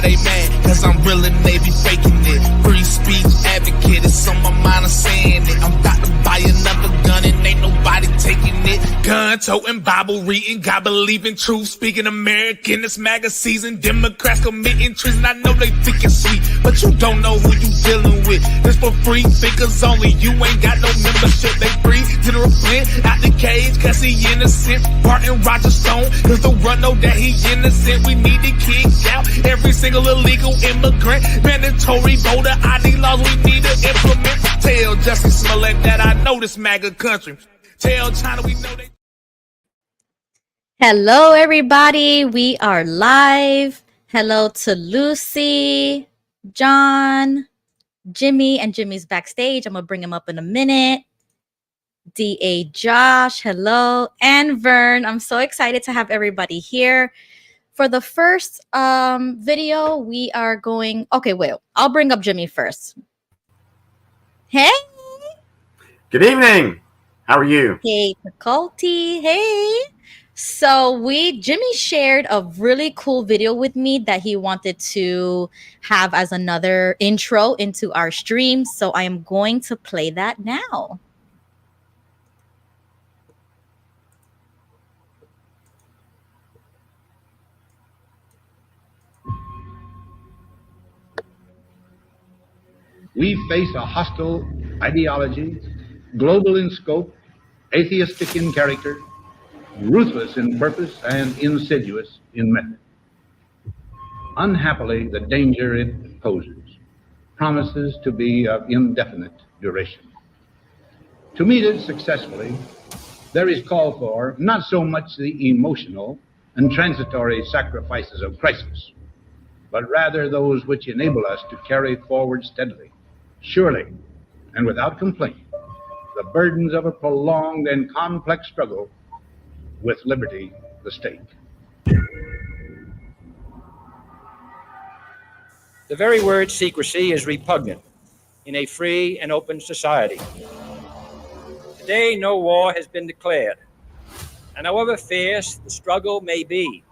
they mad, cause I'm real and they be faking it. Free speech advocate, it's on my mind, I'm saying it. I'm about to buy another gun and ain't nobody taking it. Gun toting, Bible reading, God believing, truth speaking, American. It's MAGA season, Democrats committing treason. I know they think it's sweet, but you don't know who you dealing with. This for free thinkers only, you ain't got no membership. They free General Flint out the cage, cause he innocent. Barton Roger Stone, cause the run know that he innocent. We need to kick out every single illegal immigrant. Mandatory voter ID laws we need to implement. Tell Jussie Smollett that I know this MAGA country. Tell China we know they... Hello, everybody. We are live. Hello to Lucy, John, Jimmy, and Jimmy's backstage. I'm going to bring him up in a minute. D.A. Josh, hello, and Vern. I'm so excited to have everybody here. For the first video, we are going... Okay, wait. I'll bring up Jimmy first. Hey. Good evening. How are you? Hey, Faculty. Hey. So Jimmy shared a really cool video with me that he wanted to have as another intro into our stream. So I am going to play that now. We face a hostile ideology, global in scope, atheistic in character, ruthless in purpose, and insidious in method. Unhappily, the danger it poses promises to be of indefinite duration. To meet it successfully, there is call for not so much the emotional and transitory sacrifices of crisis, but rather those which enable us to carry forward steadily, surely, and without complaint, the burdens of a prolonged and complex struggle with liberty, the stake. The very word secrecy is repugnant in a free and open society. Today, no war has been declared, and however fierce the struggle may be,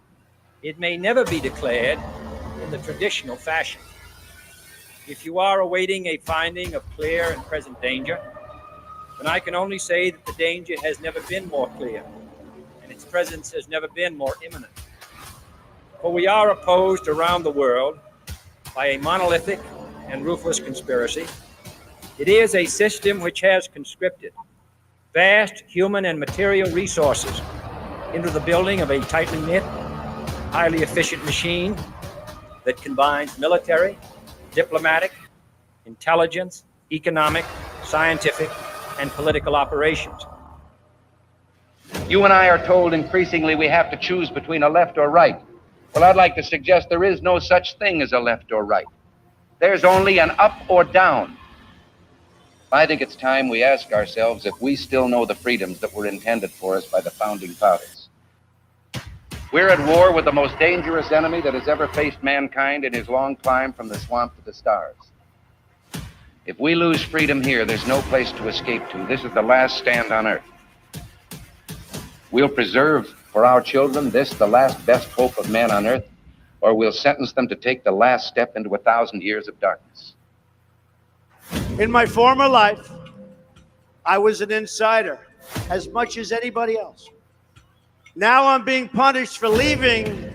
it may never be declared in the traditional fashion. If you are awaiting a finding of clear and present danger, then I can only say that the danger has never been more clear, and its presence has never been more imminent. For we are opposed around the world by a monolithic and ruthless conspiracy. It is a system which has conscripted vast human and material resources into the building of a tightly knit, highly efficient machine that combines military, diplomatic, intelligence, economic, scientific, and political operations. You and I are told increasingly we have to choose between a left or right. Well, I'd like to suggest there is no such thing as a left or right. There's only an up or down. I think it's time we ask ourselves if we still know the freedoms that were intended for us by the founding fathers. We're at war with the most dangerous enemy that has ever faced mankind in his long climb from the swamp to the stars. If we lose freedom here, there's no place to escape to. This is the last stand on earth. We'll preserve for our children this, the last best hope of man on earth, or we'll sentence them to take the last step into 1,000 years of darkness. In my former life, I was an insider as much as anybody else. Now I'm being punished for leaving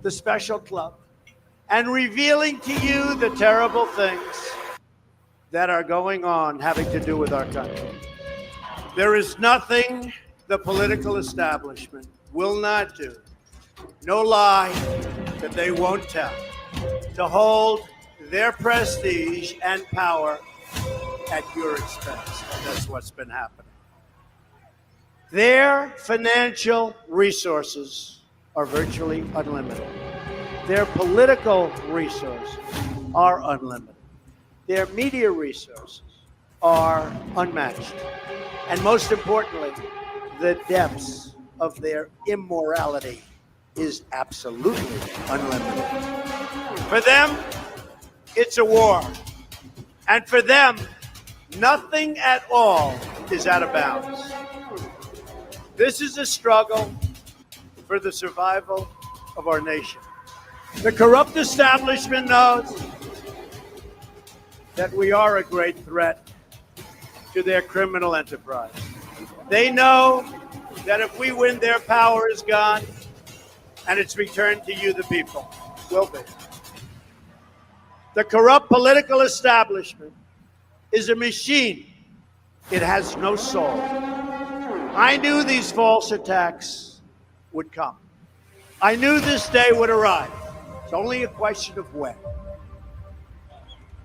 the special club and revealing to you the terrible things that are going on having to do with our country. There is nothing the political establishment will not do, no lie that they won't tell, to hold their prestige and power at your expense. And that's what's been happening. Their financial resources are virtually unlimited. Their political resources are unlimited. Their media resources are unmatched. And most importantly, the depths of their immorality is absolutely unlimited. For them, it's a war. And for them, nothing at all is out of bounds. This is a struggle for the survival of our nation. The corrupt establishment knows that we are a great threat to their criminal enterprise. They know that if we win, their power is gone and it's returned to you, the people. Will be. The corrupt political establishment is a machine. It has no soul. I knew these false attacks would come. I knew this day would arrive. It's only a question of when.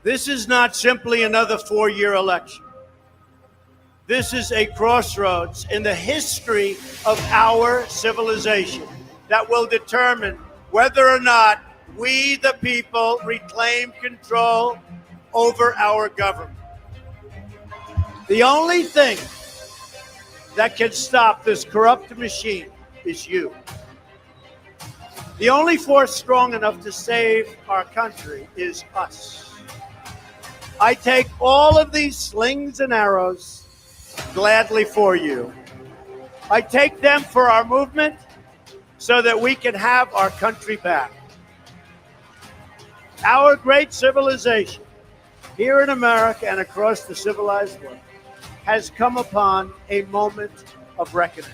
This is not simply another 4-year election. This is a crossroads in the history of our civilization that will determine whether or not we, the people, reclaim control over our government. The only thing that can stop this corrupt machine is you. The only force strong enough to save our country is us. I take all of these slings and arrows gladly for you. I take them for our movement so that we can have our country back. Our great civilization here in America and across the civilized world has come upon a moment of reckoning.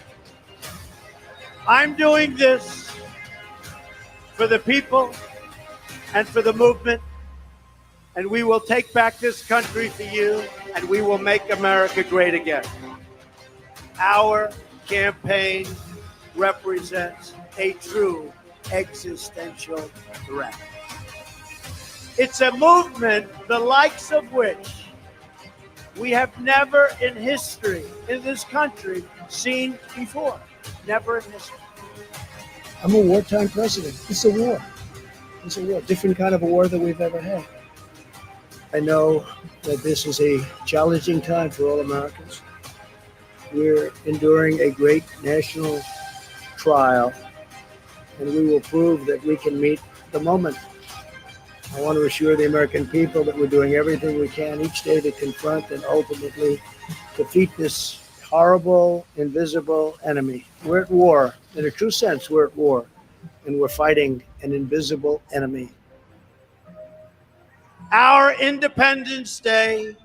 I'm doing this for the people and for the movement, and we will take back this country for you, and we will make America great again. Our campaign represents a true existential threat. It's a movement the likes of which we have never in history, in this country, seen before. Never in history. I'm a wartime president. It's a war. It's a war, different kind of a war than we've ever had. I know that this is a challenging time for all Americans. We're enduring a great national trial, and we will prove that we can meet the moment. I want to assure the American people that we're doing everything we can each day to confront and ultimately defeat this horrible, invisible enemy. We're at war. In a true sense, we're at war, and we're fighting an invisible enemy. Our Independence Day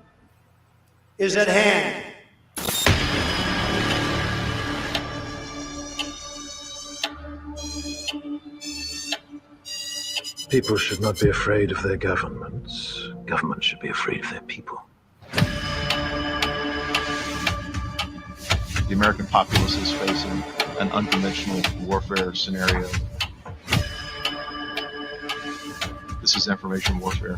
is at hand. People should not be afraid of their governments. Governments should be afraid of their people. The American populace is facing an unconventional warfare scenario. This is information warfare.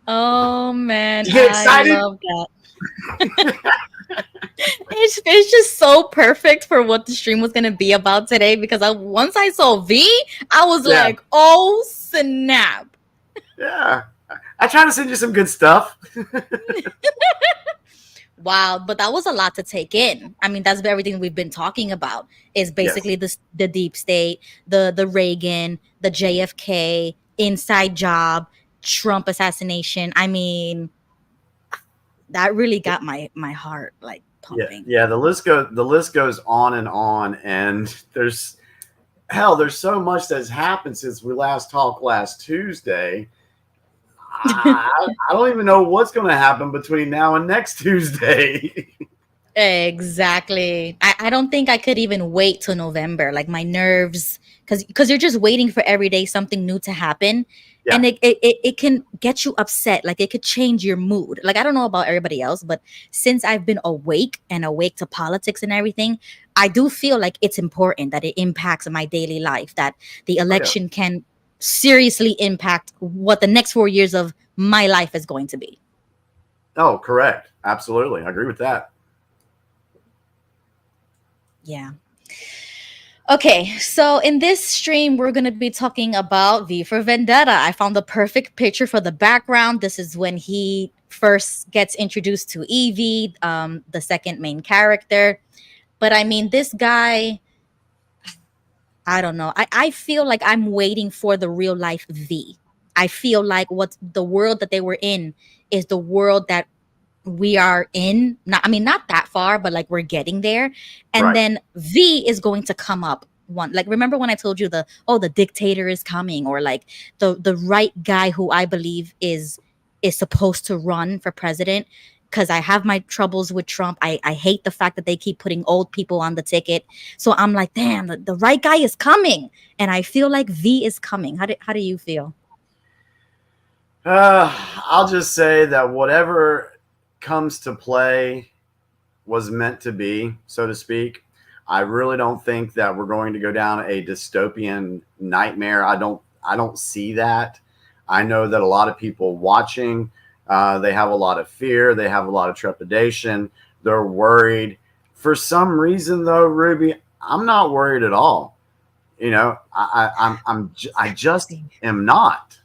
Oh man, You get excited? I love that. It's just so perfect for what the stream was gonna be about today because once I saw V, I was like, oh snap. Yeah. I try to send you some good stuff. Wow, but that was a lot to take in. I mean, that's everything we've been talking about is basically the deep state, the Reagan, the JFK, inside job, Trump assassination. I mean, that really got my heart like pumping. Yeah, the list goes on, and there's so much that's happened since we last talked last Tuesday. I don't even know what's going to happen between now and next Tuesday. Exactly. I don't think I could even wait till November. Like my nerves, because you're just waiting for every day something new to happen. Yeah. And it can get you upset. Like it could change your mood. Like I don't know about everybody else, but since I've been awake to politics and everything, I do feel like it's important that it impacts my daily life, that the election can seriously impact what the next 4 years of my life is going to be. Oh, correct. Absolutely. I agree with that. Yeah. Okay, so in this stream, we're going to be talking about V for Vendetta. I found the perfect picture for the background. This is when he first gets introduced to Evie, the second main character. But I mean, this guy, I don't know. I feel like I'm waiting for the real life V. I feel like what the world that they were in is the world that we are in, not, I mean, not that far, but like we're getting there. And Right. then V is going to come up one. Like, remember when I told you the dictator is coming, or like the right guy who I believe is supposed to run for president? Because I have my troubles with Trump. I hate the fact that they keep putting old people on the ticket. So I'm like, damn, the right guy is coming. And I feel like V is coming. How do you feel? I'll just say that whatever comes to play was meant to be, so to speak. I really don't think that we're going to go down a dystopian nightmare. I don't see that. I know that a lot of people watching, they have a lot of fear. They have a lot of trepidation. They're worried. For some reason, though, Ruby, I'm not worried at all. You know, I just am not.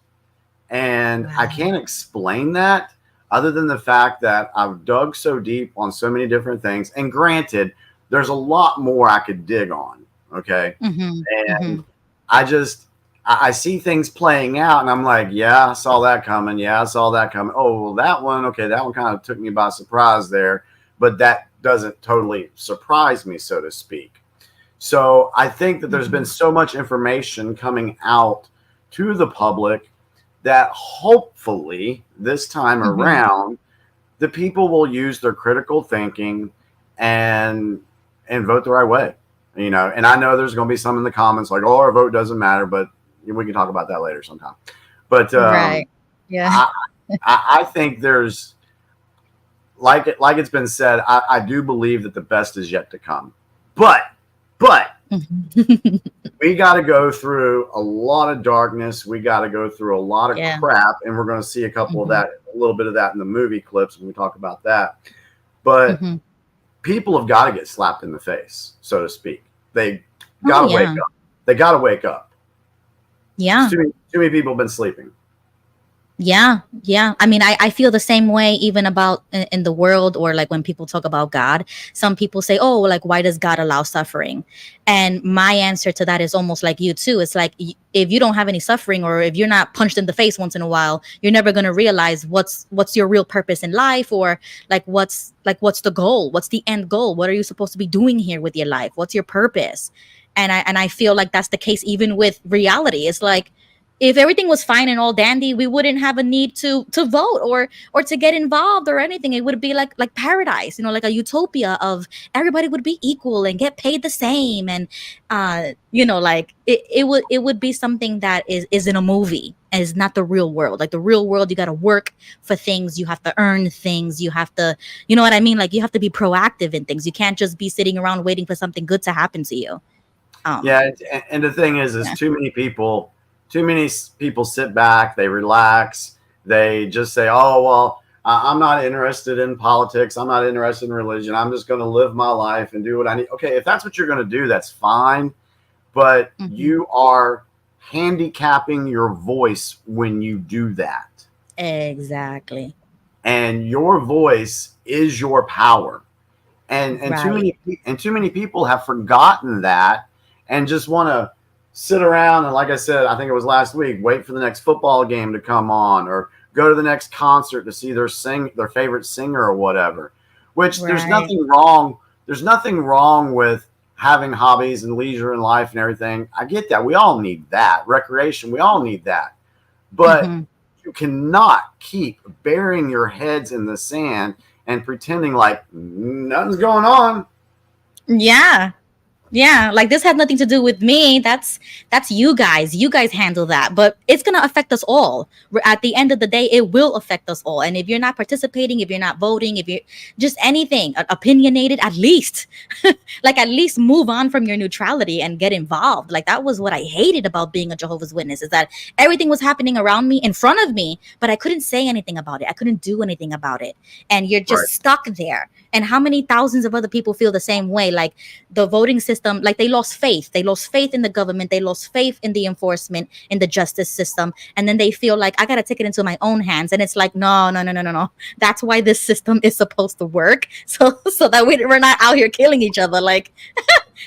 And I can't explain that other than the fact that I've dug so deep on so many different things. And granted, there's a lot more I could dig on. Okay. And I see things playing out and I'm like, yeah, I saw that coming. Yeah, I saw that coming. Oh, well, that one. Okay. That one kind of took me by surprise there, but that doesn't totally surprise me, so to speak. So I think that there's been so much information coming out to the public that hopefully this time around, the people will use their critical thinking and vote the right way. You know, and I know there's going to be some in the comments like, "Oh, our vote doesn't matter," but we can talk about that later sometime. But Right. Yeah. I think there's like it's been said. I do believe that the best is yet to come, but we got to go through a lot of darkness. We got to go through a lot of crap, and we're going to see a couple of that, a little bit of that in the movie clips when we talk about that. But people have got to get slapped in the face, so to speak. They got to wake up. They got to wake up. Yeah. Too many people have been sleeping. Yeah. I mean, I feel the same way even about in the world, or like when people talk about God. Some people say, oh, like, why does God allow suffering? And my answer to that is almost like you too. It's like, if you don't have any suffering, or if you're not punched in the face once in a while, you're never going to realize what's your real purpose in life, or what's the goal? What's the end goal? What are you supposed to be doing here with your life? What's your purpose? And I feel like that's the case even with reality. It's like, if everything was fine and all dandy, we wouldn't have a need to vote or to get involved or anything. It would be like paradise, you know, like a utopia of everybody would be equal and get paid the same. And you know, like it would be something that is in a movie and is not the real world. Like the real world, you got to work for things, you have to earn things, you have to, you know what I mean? Like you have to be proactive in things. You can't just be sitting around waiting for something good to happen to you. Yeah, and the thing is too many people sit back, they relax, they just say, oh, well, I'm not interested in politics, I'm not interested in religion, I'm just going to live my life and do what I need. Okay, if that's what you're going to do, that's fine, but you are handicapping your voice when you do that. Exactly. And your voice is your power. And too many people have forgotten that and just want to sit around and, like I said, I think it was last week, wait for the next football game to come on, or go to the next concert to see their favorite singer or whatever. Which there's nothing wrong. There's nothing wrong with having hobbies and leisure in life and everything. I get that. We all need that. Recreation, we all need that. But you cannot keep burying your heads in the sand and pretending like nothing's going on. Yeah, like this had nothing to do with me. That's you guys. You guys handle that. But it's going to affect us all. At the end of the day, it will affect us all. And if you're not participating, if you're not voting, if you're just anything opinionated, at least at least move on from your neutrality and get involved. Like that was what I hated about being a Jehovah's Witness, is that everything was happening around me, in front of me, but I couldn't say anything about it. I couldn't do anything about it. And you're just stuck there. And how many thousands of other people feel the same way? Like the voting system, like they lost faith. They lost faith in the government. They lost faith in the enforcement, in the justice system. And then they feel like, I got to take it into my own hands. And it's like, no. That's why this system is supposed to work. So that we're not out here killing each other. Like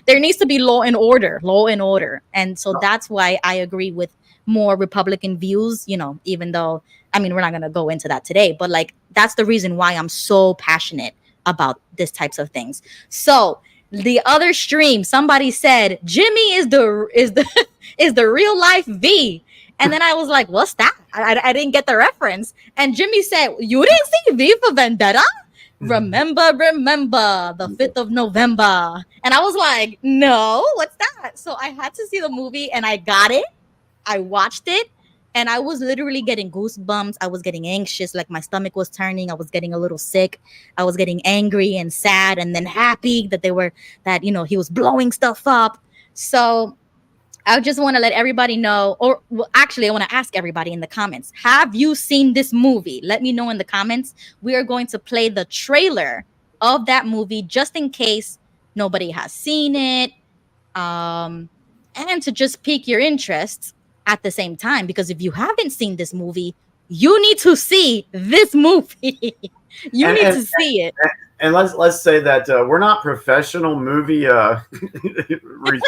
there needs to be law and order. And so that's why I agree with more Republican views, you know, even though I mean, we're not going to go into that today, but like, that's the reason why I'm so passionate about this types of things. So the other stream, somebody said Jimmy is the is the real life V. And then I was like, what's that? I didn't get the reference. And Jimmy said, you didn't see V for Vendetta? Remember the 5th of November. And I was like, no, what's that? So I had to see the movie and I got it. I watched it and I was literally getting goosebumps. I was getting anxious, like my stomach was turning. I was getting a little sick. I was getting angry and sad and then happy that he was blowing stuff up. So I just want to let everybody know, or well, actually, I want to ask everybody in the comments, have you seen this movie? Let me know in the comments. We are going to play the trailer of that movie just in case nobody has seen it, and to just pique your interest at the same time. Because if you haven't seen this movie, you need to see this movie. You need to see it. And let's say that we're not professional movie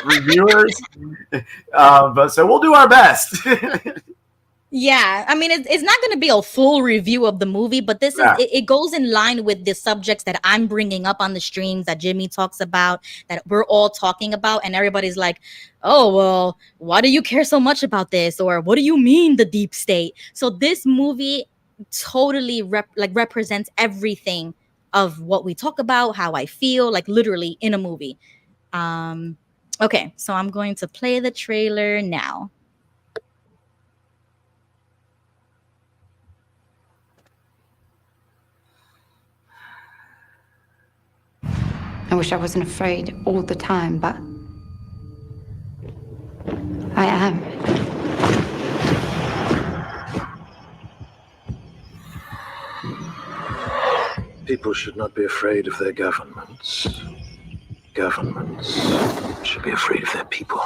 reviewers, but so we'll do our best. Yeah, I mean, it's not going to be a full review of the movie, but this is it goes in line with the subjects that I'm bringing up on the streams that Jimmy talks about, that we're all talking about, and everybody's like, oh, well, why do you care so much about this? Or what do you mean the deep state? So this movie totally represents everything of what we talk about, how I feel, like literally in a movie. Okay, so I'm going to play the trailer now. I wish I wasn't afraid all the time, but I am. People should not be afraid of their governments. Governments should be afraid of their people.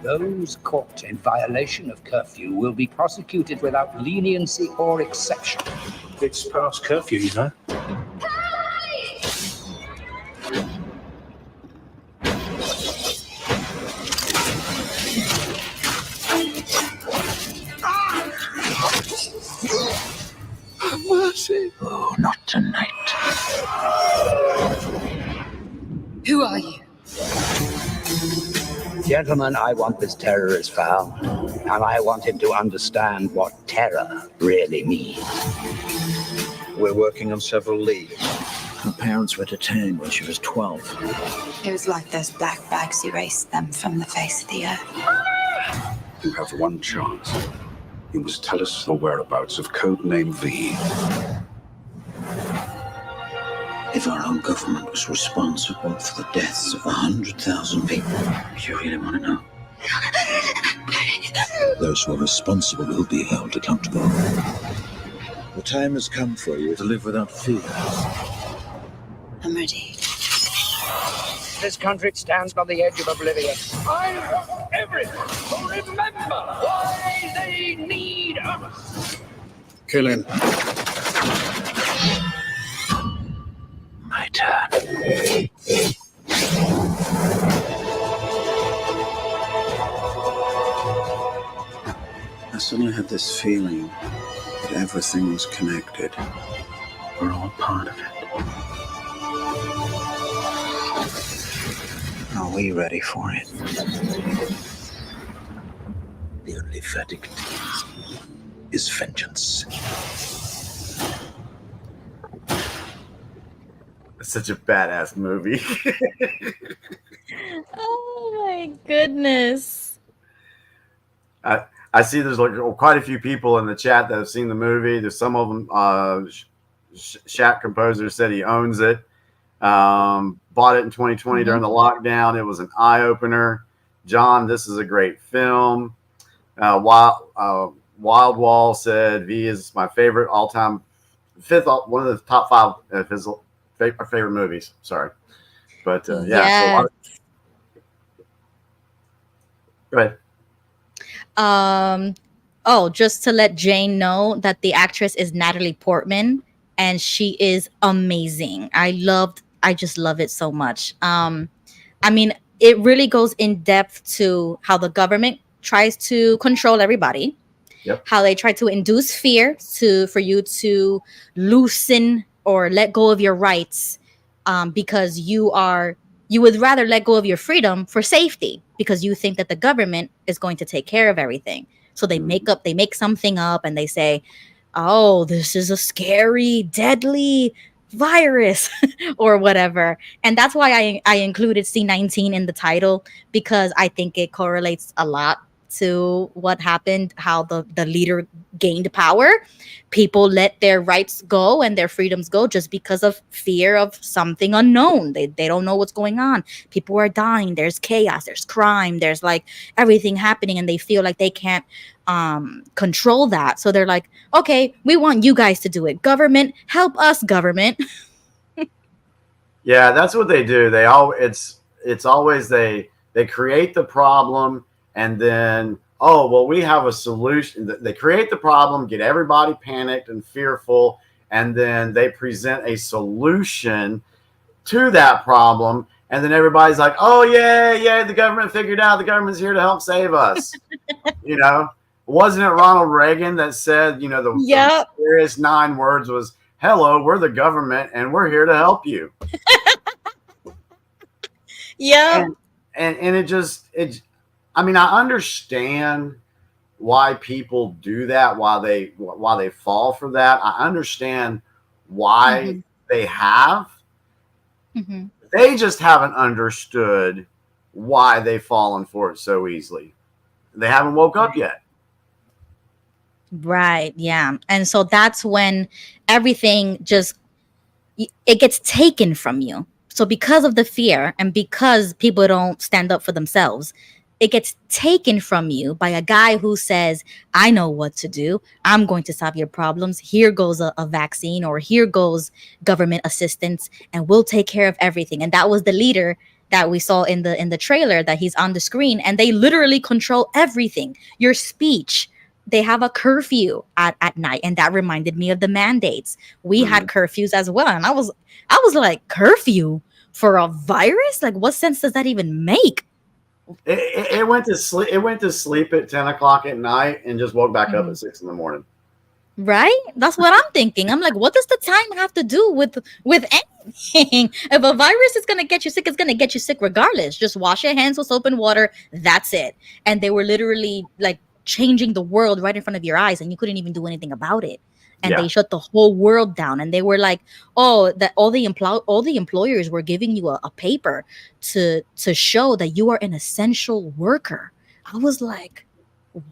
Those caught in violation of curfew will be prosecuted without leniency or exception. It's past curfew, you know. Mercy. Oh, not tonight. Who are you? Gentlemen, I want this terrorist found, and I want him to understand what terror really means. We're working on several leads. Her parents were detained when she was 12. It was like those black bags erased them from the face of the earth. You have one chance. You must tell us the whereabouts of Codename V. If our own government was responsible for the deaths of 100,000 people, you really want to know? Those who are responsible will be held accountable. The time has come for you to live without fear. I'm ready. This country stands on the edge of oblivion. I want everyone to remember why they need us. Kill him. My turn. I suddenly had this feeling that everything was connected. We're all part of it. Are we ready for it? The only verdict is vengeance. It's such a badass movie. Oh my goodness. I see there's like quite a few people in the chat that have seen the movie. There's some of them. Shaq Composer said he owns it. Bought it in 2020 during the lockdown. It was an eye opener. John, this is a great film. Wild Wall said V is my favorite all time, one of the top 5 of his favorite movies. Sorry, but yeah. So go ahead. Just to let Jane know that the actress is Natalie Portman, and she is amazing. I just love it so much. I mean, it really goes in depth to how the government tries to control everybody, Yep. how they try to induce fear for you to loosen or let go of your rights, because you would rather let go of your freedom for safety because you think that the government is going to take care of everything. So they make something up and they say, oh, this is a scary, deadly virus or whatever. And that's why I included C19 in the title, because I think it correlates a lot to what happened, how the leader gained power. People let their rights go and their freedoms go just because of fear of something unknown. They don't know what's going on. People are dying. There's chaos. There's crime. There's like everything happening, and they feel like they can't control that. So they're like, okay, we want you guys to do it. Government, help us, government. Yeah, that's what they do. It's always they create the problem, and then, oh, well, we have a solution. They create the problem, get everybody panicked and fearful, and then they present a solution to that problem, and then everybody's like, oh yeah, the government figured out, the government's here to help save us. Wasn't it Ronald Reagan that said, the scariest 9 words was, hello, we're the government and we're here to help you. Yeah. And I mean, I understand why people do that, why they fall for that. I understand why they have. They just haven't understood why they've fallen for it so easily. They haven't woke up yet. Right. Yeah. And so that's when everything it gets taken from you. So because of the fear and because people don't stand up for themselves, it gets taken from you by a guy who says, I know what to do. I'm going to solve your problems. Here goes a vaccine, or here goes government assistance, and we'll take care of everything. And that was the leader that we saw in the trailer, that he's on the screen, and they literally control everything. Your speech. They have a curfew at night, and that reminded me of the mandates. We had curfews as well, and I was like, curfew for a virus? Like, what sense does that even make? It went to sleep. It went to sleep at 10 o'clock at night and just woke back up at 6 in the morning. Right? That's what I'm thinking. I'm like, what does the time have to do with anything? If a virus is gonna get you sick, it's gonna get you sick regardless. Just wash your hands with soap and water. That's it. And they were literally like changing the world right in front of your eyes, and you couldn't even do anything about it. And they shut the whole world down, and they were like, oh, that all the employers were giving you a paper to show that you are an essential worker. I was like,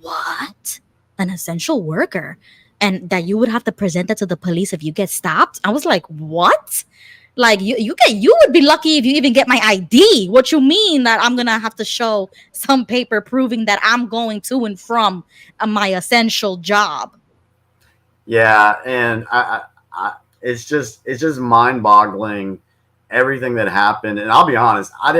what? An essential worker? And that you would have to present that to the police if you get stopped? I was like, what? Like, you would be lucky if you even get my ID. What you mean that I'm gonna have to show some paper proving that I'm going to and from my essential job? Yeah, and it's just mind-boggling, everything that happened. And I'll be honest, I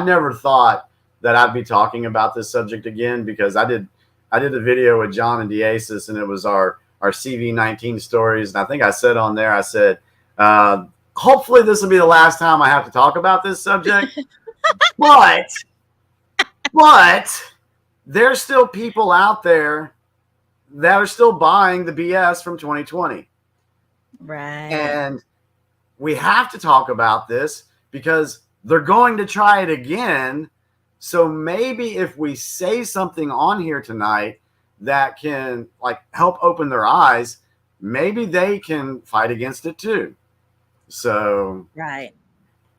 never thought that I'd be talking about this subject again, because I did a video with John and Diasis, and it was our CV19 stories. And I think I said on there, I said, hopefully this will be the last time I have to talk about this subject. but there's still people out there that are still buying the BS from 2020. Right. And we have to talk about this because they're going to try it again. So maybe if we say something on here tonight that can like help open their eyes, maybe they can fight against it too. So right.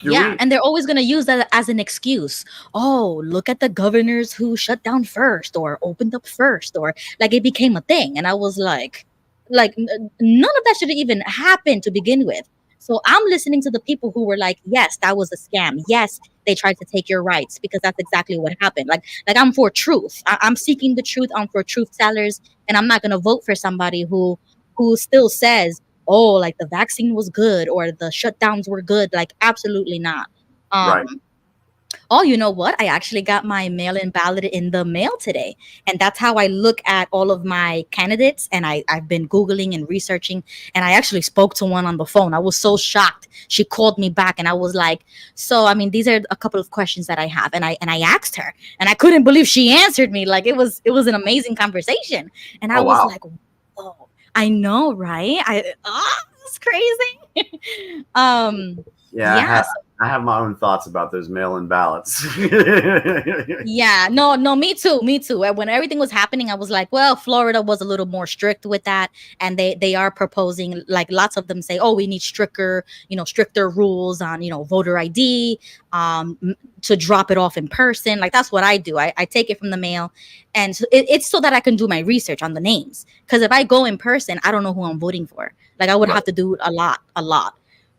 Yeah, and they're always going to use that as an excuse. Oh, look at the governors who shut down first or opened up first, or like it became a thing. And I was like none of that should have even happened to begin with. So I'm listening to the people who were like, yes, that was a scam. Yes, they tried to take your rights, because that's exactly what happened. Like I'm for truth. I'm seeking the truth. I'm for truth tellers, and I'm not going to vote for somebody who still says, oh, like the vaccine was good or the shutdowns were good. Like, absolutely not. Right. Oh, you know what? I actually got my mail-in ballot in the mail today. And that's how I look at all of my candidates. And I've been Googling and researching. And I actually spoke to one on the phone. I was so shocked. She called me back and I was like, so I mean, these are a couple of questions that I have. And I asked her and I couldn't believe she answered me. Like it was an amazing conversation. And I Oh, was wow. like, whoa, I know, right? It's crazy. Yeah, yeah. I have my own thoughts about those mail-in ballots. Yeah, no, me too, me too. And when everything was happening, I was like, well, Florida was a little more strict with that, and they are proposing, like lots of them say, oh, we need stricter rules on voter ID, to drop it off in person. Like that's what I do. I take it from the mail, and so it's so that I can do my research on the names. Because if I go in person, I don't know who I'm voting for. Like I would have to do a lot.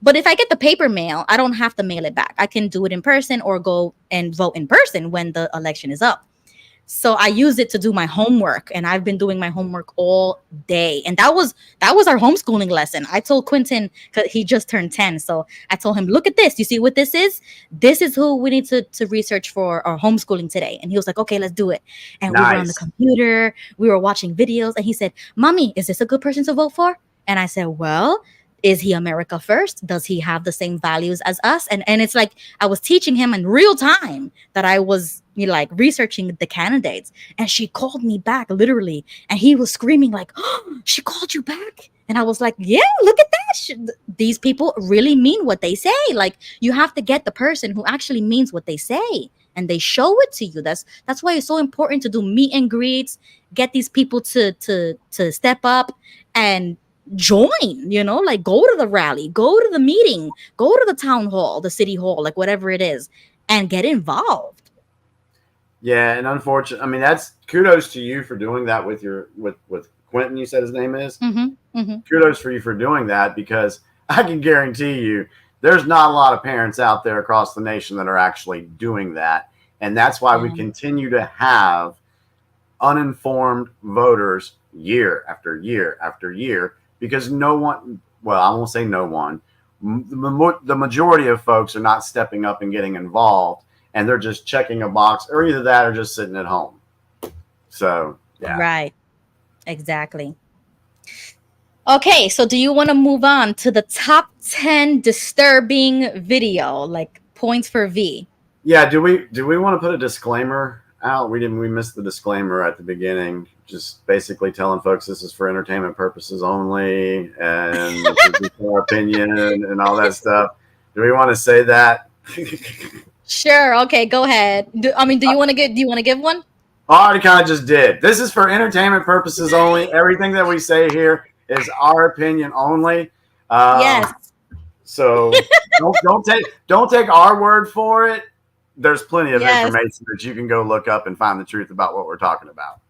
But if I get the paper mail, I don't have to mail it back. I can do it in person or go and vote in person when the election is up. So I use it to do my homework, and I've been doing my homework all day. And that was our homeschooling lesson. I told Quentin, because he just turned 10. So I told him, look at this. You see what this is? This is who we need to research for our homeschooling today. And he was like, okay, let's do it. And we were on the Nice. computer. We were watching videos. And he said, Mommy, is this a good person to vote for? And I said, well, is he America first? Does he have the same values as us? And it's like I was teaching him in real time that I was like researching the candidates. And she called me back literally, and he was screaming like, oh, she called you back. And I was like, yeah, look at that. These people really mean what they say. Like you have to get the person who actually means what they say, and they show it to you. That's why it's so important to do meet and greets, get these people to step up and join, like go to the rally, go to the meeting, go to the town hall, the city hall, like whatever it is, and get involved. Yeah, and unfortunately, I mean, that's kudos to you for doing that with with Quentin. You said his name is. Kudos for you for doing that, because I can guarantee you, there's not a lot of parents out there across the nation that are actually doing that, and that's why we continue to have uninformed voters year after year after year, because no one, well, I won't say no one, the majority of folks are not stepping up and getting involved, and they're just checking a box, or either that or just sitting at home. So, yeah. Right. Exactly. Okay, so do you want to move on to the top 10 disturbing video, like points for V? Yeah, do we want to put a disclaimer out? We missed the disclaimer at the beginning, just basically telling folks this is for entertainment purposes only, and this is our opinion and all that stuff. Do we want to say that? Sure. Okay, go ahead. Do you want to give one? I already kind of just did. This is for entertainment purposes only. Everything that we say here is our opinion only. Yes. So don't take our word for it. There's plenty of information that you can go look up and find the truth about what we're talking about.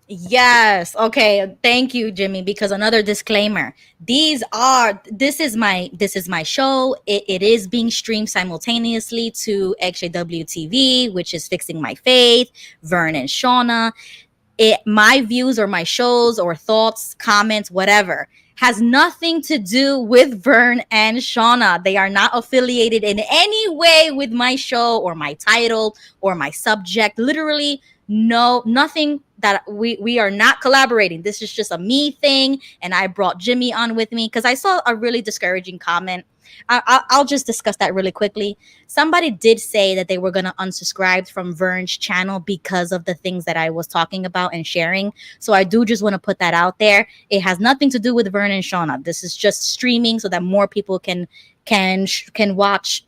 Yes. Okay. Thank you, Jimmy. Because another disclaimer: this is my show. It is being streamed simultaneously to XJW TV, which is Fixing My Faith, Vern and Shauna. My views or my shows or thoughts, comments, whatever, has nothing to do with Vern and Shauna. They are not affiliated in any way with my show or my title or my subject. Literally, nothing. That we are not collaborating. This is just a me thing, and I brought Jimmy on with me because I saw a really discouraging comment. I'll just discuss that really quickly. Somebody did say that they were going to unsubscribe from Vern's channel because of the things that I was talking about and sharing. So I do just want to put that out there. It has nothing to do with Vern and Shauna. This is just streaming so that more people can watch,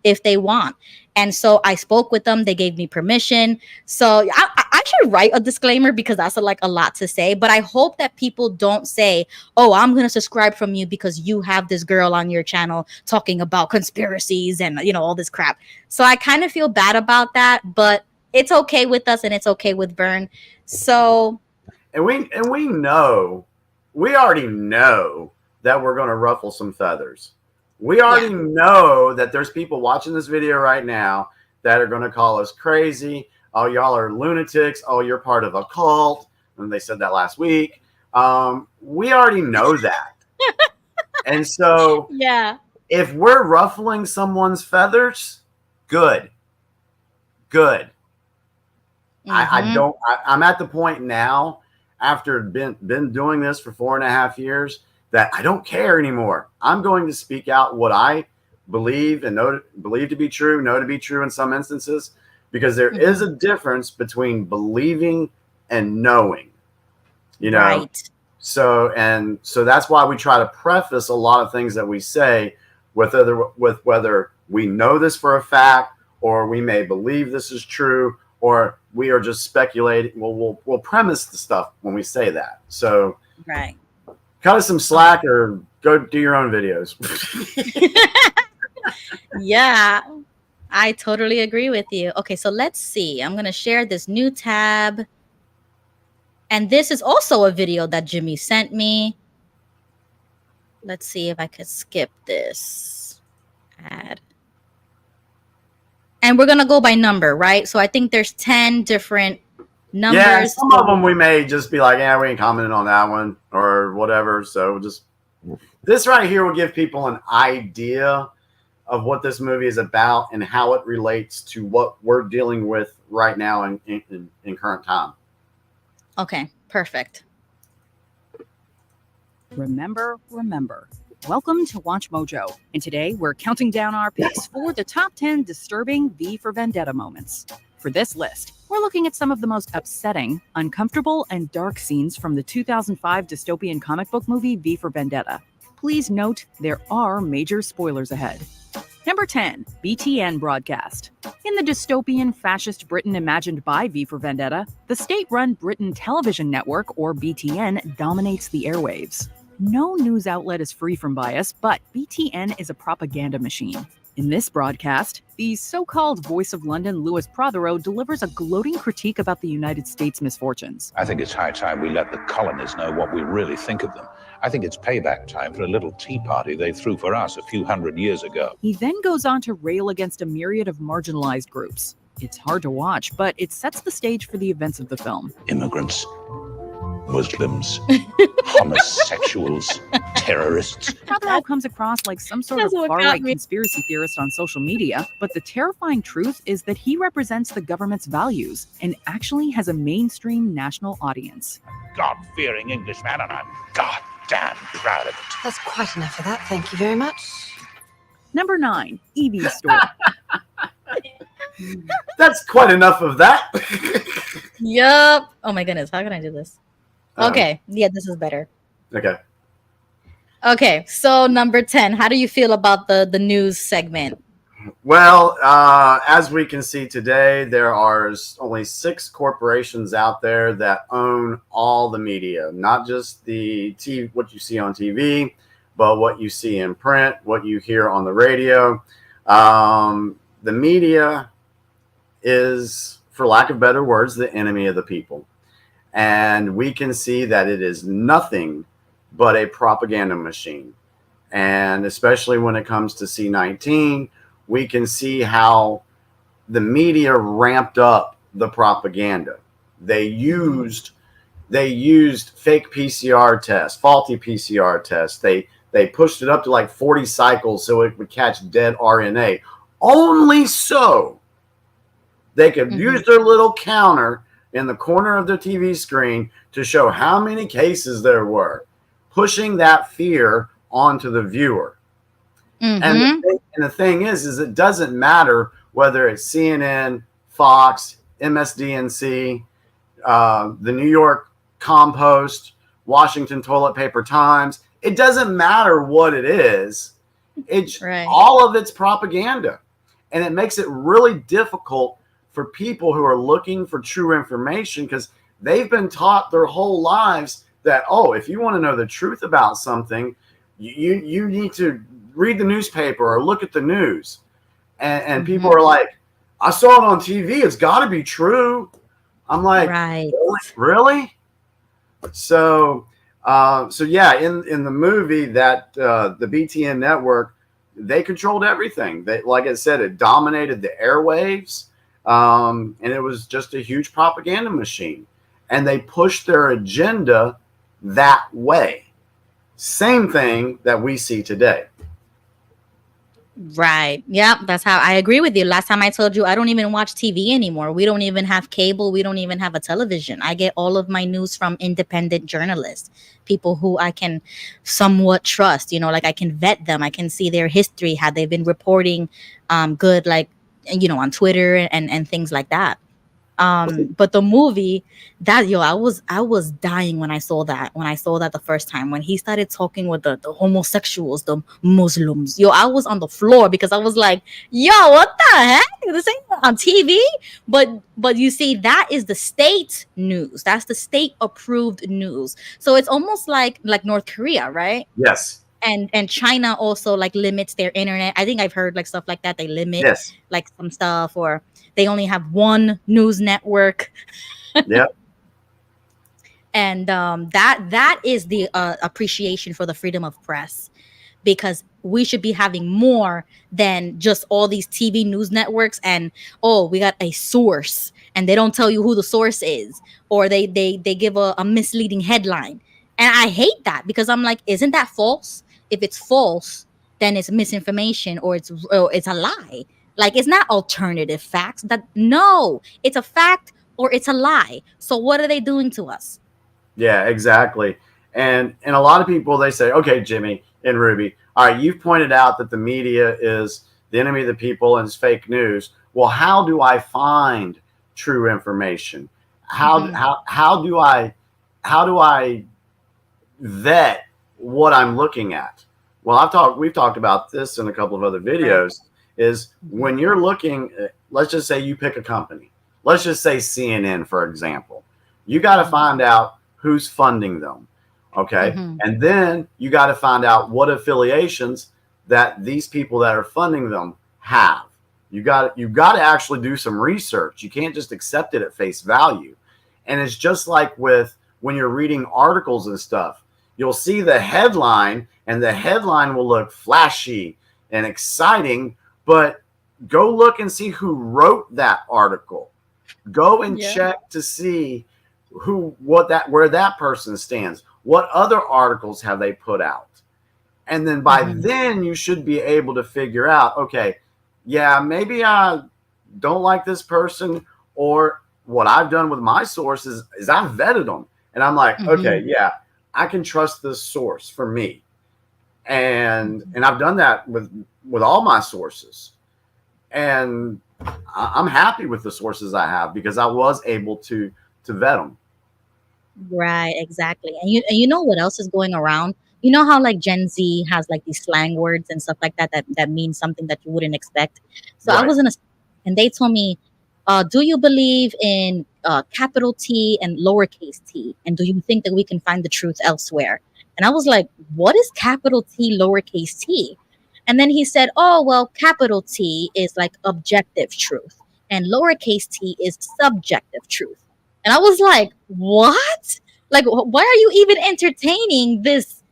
if they want. And so I spoke with them. They gave me permission. So I should write a disclaimer because that's a lot to say. But I hope that people don't say, oh, I'm going to subscribe from you because you have this girl on your channel talking about conspiracies and, all this crap. So I kind of feel bad about that. But it's okay with us and it's okay with Vern. So. And we already know that we're going to ruffle some feathers. We already know that there's people watching this video right now that are going to call us crazy. Oh, y'all are lunatics. Oh, you're part of a cult. And they said that last week. We already know that. And so yeah, if we're ruffling someone's feathers, good. good. Mhm. I'm at the point now, after been doing this for 4.5 years, that I don't care anymore. I'm going to speak out what I believe and believe to be true, know to be true in some instances, because there is a difference between believing and knowing, you know. Right. So that's why we try to preface a lot of things that we say with whether we know this for a fact, or we may believe this is true, or we are just speculating. We'll premise the stuff when we say that. So Right. cut us some slack or go do your own videos. Yeah, I totally agree with you. Okay, so let's see. I'm going to share this new tab. And this is also a video that Jimmy sent me. Let's see if I could skip this ad. And we're going to go by number, right? So I think there's 10 different numbers. Yeah, some of them we may just be like, yeah, we ain't commenting on that one or whatever. So just this right here will give people an idea of what this movie is about and how it relates to what we're dealing with right now in current time. Okay, perfect. Remember. Welcome to Watch Mojo, and today we're counting down our picks for the top 10 disturbing V for Vendetta moments. For this list, we're looking at some of the most upsetting, uncomfortable, and dark scenes from the 2005 dystopian comic book movie V for Vendetta. Please note there are major spoilers ahead. Number 10, BTN broadcast. In the dystopian fascist Britain imagined by V for Vendetta, the state-run Britain Television Network, or BTN, dominates the airwaves. No news outlet is free from bias, but BTN is a propaganda machine. In this broadcast, the so-called voice of London, Lewis Prothero, delivers a gloating critique about the United States' misfortunes. I think it's high time we let the colonies know what we really think of them. I think it's payback time for a little tea party they threw for us a few hundred years ago. He then goes on to rail against a myriad of marginalized groups. It's hard to watch, but it sets the stage for the events of the film. Immigrants, Muslims, homosexuals, terrorists. Prothero comes across like some sort of far-right conspiracy theorist on social media, but the terrifying truth is that he represents the government's values and actually has a mainstream national audience. God-fearing Englishman, and I'm goddamn proud of it. That's quite enough of that. Thank you very much. Number 9, EV store. That's quite enough of that. Yup. Oh my goodness. How can I do this? Okay. Yeah, this is better. Okay. Okay. So number 10, how do you feel about the news segment? Well, as we can see today, there are only 6 corporations out there that own all the media, not just the TV, what you see on TV, but what you see in print, what you hear on the radio. The media is, for lack of better words, the enemy of the people. And we can see that it is nothing but a propaganda machine. And especially when it comes to C19, we can see how the media ramped up the propaganda. They used fake PCR tests, faulty PCR tests. They pushed it up to like 40 cycles so it would catch dead RNA. Only so they could use their little counter in the corner of the TV screen to show how many cases there were, pushing that fear onto the viewer. And the thing is it doesn't matter whether it's CNN, Fox, MSDNC, the New York Compost, Washington Toilet Paper Times. It doesn't matter what it is. It's all of it's propaganda. And it makes it really difficult for people who are looking for true information, because they've been taught their whole lives that, oh, if you want to know the truth about something, you need to read the newspaper or look at the news. And people are like, I saw it on TV. It's got to be true. I'm like, really? So yeah, in the movie that the BTN network, they controlled everything. They, like I said, it dominated the airwaves. And it was just a huge propaganda machine. And they pushed their agenda that way. Same thing that we see today. Right. Yeah, that's how I agree with you. Last time I told you I don't even watch TV anymore. We don't even have cable. We don't even have a television. I get all of my news from independent journalists, people who I can somewhat trust, like I can vet them. I can see their history, had they been reporting good, like, on Twitter and things like that. But the movie that I was dying when I saw that the first time, when he started talking with the homosexuals, the Muslims. I was on the floor because I was like, yo, what the heck, this ain't on TV. But you see, that is the state news. That's the state approved news. So it's almost like North Korea, right? Yes. And China also like limits their internet. I think I've heard like stuff like that. They limit Yes. like some stuff, or they only have one news network. Yep. And that is the appreciation for the freedom of press, because we should be having more than just all these TV news networks. And we got a source, and they don't tell you who the source is, or they give a misleading headline. And I hate that, because I'm like, isn't that false? If it's false, then it's misinformation, or it's a lie. Like, it's not alternative facts. No, it's a fact or it's a lie. So what are they doing to us? Yeah, exactly. And a lot of people, they say, okay, Jimmy and Ruby, all right, you've pointed out that the media is the enemy of the people and it's fake news. Well, how do I find true information? How do I vet what I'm looking at? Well, we've talked about this in a couple of other videos. Is when you're looking, let's just say you pick a company. Let's just say CNN, for example. You got to find out who's funding them. Okay. And then you got to find out what affiliations that these people that are funding them have. You got to actually do some research. You can't just accept it at face value. And it's just like with when you're reading articles and stuff, you'll see the headline, and the headline will look flashy and exciting, but go look and see who wrote that article. Go and check to see where that person stands. What other articles have they put out? And then by then you should be able to figure out, okay, yeah, maybe I don't like this person, or what I've done with my sources is I've vetted them. And I'm like, okay, yeah, I can trust this source for me. And I've done that with all my sources. And I'm happy with the sources I have, because I was able to vet them. Right, exactly. And you know what else is going around? You know how like Gen Z has like these slang words and stuff like that means something that you wouldn't expect. So I was and they told me, do you believe in capital T and lowercase t? And do you think that we can find the truth elsewhere? And I was like, what is capital T, lowercase t? And then he said, oh, well, capital T is like objective truth, and lowercase t is subjective truth. And I was like, what? Like, why are you even entertaining this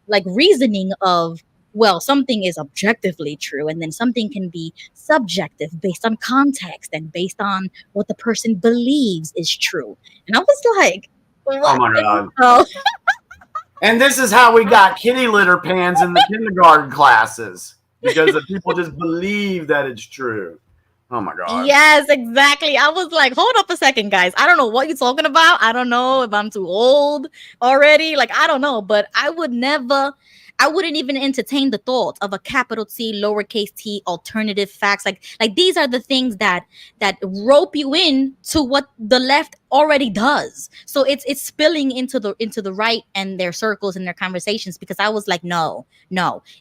like reasoning of, well, something is objectively true, and then something can be subjective based on context and based on what the person believes is true. And I was like, what? Oh my God. And this is how we got kitty litter pans in the kindergarten classes, because the people just believe that it's true. Oh my God. Yes, exactly. I was like, hold up a second, guys. I don't know what you're talking about. I don't know if I'm too old already. Like, I don't know, but I wouldn't even entertain the thought of a capital T, lowercase t, alternative facts. Like these are the things that rope you in to what the left already does. So it's spilling into the right and their circles and their conversations, because I was like, no,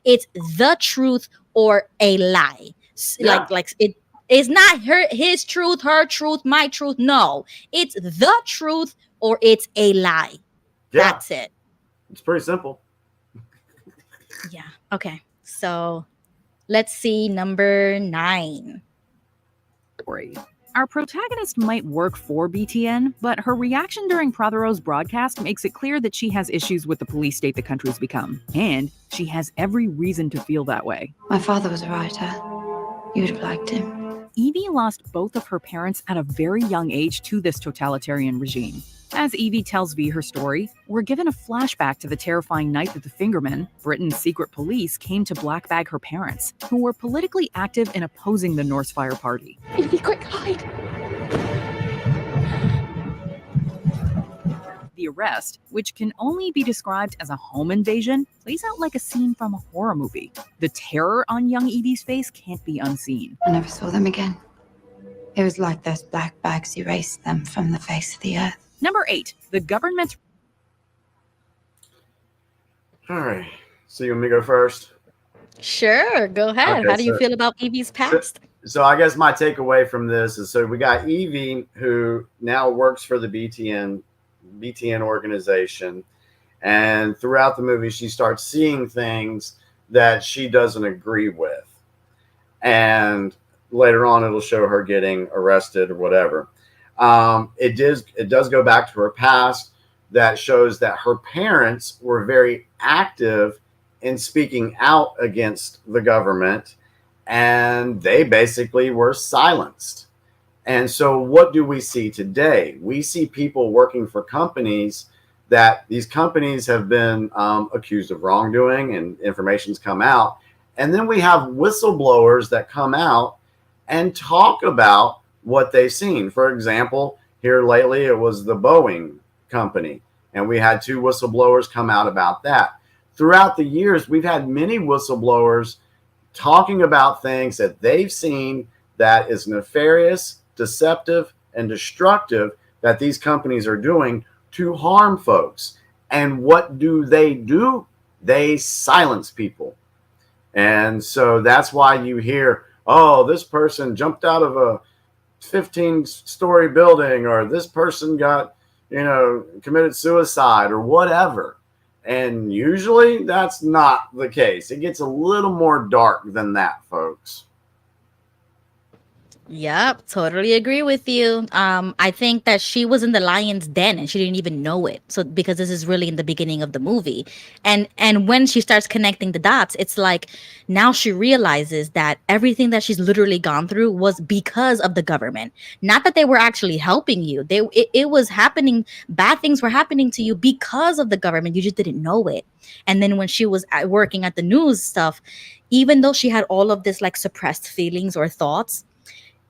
it's the truth or a lie. Yeah. Like it's not his truth, her truth, my truth. No, it's the truth or it's a lie. Yeah. That's it. It's pretty simple. Yeah. Okay. So let's see number 9. Our protagonist might work for BTN, but her reaction during Prothero's broadcast makes it clear that she has issues with the police state the country's become. And she has every reason to feel that way. My father was a writer. You would have liked him. Evie lost both of her parents at a very young age to this totalitarian regime. As Evie tells V her story, we're given a flashback to the terrifying night that the Fingermen, Britain's secret police, came to blackbag her parents, who were politically active in opposing the Norse Fire Party. Evie, quick, hide. The arrest, which can only be described as a home invasion, plays out like a scene from a horror movie. The terror on young Evie's face can't be unseen. I never saw them again. It was like those black bags erased them from the face of the earth. Number 8, the government. All right. So you want me to go first? Sure, go ahead. Okay, How do you so- feel about Evie's past? So I guess my takeaway from this is, so we got Evie, who now works for the BTN organization, and throughout the movie she starts seeing things that she doesn't agree with, and later on it'll show her getting arrested or whatever. It does go back to her past that shows that her parents were very active in speaking out against the government, and they basically were silenced. And so what do we see today? We see people working for companies that these companies have been accused of wrongdoing, and information's come out. And then we have whistleblowers that come out and talk about what they've seen. For example, here lately, it was the Boeing company, and we had 2 whistleblowers come out about that. Throughout the years, we've had many whistleblowers talking about things that they've seen that is nefarious, deceptive, and destructive that these companies are doing to harm folks. And what do? They silence people. And so that's why you hear, oh, this person jumped out of a 15-story building, or this person got, committed suicide or whatever. And usually that's not the case. It gets a little more dark than that, folks. Yep, totally agree with you. I think that she was in the lion's den and she didn't even know it. So because this is really in the beginning of the movie. And when she starts connecting the dots, it's like now she realizes that everything that she's literally gone through was because of the government. Not that they were actually helping you. It was happening, bad things were happening to you because of the government. You just didn't know it. And then when she was working at the news stuff, even though she had all of this like suppressed feelings or thoughts,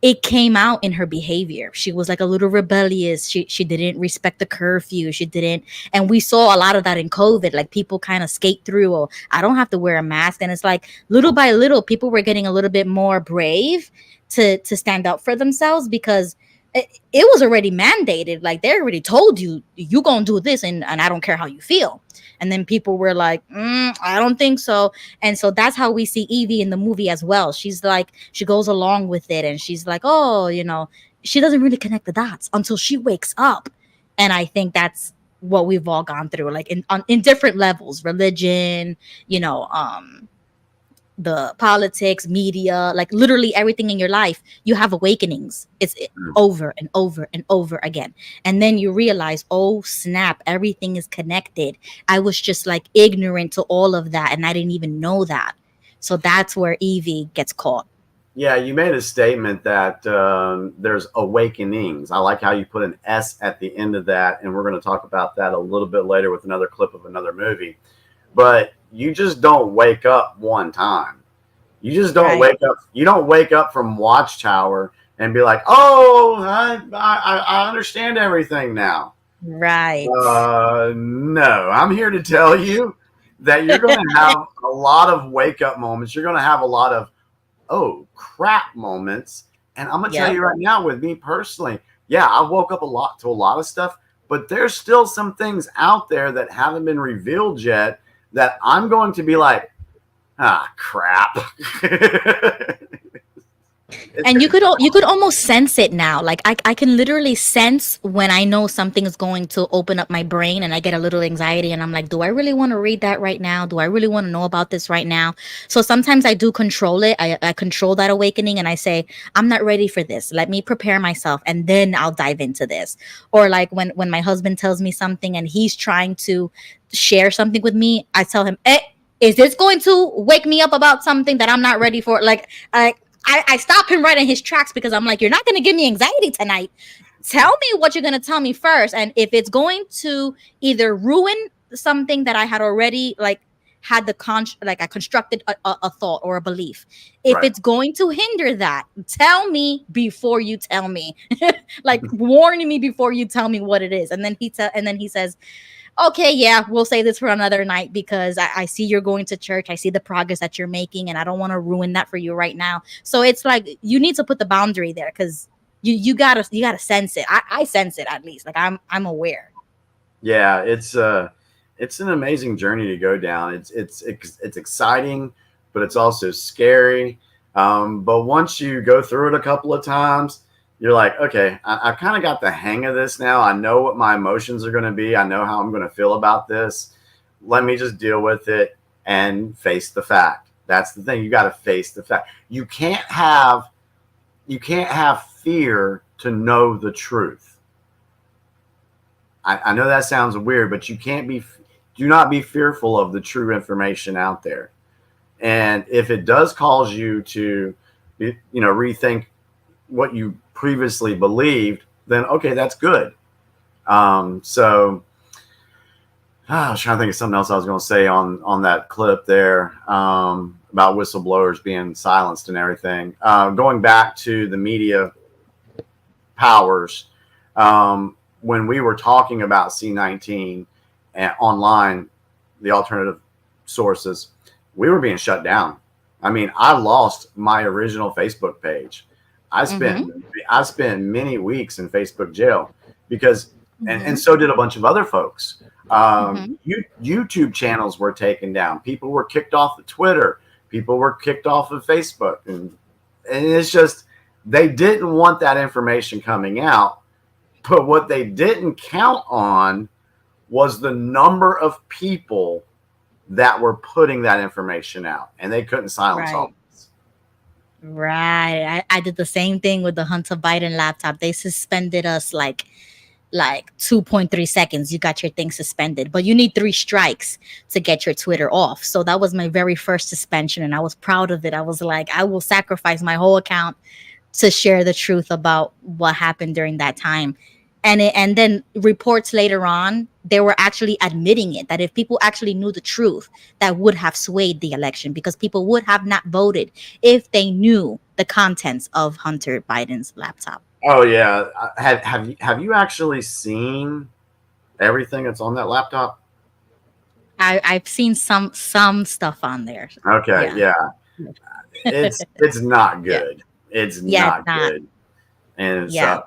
it came out in her behavior. She was like a little rebellious. She didn't respect the curfew. She didn't. And we saw a lot of that in COVID. Like people kind of skate through, oh, I don't have to wear a mask. And it's like little by little, people were getting a little bit more brave to stand up for themselves, because it was already mandated. Like they already told you, you gonna do this, and I don't care how you feel. And then people were like, I don't think so. And so that's how we see Evie in the movie as well. She's like, she goes along with it, and she's like, oh, she doesn't really connect the dots until she wakes up. And I think that's what we've all gone through, like in different levels, religion, the politics, media, like literally everything in your life, you have awakenings. It's over and over and over again. And then you realize, oh snap, everything is connected. I was just like ignorant to all of that, and I didn't even know that. So that's where Evie gets caught. Yeah, you made a statement that there's awakenings. I like how you put an S at the end of that, and we're going to talk about that a little bit later with another clip of another movie. But you just don't wake up one time. You just don't wake up. You don't wake up from Watchtower and be like, oh, I understand everything now. Right. No, I'm here to tell you that you're going to have a lot of wake up moments. You're going to have a lot of, oh, crap moments. And I'm going to tell you right now, with me personally, yeah, I woke up a lot of stuff, but there's still some things out there that haven't been revealed yet that I'm going to be like, crap. And you could almost sense it now. Like I can literally sense when I know something is going to open up my brain, and I get a little anxiety, and I'm like, do I really want to read that right now? Do I really want to know about this right now? So sometimes I do control it. I control that awakening, and I say, I'm not ready for this. Let me prepare myself, and then I'll dive into this. Or like when my husband tells me something and he's trying to share something with me, I tell him, is this going to wake me up about something that I'm not ready for? Like I stop him right in his tracks, because I'm like, you're not going to give me anxiety tonight. tell me what you're going to tell me first. And if it's going to either ruin something that I had already had I constructed a thought or a belief. If Right. it's going to hinder that, tell me before you tell me. Warning me before you tell me what it is. And then he says, okay, yeah, we'll say this for another night because I see you're going to church. I see the progress that you're making, and I don't want to ruin that for you right now. So it's like you need to put the boundary there because you gotta sense it. I sense it at least. Like I'm aware. Yeah, it's an amazing journey to go down. It's exciting, but it's also scary. But once you go through it a couple of times, you're like, okay, I've kind of got the hang of this now. I know what my emotions are going to be. I know how I'm going to feel about this. Let me just deal with it and face the fact. That's the thing. You got to face the fact. You can't have fear to know the truth. I know that sounds weird, but do not be fearful of the true information out there. And if it does cause you to, rethink what you previously believed, then okay, that's good. So I was trying to think of something else I was going to say on that clip there about whistleblowers being silenced and everything. Going back to the media powers, when we were talking about C19 and online, the alternative sources, we were being shut down. I mean, I lost my original Facebook page. I spent many weeks in Facebook jail because, and so did a bunch of other folks. YouTube channels were taken down. People were kicked off of Twitter. People were kicked off of Facebook. And it's just, they didn't want that information coming out. But what they didn't count on was the number of people that were putting that information out, and they couldn't silence all this. Right. I did the same thing with the Hunter Biden laptop. They suspended us like 2.3 seconds. You got your thing suspended, but you need 3 strikes to get your Twitter off. So that was my very first suspension, and I was proud of it. I was like, I will sacrifice my whole account to share the truth about what happened during that time. And then reports later on, they were actually admitting it, that if people actually knew the truth, that would have swayed the election because people would have not voted if they knew the contents of Hunter Biden's laptop. Oh yeah. Have you actually seen everything that's on that laptop? I've seen some stuff on there. Okay. Yeah. It's not good. It's not good. And it's, I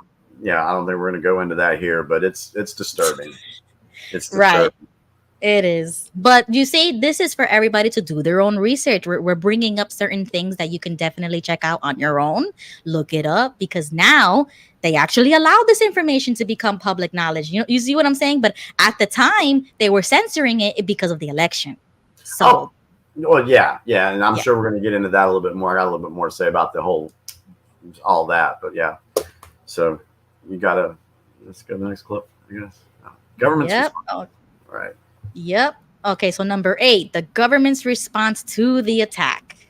don't think we're going to go into that here, but it's disturbing. It's disturbing. Right. It is. But you see, this is for everybody to do their own research. We're bringing up certain things that you can definitely check out on your own. Look it up because now they actually allow this information to become public knowledge. You see what I'm saying? But at the time, they were censoring it because of the election. So. Well, yeah. And I'm sure we're going to get into that a little bit more. I got a little bit more to say about all that. But yeah. So let's go to the next clip, I guess. Government's response. Right. Yep. Okay, so number 8, the government's response to the attack.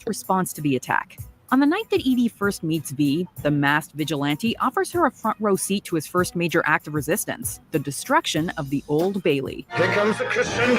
Response to the attack. On the night that Edie first meets V, the masked vigilante offers her a front row seat to his first major act of resistance, the destruction of the Old Bailey. Here comes the crescendo.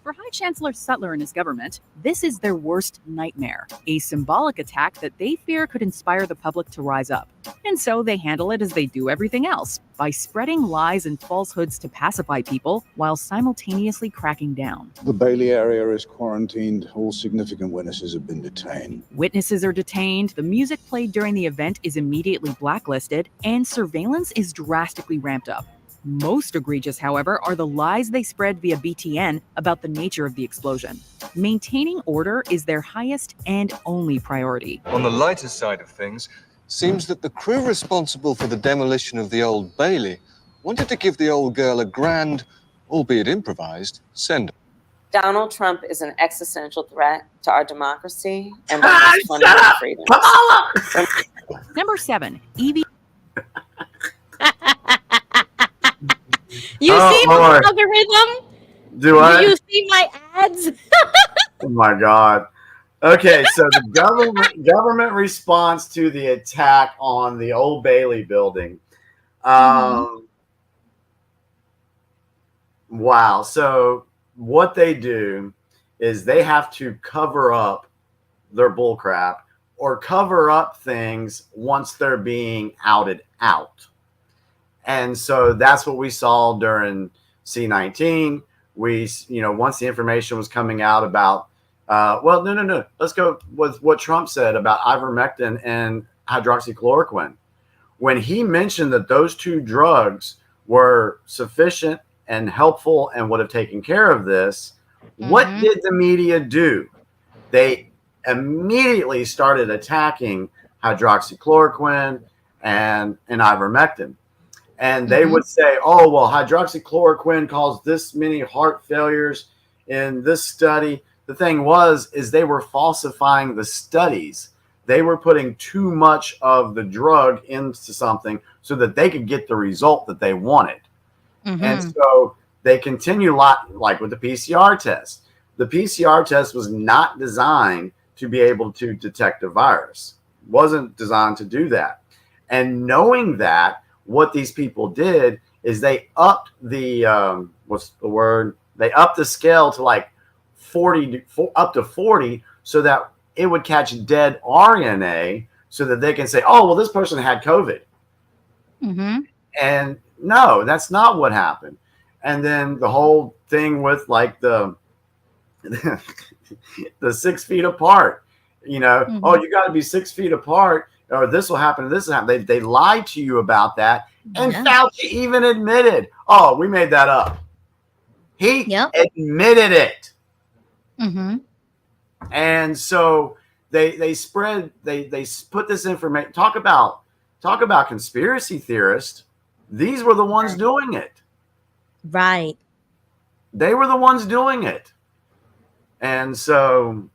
For High Chancellor Sutler and his government, this is their worst nightmare, a symbolic attack that they fear could inspire the public to rise up. And so they handle it as they do everything else, by spreading lies and falsehoods to pacify people while simultaneously cracking down. The Bailey area is quarantined. All significant witnesses have been detained. Witnesses are detained, the music played during the event is immediately blacklisted, and surveillance is drastically ramped up. Most egregious, however, are the lies they spread via BTN about the nature of the explosion. Maintaining order is their highest and only priority. On the lighter side of things, seems that the crew responsible for the demolition of the Old Bailey wanted to give the old girl a grand, albeit improvised, send. Donald Trump is an existential threat to our democracy and our fundamental freedoms. Number 7, Evie. You see the algorithm? Do I? Do you see my ads? Oh my God. Okay, so the government response to the attack on the Old Bailey building. Wow. So what they do is they have to cover up their bullcrap or cover up things once they're being outed out. And so that's what we saw during C19. Once the information was coming out about, no. Let's go with what Trump said about ivermectin and hydroxychloroquine. When he mentioned that those two drugs were sufficient and helpful and would have taken care of this, what did the media do? They immediately started attacking hydroxychloroquine and ivermectin. And they would say, oh, well, hydroxychloroquine caused this many heart failures in this study. The thing is they were falsifying the studies. They were putting too much of the drug into something so that they could get the result that they wanted. And so they continue like with the PCR test. The PCR test was not designed to be able to detect a virus. It wasn't designed to do that. And knowing that, what these people did is they upped the They upped the scale to like 40 up to 40 so that it would catch dead RNA so that they can say, oh, well, this person had COVID. And no, that's not what happened. And then the whole thing with like the 6 feet apart, oh, you got to be 6 feet apart or this will happen and this will happen. They lied to you about that. And Fauci even admitted, oh, we made that up. He admitted it. And so they put this information. Talk about conspiracy theorists. These were the ones doing it. Right. They were the ones doing it. And so,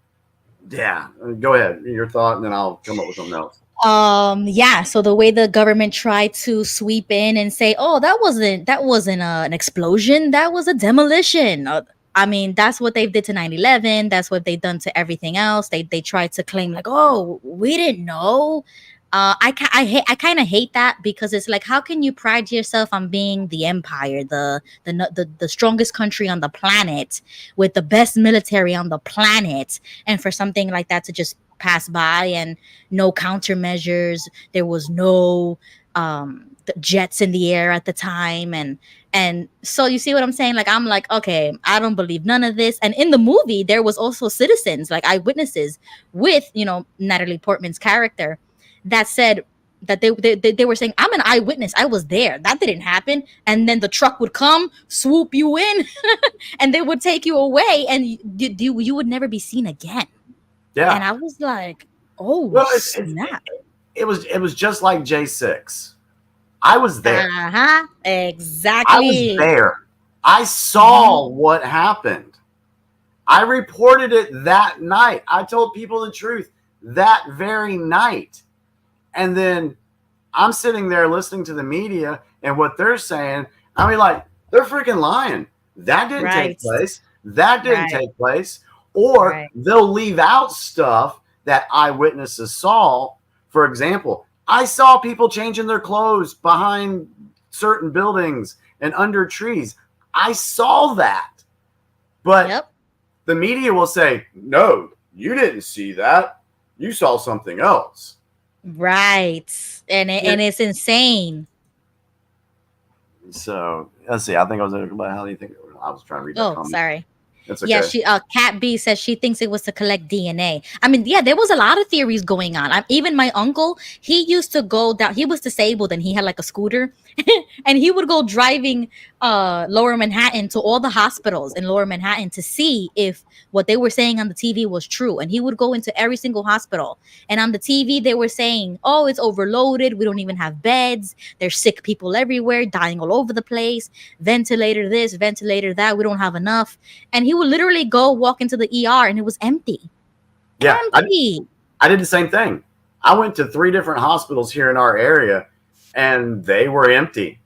yeah, go ahead. Your thought, and then I'll come up with something else. So the way the government tried to sweep in and say, oh, that wasn't an explosion, that was a demolition. I mean, that's what they did to 9/11. That's what they've done to everything else. They tried to claim like, oh, we didn't know. I kind of hate that because it's like, how can you pride yourself on being the empire, the strongest country on the planet with the best military on the planet, and for something like that to just pass by and no countermeasures? There was no jets in the air at the time, and so you see what I'm saying? Like, I'm like, okay, I don't believe none of this. And in the movie, there was also citizens, like eyewitnesses, with Natalie Portman's character, that said that they were saying, I'm an eyewitness, I was there, that didn't happen. And then the truck would come, swoop you in, and they would take you away, and you would never be seen again. Yeah. And I was like, oh, well, snap. It was just like J6. I was there. Exactly. I was there. I saw what happened. I reported it that night. I told people the truth that very night. And then I'm sitting there listening to the media and what they're saying. I mean, like, they're freaking lying. That didn't take place. That didn't take place. Or they'll leave out stuff that eyewitnesses saw. For example, I saw people changing their clothes behind certain buildings and under trees. I saw that. But the media will say, no, you didn't see that. You saw something else. Right. And it's insane. So let's see. I think I was about how do you think I was trying to read that comment. Sorry. It's okay. Yeah, she Cat B says she thinks it was to collect DNA. I mean, yeah, there was a lot of theories going on. Even my uncle, he used to go down. He was disabled and he had like a scooter, and he would go driving Lower Manhattan to all the hospitals in Lower Manhattan to see if what they were saying on the TV was true. And he would go into every single hospital, and on the TV they were saying, "Oh, it's overloaded. We don't even have beds. There's sick people everywhere, dying all over the place. Ventilator this, ventilator that. We don't have enough." And he would literally go walk into the ER and it was empty. Yeah, empty. I did the same thing. I went to 3 different hospitals here in our area and they were empty.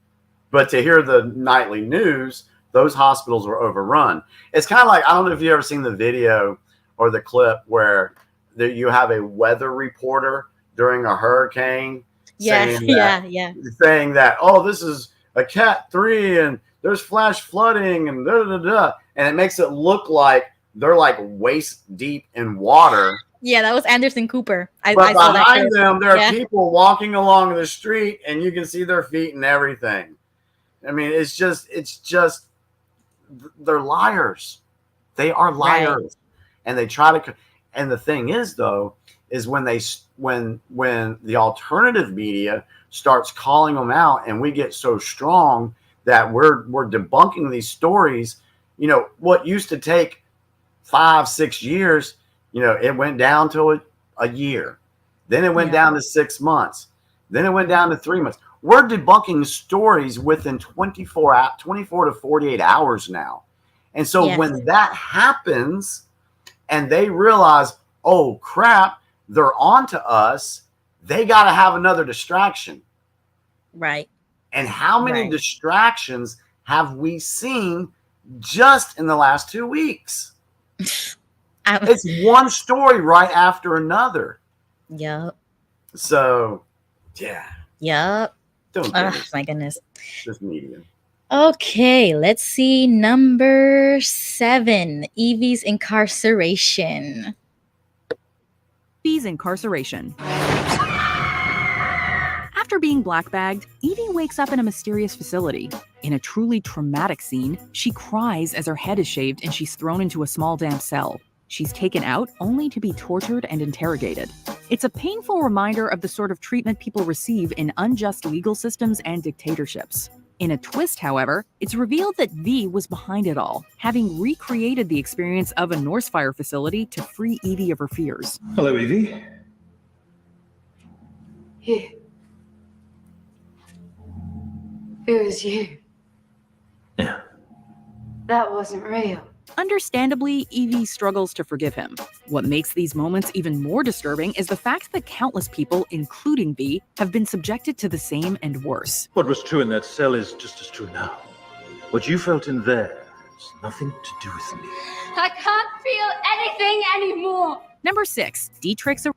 But to hear the nightly news, those hospitals were overrun. It's kind of like, I don't know if you've ever seen the video or the clip where you have a weather reporter during a hurricane saying that, oh, this is a Cat 3 and there's flash flooding and and it makes it look like they're like waist deep in water. Yeah, that was Anderson Cooper. But behind them, there are people walking along the street, and you can see their feet and everything. I mean, it's just they're liars. They are liars, right. And they try to. And the thing is, though, is when the alternative media starts calling them out, and we get so strong that we're debunking these stories. You know, what used to take 5-6 years, you know, it went down to a year. Then it went down to 6 months. Then it went down to 3 months. We're debunking stories within 24 to 48 hours now. And so when that happens and they realize, oh, crap, they're on to us, they got to have another distraction. Right. And how many distractions have we seen just in the last 2 weeks? It's one story right after another. Yep. So, yeah. Yep. Oh, my goodness. Just media. Okay, let's see. Number 7, Evie's incarceration. Evie's incarceration. After being black-bagged, Evie wakes up in a mysterious facility. In a truly traumatic scene, she cries as her head is shaved and she's thrown into a small damp cell. She's taken out only to be tortured and interrogated. It's a painful reminder of the sort of treatment people receive in unjust legal systems and dictatorships. In a twist, however, it's revealed that V was behind it all, having recreated the experience of a Norse fire facility to free Evie of her fears. Hello, Evie. You. It was you. Yeah. That wasn't real. Understandably, Evie struggles to forgive him. What makes these moments even more disturbing is the fact that countless people, including V, have been subjected to the same and worse. What was true in that cell is just as true now. What you felt in there has nothing to do with me. I can't feel anything anymore. Number 6, Dietrich's.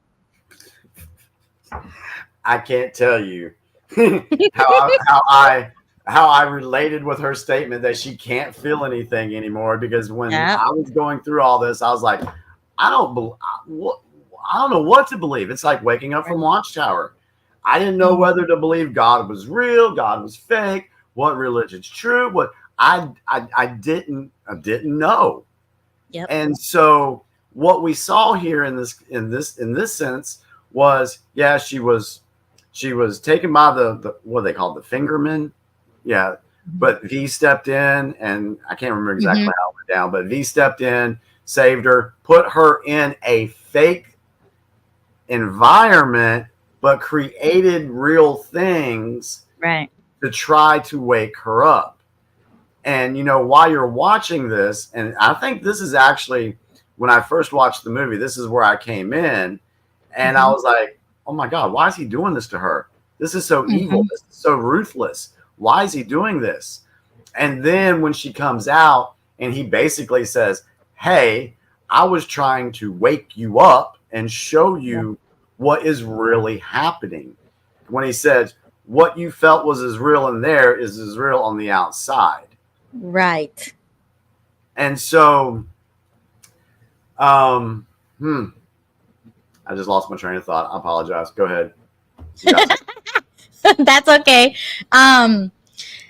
I can't tell you how I related with her statement that she can't feel anything anymore, because when I was going through all this, I was like, I don't know what to believe. It's like waking up from Watchtower. I didn't know whether to believe God was real, God was fake, what religion's true, what I didn't know. Yep. And so what we saw here in this sense was, she was taken by the what they call the fingermen. Yeah, but V stepped in, and I can't remember exactly how it went down, but V stepped in, saved her, put her in a fake environment, but created real things to try to wake her up. And, you know, while you're watching this, and I think this is actually, when I first watched the movie, this is where I came in, and I was like, oh my God, why is he doing this to her? This is so evil. This is so ruthless. Why is he doing this? And then when she comes out and he basically says, hey, I was trying to wake you up and show you what is really happening. When he says, what you felt was as real in there is as real on the outside. Right. And so, I just lost my train of thought. I apologize. Go ahead. That's okay.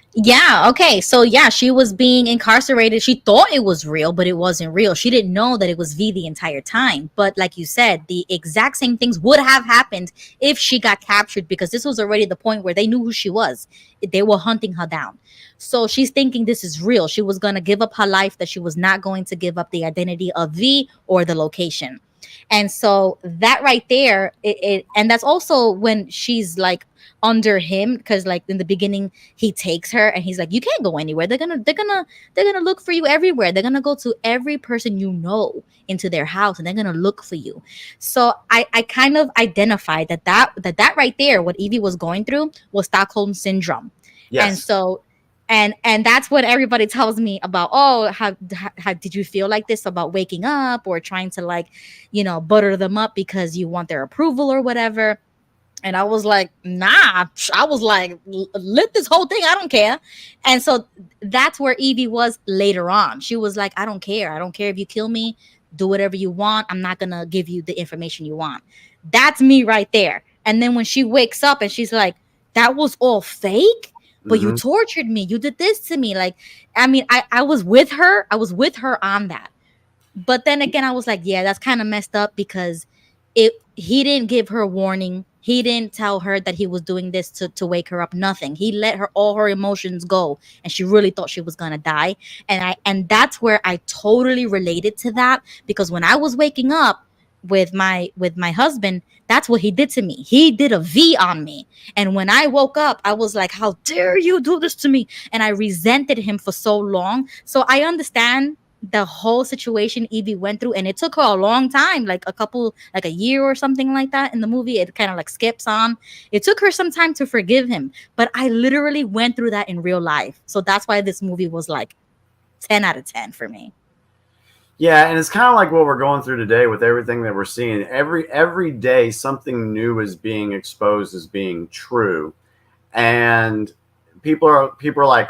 Okay. So she was being incarcerated. She thought it was real, but it wasn't real. She didn't know that it was V the entire time. But like you said, the exact same things would have happened if she got captured, because this was already the point where they knew who she was. They were hunting her down. So she's thinking this is real. She was going to give up her life, that she was not going to give up the identity of V or the location. And so that right there, and that's also when she's like under him, because like in the beginning he takes her and he's like, you can't go anywhere. They're gonna look for you everywhere. They're gonna go to every person you know into their house, and they're gonna look for you. So I kind of identified that right there, what Evie was going through was Stockholm syndrome. Yes. And so And that's what everybody tells me about. Oh, how did you feel like this about waking up or trying to, like, butter them up because you want their approval or whatever? And I was like, nah. I was like, lit this whole thing. I don't care. And so that's where Evie was later on. She was like, I don't care. I don't care if you kill me. Do whatever you want. I'm not going to give you the information you want. That's me right there. And then when she wakes up and she's like, that was all fake, but you tortured me. You did this to me. Like, I mean, I was with her. I was with her on that. But then again, I was like, yeah, that's kind of messed up because he didn't give her a warning. He didn't tell her that he was doing this to wake her up. Nothing. He let all her emotions go, and she really thought she was gonna die. And that's where I totally related to that, because when I was waking up with my husband, that's what he did to me. He did a V on me. And when I woke up, I was like, how dare you do this to me? And I resented him for so long. So I understand the whole situation Evie went through, and it took her a long time, like a year or something like that. In the movie, it kind of like skips on. It took her some time to forgive him, but I literally went through that in real life. So that's why this movie was like 10 out of 10 for me. Yeah, and it's kind of like what we're going through today with everything that we're seeing. Every day something new is being exposed as being true, and people are like,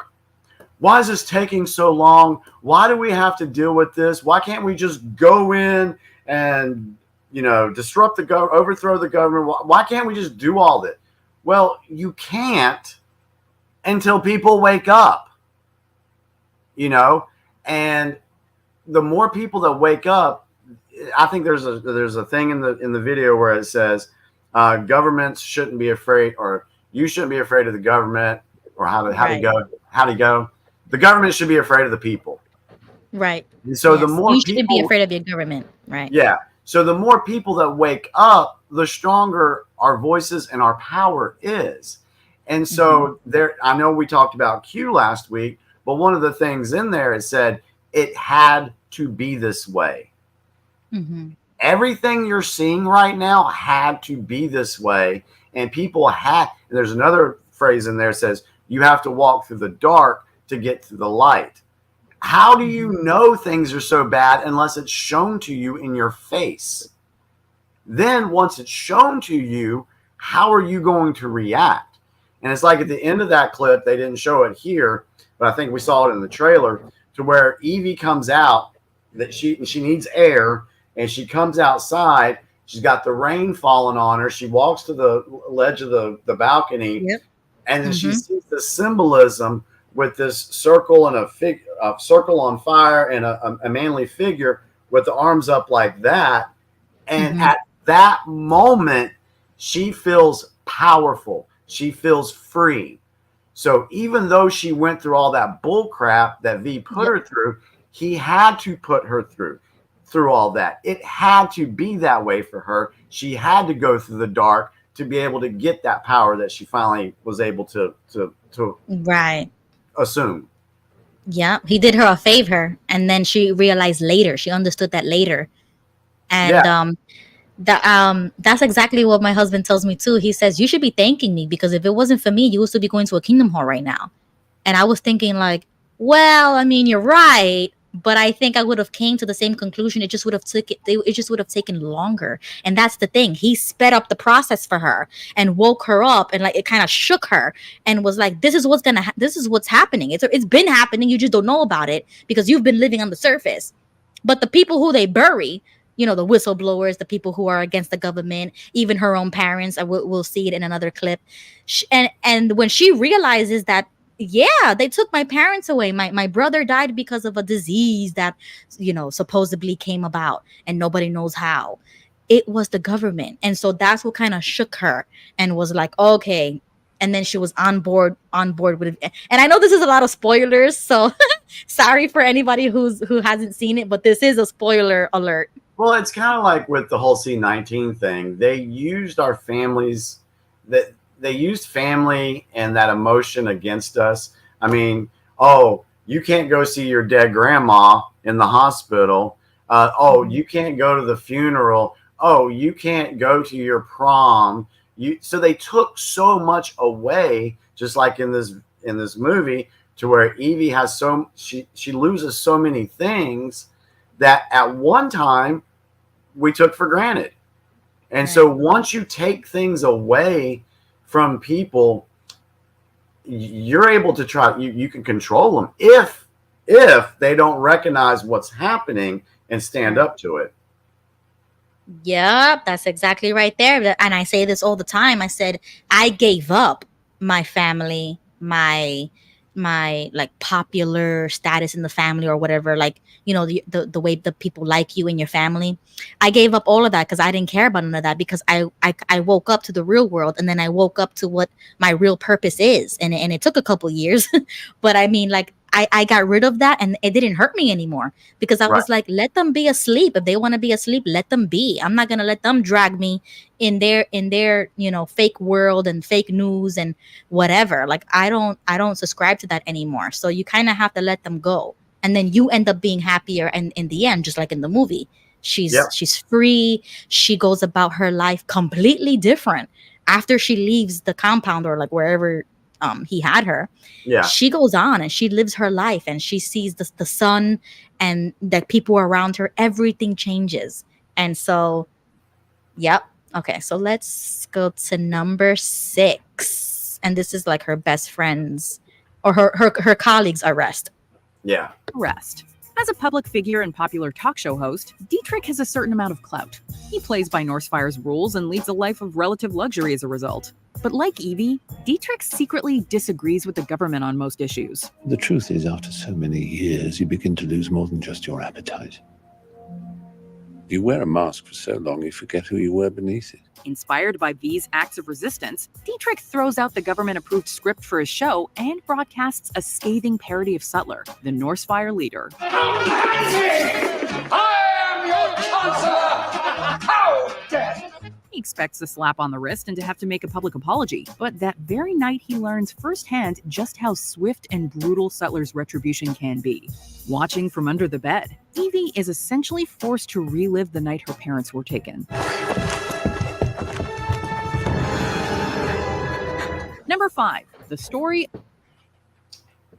why is this taking so long? Why do we have to deal with this? Why can't we just go in and, disrupt overthrow the government? Why can't we just do all that? Well, you can't until people wake up, and the more people that wake up, I think there's a thing in the video where it says governments shouldn't be afraid, or you shouldn't be afraid of the government, or how to go. The government should be afraid of the people. Right. And so the more you shouldn't be afraid of your government. Right. Yeah. So the more people that wake up, the stronger our voices and our power is. And so I know we talked about Q last week, but one of the things in there, it said it had to be this way. Everything you're seeing right now had to be this way. And people and there's another phrase in there that says, you have to walk through the dark to get to the light. How do you know things are so bad unless it's shown to you in your face? Then once it's shown to you, how are you going to react? And it's like at the end of that clip, they didn't show it here, but I think we saw it in the trailer, to where Evie comes out, that she needs air, and she comes outside. She's got the rain falling on her. She walks to the ledge of the balcony, and then she sees the symbolism with this circle and a circle on fire and a manly figure with the arms up like that. And at that moment, she feels powerful. She feels free. So even though she went through all that bull crap that V put her through, he had to put her through all that. It had to be that way for her. She had to go through the dark to be able to get that power that she finally was able to assume. Yeah, he did her a favor, and then she realized later. She understood that later, and that's exactly what my husband tells me too. He says, you should be thanking me, because if it wasn't for me, you would still be going to a Kingdom Hall right now. And I was thinking like, well, I mean, you're right, but I think I would have came to the same conclusion. It just would have taken longer. And that's the thing. He sped up the process for her and woke her up, and like it kind of shook her and was like, this is what's this is what's happening. It's been happening. You just don't know about it because you've been living on the surface. But the people who they bury, the whistleblowers, the people who are against the government, even her own parents, we'll see it in another clip. And when she realizes that, yeah, they took my parents away. My brother died because of a disease that, supposedly came about and nobody knows how. It was the government. And so that's what kind of shook her and was like, okay. And then she was on board with it. And I know this is a lot of spoilers, so sorry for anybody who hasn't seen it, but this is a spoiler alert. Well, it's kind of like with the whole C19 thing. They used our families, that they used family and that emotion against us. I mean, oh, you can't go see your dead grandma in the hospital. You can't go to the funeral. Oh, you can't go to your prom. So they took so much away, just like in this movie, to where Evie has she loses so many things that at one time we took for granted. And so once you take things away from people, you're able to you can control them if they don't recognize what's happening and stand up to it. Yep, that's exactly right there. And I say this all the time. I said I gave up my family, my like popular status in the family or whatever, like, you know, the way the people like you in your family. I gave up all of that because I didn't care about none of that, because I woke up to the real world, and then I woke up to what my real purpose is, and it took a couple years but I mean, like, I got rid of that, and it didn't hurt me anymore, because I was like, let them be asleep. If they want to be asleep, let them be. I'm not gonna let them drag me in their you know, fake world and fake news and whatever. Like, I don't subscribe to that anymore. So you kind of have to let them go, and then you end up being happier, and in the end, just like in the movie, she's free. She goes about her life completely different after she leaves the compound, or like wherever he had her. She goes on and she lives her life, and she sees the sun and the people around her. Everything changes. And so, yep. Okay, so let's go to number 6. And this is like her best friend's or her colleague's arrest. Arrest. As a public figure and popular talk show host, Dietrich has a certain amount of clout. He plays by Norsefire's rules and leads a life of relative luxury as a result. But like Evie, Dietrich secretly disagrees with the government on most issues. The truth is, after so many years, you begin to lose more than just your appetite. You wear a mask for so long, you forget who you were beneath it. Inspired by V's acts of resistance, Dietrich throws out the government-approved script for his show and broadcasts a scathing parody of Sutler, the Norsefire leader. I am your chancellor! How dare! He expects a slap on the wrist and to have to make a public apology. But that very night, he learns firsthand just how swift and brutal Sutler's retribution can be. Watching from under the bed, Evie is essentially forced to relive the night her parents were taken. Number 5, the story.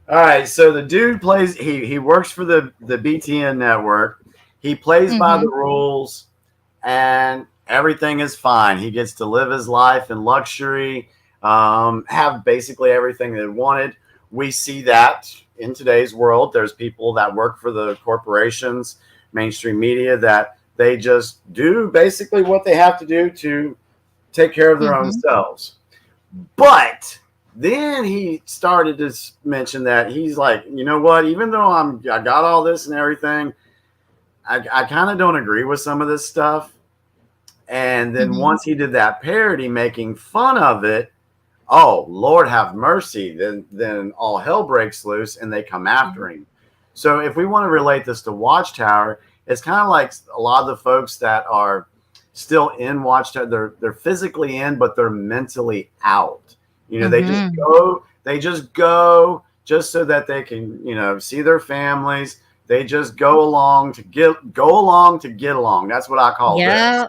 All right, so the dude plays. He works for the BTN network. He plays by the rules, and everything is fine. He gets to live his life in luxury, have basically everything they wanted. We see that in today's world. There's people that work for the corporations, mainstream media, that they just do basically what they have to do to take care of their own selves. But then he started to mention that he's like, you know what? Even though I got all this and everything, I kind of don't agree with some of this stuff. And then once he did that parody making fun of it, oh, Lord have mercy, then all hell breaks loose and they come after him. So if we want to relate this to Watchtower, it's kind of like a lot of the folks that are still in Watchtower, they're physically in, but they're mentally out. You know, they just go just so that they can, you know, see their families. They just go along to get along. That's what I call this.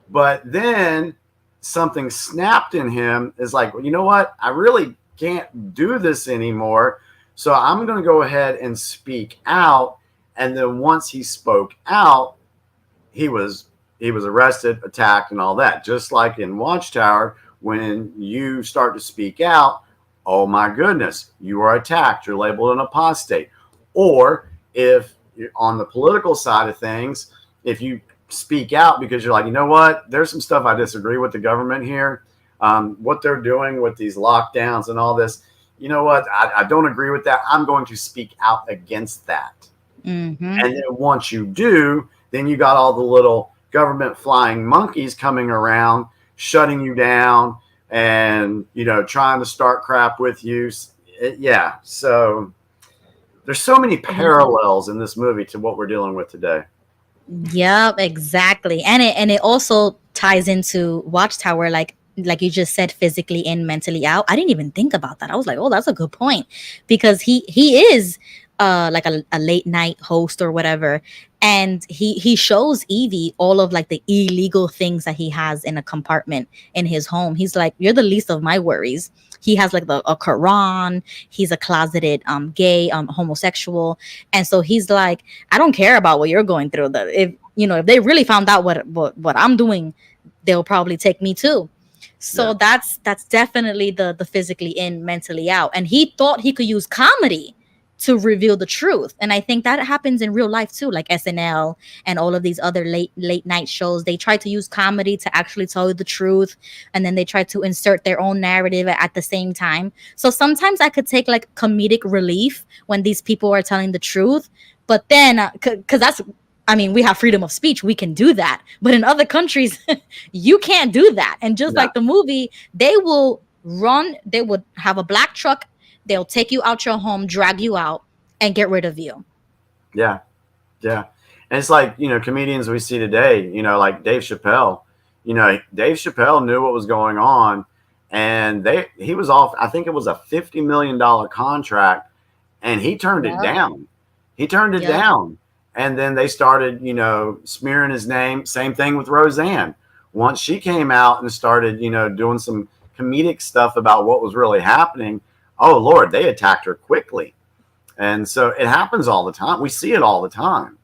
But then something snapped in him, is like, well, you know what? I really can't do this anymore. So I'm going to go ahead and speak out. And then once he spoke out, he was arrested, attacked, and all that. Just like in Watchtower, when you start to speak out, oh my goodness, you are attacked. You're labeled an apostate. Or if you're on the political side of things, if you speak out because you're like, you know what, there's some stuff I disagree with the government here, what they're doing with these lockdowns and all this, you know what, I don't agree with that. I'm going to speak out against that. And then once you do, then you got all the little government flying monkeys coming around, shutting you down and, you know, trying to start crap with you. So there's so many parallels in this movie to what we're dealing with today. Yep, exactly. And it also ties into Watchtower, like you just said, physically in, mentally out. I didn't even think about that. I was like, oh, that's a good point, because he is like a late night host or whatever, and he shows Evie all of like the illegal things that he has in a compartment in his home. He's like, you're the least of my worries. he has like a Quran. He's a closeted gay homosexual, and so he's like, I don't care about what you're going through. That if if they really found out what I'm doing, they'll probably take me too. So that's definitely the physically in, mentally out. And he thought he could use comedy to reveal the truth. And I think that happens in real life too, like SNL and all of these other late night shows. They try to use comedy to actually tell you the truth, and then they try to insert their own narrative at the same time. So sometimes I could take like comedic relief when these people are telling the truth, but then because that's, I mean, we have freedom of speech. We can do that. But in other countries, you can't do that. And just like the movie, they would have a black truck. They'll take you out your home, drag you out, and get rid of you. Yeah. Yeah. And it's like, comedians we see today, like Dave Chappelle. Dave Chappelle knew what was going on, and he was off, I think it was a $50 million contract, and he turned it down. He turned it down. And then they started, smearing his name. Same thing with Roseanne. Once she came out and started, doing some comedic stuff about what was really happening, oh, Lord, they attacked her quickly. And so it happens all the time. We see it all the time.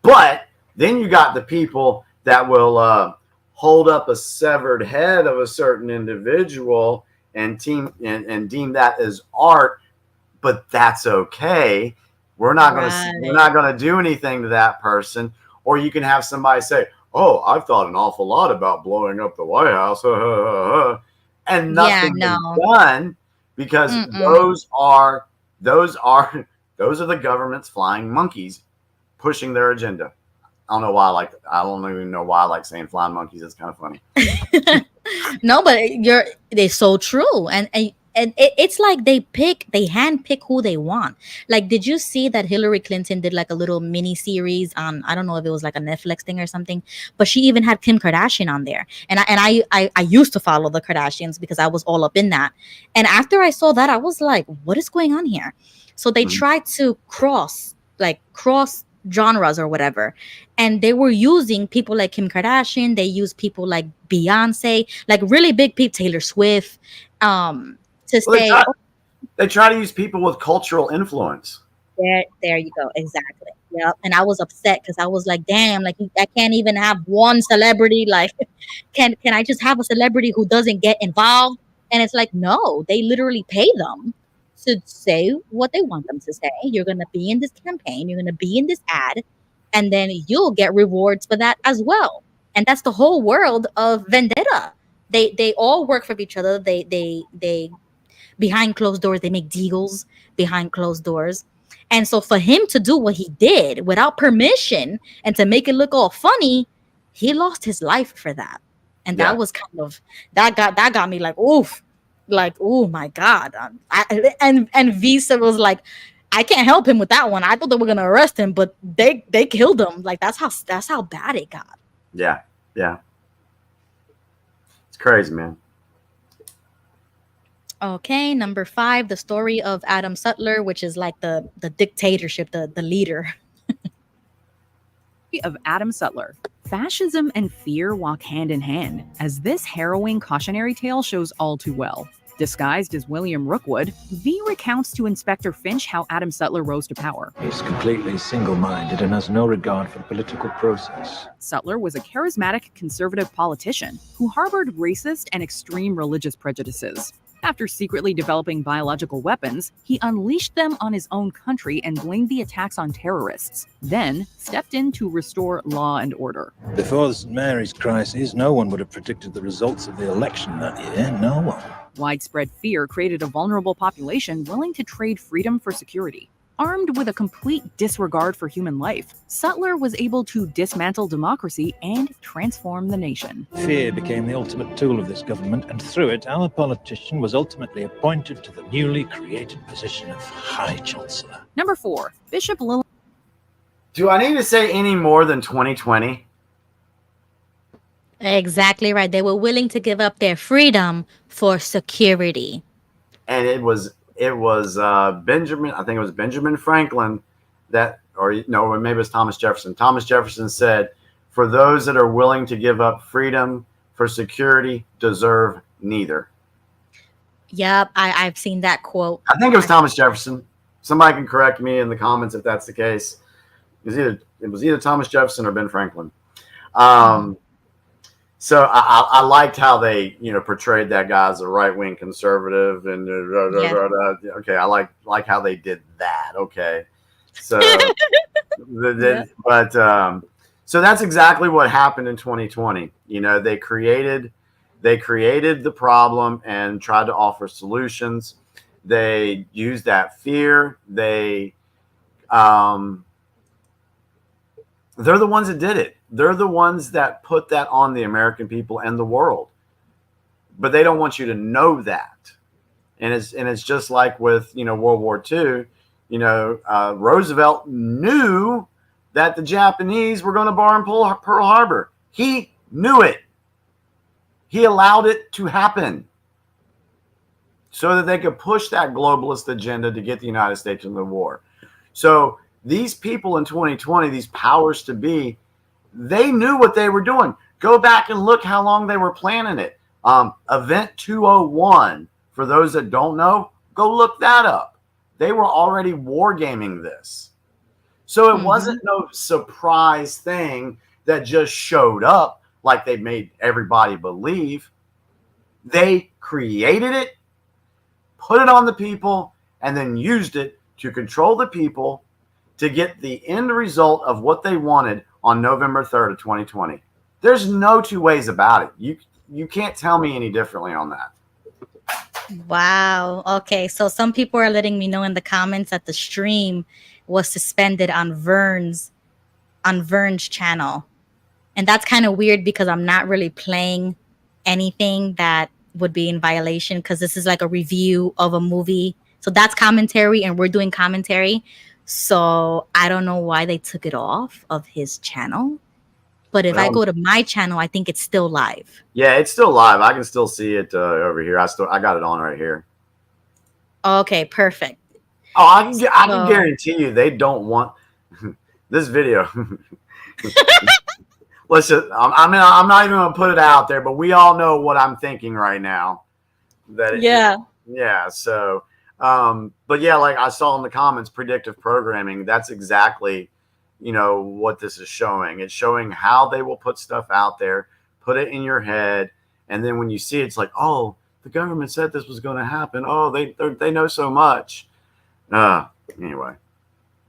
But then you got the people that will hold up a severed head of a certain individual and deem that as art, but that's okay. We're not going to do anything to that person. Or you can have somebody say, "Oh, I've thought an awful lot about blowing up the White House," and nothing is done, because those are the government's flying monkeys pushing their agenda. I don't even know why I like saying flying monkeys. It's kind of funny. No, but they're so true. And it's like they handpick who they want. Like, did you see that Hillary Clinton did like a little mini series on, I don't know if it was like a Netflix thing or something, but she even had Kim Kardashian on there. And I used to follow the Kardashians because I was all up in that. And after I saw that, I was like, what is going on here? So they tried to cross genres or whatever, and they were using people like Kim Kardashian. They used people like Beyonce, like really big people, Taylor Swift, they try to use people with cultural influence. There you go, exactly. Yeah. And I was upset because I was like, damn, like I can't even have one celebrity. Like, can I just have a celebrity who doesn't get involved? And it's like, no, they literally pay them to say what they want them to say. You're going to be in this campaign, you're going to be in this ad, and then you'll get rewards for that as well. And that's the whole world of Vendetta. They all work for each other. They behind closed doors, they make deals behind closed doors. And so for him to do what he did without permission and to make it look all funny, he lost his life for that. And that was kind of, that got me like, oof. Like, oh my God. And Visa was like, I can't help him with that one. I thought they were gonna arrest him, but they killed him. Like, that's how bad it got. Yeah. It's crazy, man. Okay, number 5, the story of Adam Sutler, which is like the dictatorship, the leader. Of Adam Sutler. Fascism and fear walk hand in hand, as this harrowing cautionary tale shows all too well. Disguised as William Rookwood, V recounts to Inspector Finch how Adam Sutler rose to power. He's completely single-minded and has no regard for the political process. Sutler was a charismatic conservative politician who harbored racist and extreme religious prejudices. After secretly developing biological weapons, he unleashed them on his own country and blamed the attacks on terrorists, then stepped in to restore law and order. Before the St. Mary's crisis, no one would have predicted the results of the election that year. No one. Widespread fear created a vulnerable population willing to trade freedom for security. Armed with a complete disregard for human life, Sutler was able to dismantle democracy and transform the nation. Fear became the ultimate tool of this government, and through it, our politician was ultimately appointed to the newly created position of High Chancellor. Number 4, Bishop Lillian. Do I need to say any more than 2020? Exactly right. They were willing to give up their freedom for security. And it was Benjamin, I think it was Benjamin Franklin maybe it was Thomas Jefferson. Thomas Jefferson said, for those that are willing to give up freedom for security deserve neither. Yep, I've seen that quote. I think it was Thomas Jefferson. Somebody can correct me in the comments if that's the case. It was either Thomas Jefferson or Ben Franklin. So I liked how they portrayed that guy as a right wing conservative and okay, I like how they did that. Okay, so but so that's exactly what happened in 2020. They created the problem and tried to offer solutions. They used that fear. They're the ones that did it. They're the ones that put that on the American people and the world. But they don't want you to know that. And it's just like with World War II. Roosevelt knew that the Japanese were going to bomb Pearl Harbor. He knew it. He allowed it to happen so that they could push that globalist agenda to get the United States into the war. So these people in 2020, these powers to be, they knew what they were doing. Go back and look how long they were planning it. Event 201, for those that don't know, go look that up. They were already wargaming this. So it wasn't no surprise thing that just showed up like they made everybody believe. They created it, put it on the people, and then used it to control the people to get the end result of what they wanted on November 3rd of 2020. There's no two ways about it. You can't tell me any differently on that. Wow. Okay. So some people are letting me know in the comments that the stream was suspended on Vern's channel. And that's kind of weird because I'm not really playing anything that would be in violation because this is like a review of a movie. So that's commentary and we're doing commentary. So I don't know why they took it off of his channel. But if I go to my channel, I think it's still live. Yeah, it's still live. I can still see it over here. I got it on right here. Okay, perfect. Oh, I can guarantee you they don't want this video. Listen, I'm not even gonna put it out there, but we all know what I'm thinking right now. Yeah. So, but yeah, like I saw in the comments, predictive programming. That's exactly, what this is showing. It's showing how they will put stuff out there, put it in your head, and then when you see it, it's like, oh, the government said this was going to happen. Oh, they know so much. Anyway.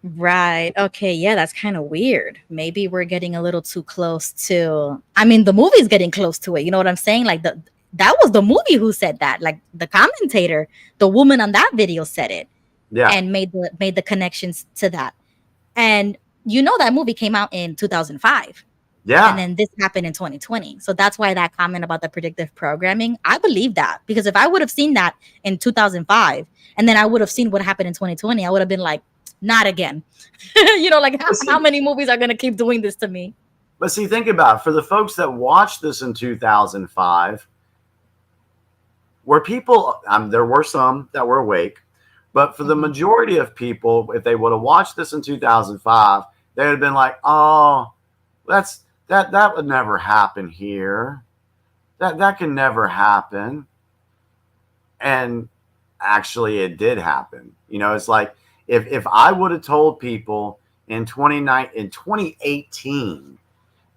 Right. Okay. Yeah, that's kind of weird. Maybe we're getting a little too close to. I mean, the movie's getting close to it. You know what I'm saying? Like that was the movie who said that. Like the commentator, the woman on that video said it. Yeah. And made the connections to that. And that movie came out in 2005. Yeah. And then this happened in 2020. So that's why that comment about the predictive programming, I believe that. Because if I would have seen that in 2005 and then I would have seen what happened in 2020, I would have been like, not again. Like how many movies are going to keep doing this to me? But see, think about it. For the folks that watched this in 2005, were people, there were some that were awake, but for the majority of people, if they would have watched this in 2005, they would have been like, oh, that would never happen here. That can never happen. And actually it did happen. It's like if I would have told people in 2018,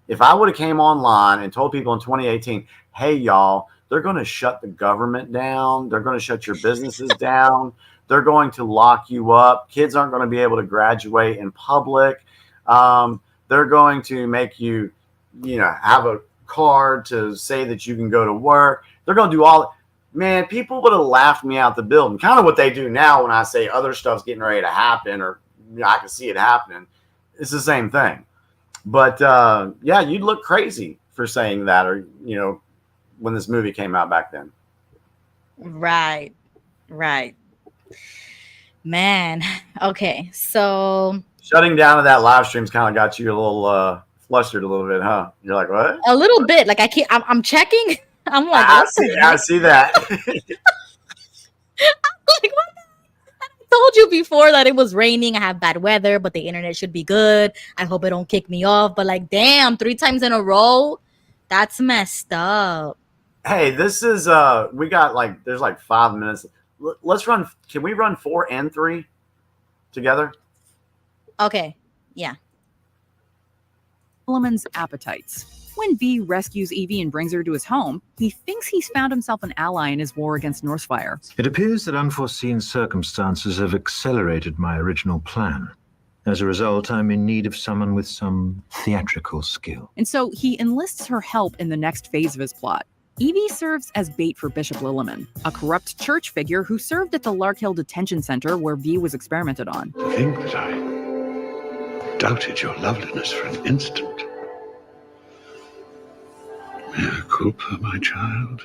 if I would have came online and told people in 2018, hey y'all, they're going to shut the government down, they're going to shut your businesses down, they're going to lock you up, kids aren't going to be able to graduate in public, they're going to make you have a card to say that you can go to work, they're going to do all. Man, people would have laughed me out the building. Kind of what they do now when I say other stuff's getting ready to happen, or I can see it happening. It's the same thing. But yeah, you'd look crazy for saying that, or when this movie came out back then. Right. Man. Okay, so shutting down of that live stream's kind of got you a little flustered a little bit, huh? You're like, what? A little bit. Like I'm checking. I'm like, I see that. I'm like, what? I told you before that it was raining. I have bad weather, but the internet should be good. I hope it don't kick me off. But like, damn, 3 times in a row, that's messed up. Hey, this is we got like there's like 5 minutes. Let's run. Can we run 4 and 3 together? Okay. Yeah. Solomon's appetites. When V rescues Evie and brings her to his home, he thinks he's found himself an ally in his war against Northfire. It appears that unforeseen circumstances have accelerated my original plan. As a result, I'm in need of someone with some theatrical skill. And so he enlists her help in the next phase of his plot. Evie serves as bait for Bishop Lilliman, a corrupt church figure who served at the Larkhill detention center where V was experimented on. To think that I doubted your loveliness for an instant. Mea culpa, my child.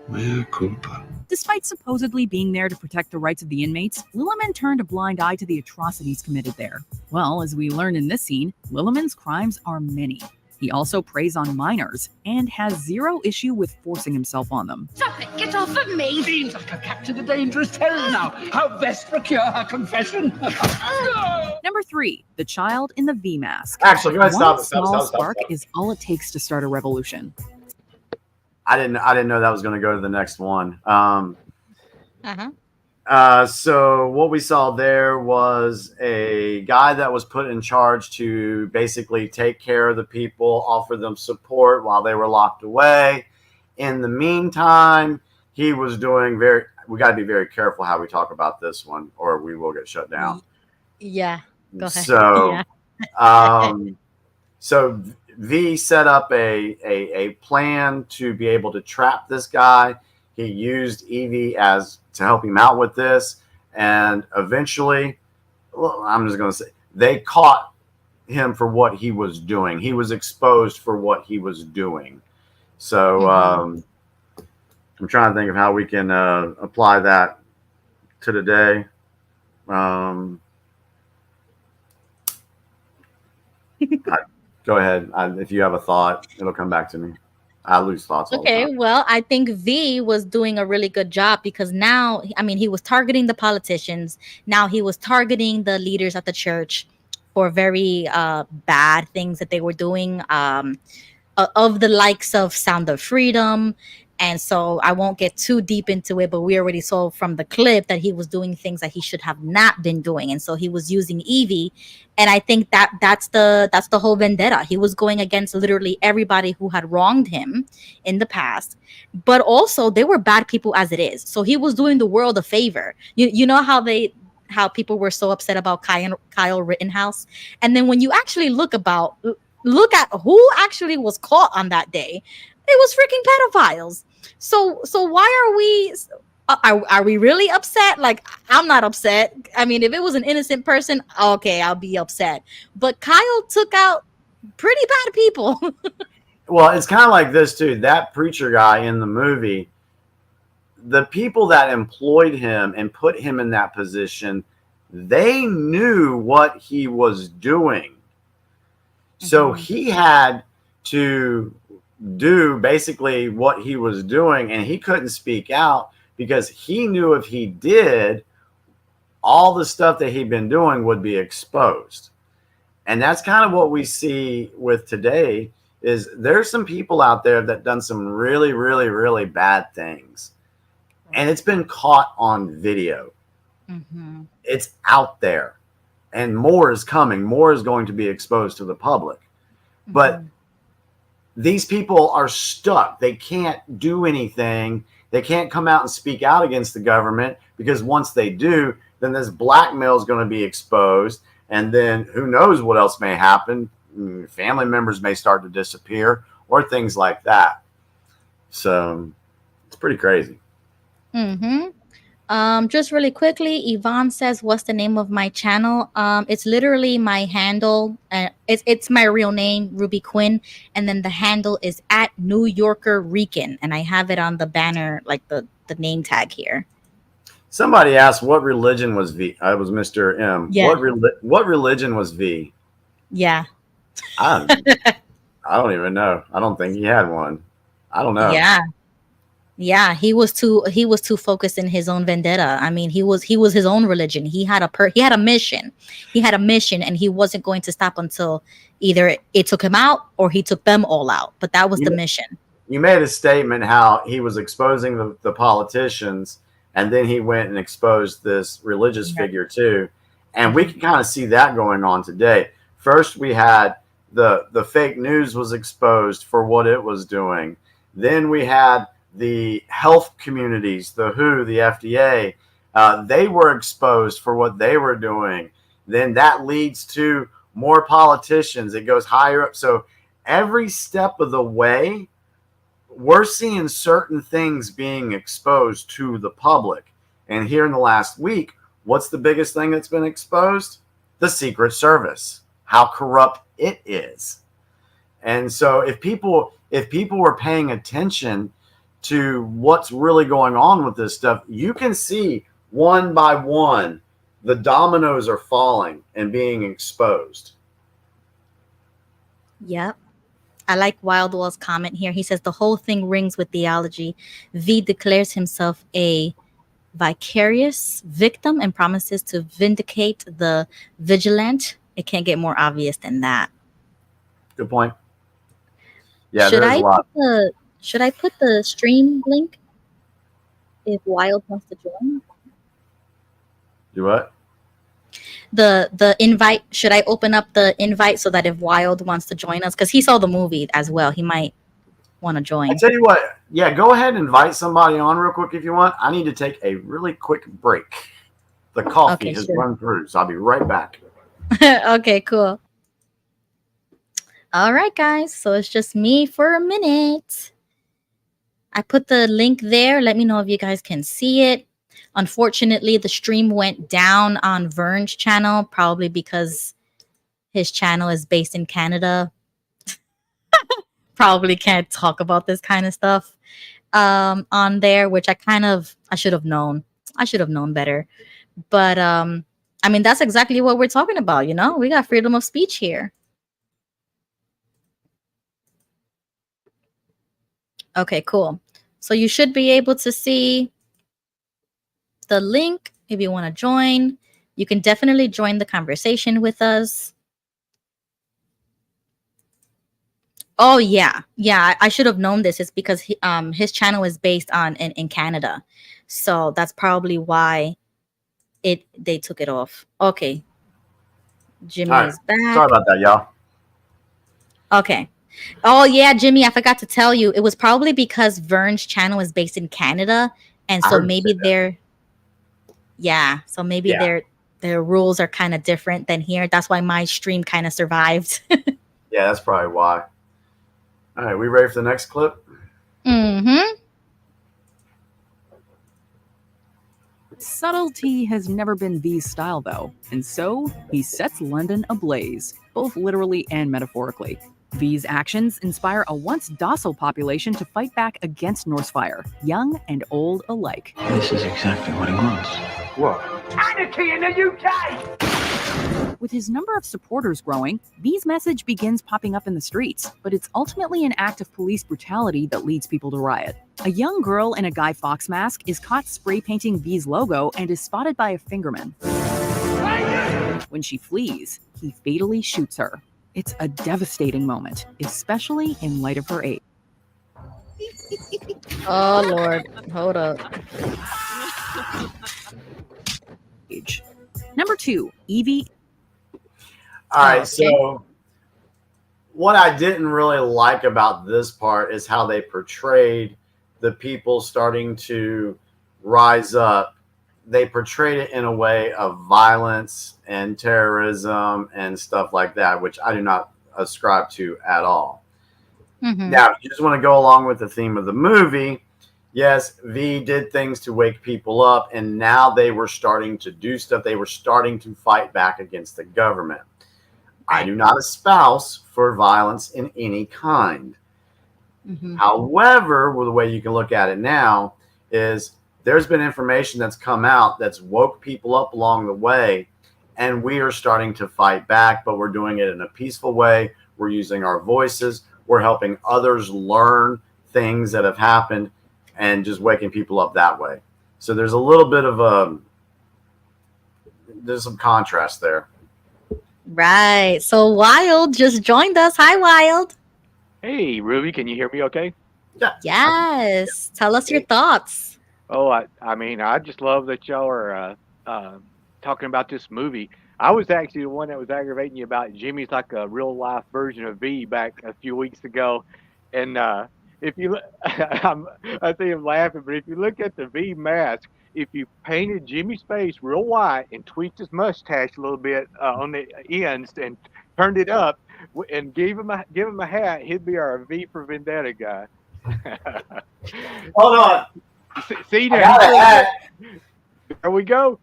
Mea culpa. Despite supposedly being there to protect the rights of the inmates, Lilliman turned a blind eye to the atrocities committed there. Well, as we learn in this scene, Lilliman's crimes are many. He also preys on minors and has zero issue with forcing himself on them. Stop it! Get off of me! Seems like a cat in a dangerous hell now. How best procure her confession? Number 3, the child in the V mask. Actually, go ahead, One stop. small spark is all it takes to start a revolution. I didn't know that was going to go to the next one. Uh-huh. So what we saw there was a guy that was put in charge to basically take care of the people, offer them support while they were locked away. In the meantime, he was doing we got to be very careful how we talk about this one or we will get shut down. Yeah. Go ahead. So, Yeah. so V set up a plan to be able to trap this guy. He used Evie to help him out with this, and eventually, well, I'm just going to say they caught him for what he was doing. He was exposed for what he was doing. So I'm trying to think of how we can apply that to today. Go ahead. If you have a thought, it'll come back to me. I lose thoughts all the Okay, time. well, I think V was doing a really good job because now, I mean, he was targeting the politicians. Now he was targeting the leaders at the church for very bad things that they were doing, of the likes of Sound of Freedom. And so I won't get too deep into it, but we already saw from the clip that he was doing things that he should have not been doing. And so he was using Evie. And I think that's the whole vendetta. He was going against literally everybody who had wronged him in the past. But also they were bad people as it is. So he was doing the world a favor. You know how people were so upset about Kyle Rittenhouse. And then when you actually look at who actually was caught on that day, it was freaking pedophiles. So why are we really upset? Like, I'm not upset. I mean, if it was an innocent person, okay, I'll be upset. But Kyle took out pretty bad people. Well, it's kind of like this too. That preacher guy in the movie, the people that employed him and put him in that position, they knew what he was doing. So he had to do basically what he was doing, and he couldn't speak out because he knew if he did, all the stuff that he'd been doing would be exposed. And that's kind of what we see with today is there's some people out there that done some really, really, really bad things. And it's been caught on video. It's out there. And more is coming. More is going to be exposed to the public. But these people are stuck. They can't do anything. They can't come out and speak out against the government because once they do, then this blackmail is going to be exposed. And then who knows what else may happen. Family members may start to disappear or things like that. So it's pretty crazy. Just really quickly, Yvonne says, what's the name of my channel? It's literally my handle. It's my real name, Ruby Quinn. And then the handle is at New Yorker Rican. And I have it on the banner, like the name tag here. Somebody asked what religion was V. I was Mr. M. Yeah. What religion was V? Yeah. I don't even know. I don't think he had one. I don't know. Yeah, he was too focused in his own vendetta. I mean, he was his own religion. He had a mission. He had a mission, and he wasn't going to stop until either it took him out or he took them all out. But that was the mission. you made a statement how he was exposing the politicians, and then he went and exposed this religious figure too. And we can kind of see that going on today. First, we had the fake news was exposed for what it was doing. Then we had the health communities, the WHO, the FDA, they were exposed for what they were doing. Then that leads to more politicians. It goes higher up. So every step of the way, we're seeing certain things being exposed to the public. And here in the last week, what's the biggest thing that's been exposed? The Secret Service, how corrupt it is. And so if people were paying attention to what's really going on with this stuff, you can see one by one the dominoes are falling and being exposed. Yep. I like Wildwall's comment here. He says the whole thing rings with theology. V declares himself a vicarious victim and promises to vindicate the vigilant. It can't get more obvious than that. Good point. Yeah, Should there's a lot. Should I put the stream link if Wild wants to join? Do what? The invite. Should I open up the invite so that if Wild wants to join us, because he saw the movie as well, he might want to join. I tell you what, yeah, go ahead and invite somebody on real quick if you want. I need to take a really quick break. The coffee has run through, so I'll be right back. Okay, cool. All right, guys. So it's just me for a minute. I put the link there. Let me know if you guys can see it. Unfortunately, the stream went down on Vern's channel, probably because his channel is based in Canada. Probably can't talk about this kind of stuff on there, which I should have known. I should have known better. But I mean, that's exactly what we're talking about, you know? We got freedom of speech here. Okay, cool. So you should be able to see the link if you want to join. You can definitely join the conversation with us. Oh yeah, I should have known this. It's because his channel is based in Canada, so that's probably why they took it off. Okay, Jimmy is back. Sorry about that, y'all. Okay. Oh yeah, Jimmy, I forgot to tell you. It was probably because Vern's channel is based in Canada, and so maybe their their rules are kind of different than here. That's why my stream kind of survived. Yeah, that's probably why. All right, we ready for the next clip? Mm-hmm. Subtlety has never been V's style, though, and so he sets London ablaze, both literally and metaphorically. V's actions inspire a once docile population to fight back against Northfire, young and old alike. This is exactly what he wants. What? Anarchy in the UK! With his number of supporters growing, V's message begins popping up in the streets, but it's ultimately an act of police brutality that leads people to riot. A young girl in a Guy Fawkes mask is caught spray painting V's logo and is spotted by a fingerman. When she flees, he fatally shoots her. It's a devastating moment, especially in light of her age. Oh Lord, hold up. Number 2, Evie. All right, so what I didn't really like about this part is how they portrayed the people starting to rise up. They portrayed it in a way of violence and terrorism and stuff like that, which I do not ascribe to at all. Mm-hmm. Now, if you just want to go along with the theme of the movie, yes, V did things to wake people up, and now they were starting to do stuff. They were starting to fight back against the government. I do not espouse for violence in any kind. Mm-hmm. However, the way you can look at it now is there's been information that's come out that's woke people up along the way, and we are starting to fight back, but we're doing it in a peaceful way. We're using our voices. We're helping others learn things that have happened and just waking people up that way. So there's a little bit of there's some contrast there. Right. So Wild just joined us. Hi, Wild. Hey, Ruby, can you hear me okay? Yes. Tell us your thoughts. Oh, I mean, I just love that y'all are talking about this movie. I was actually the one that was aggravating you about Jimmy's like a real life version of V back a few weeks ago, and if you, I see him laughing, but if you look at the V mask, if you painted Jimmy's face real white and tweaked his mustache a little bit on the ends and turned it up and give him a hat, he'd be our V for Vendetta guy. Hold on. See I got a hat. There we go.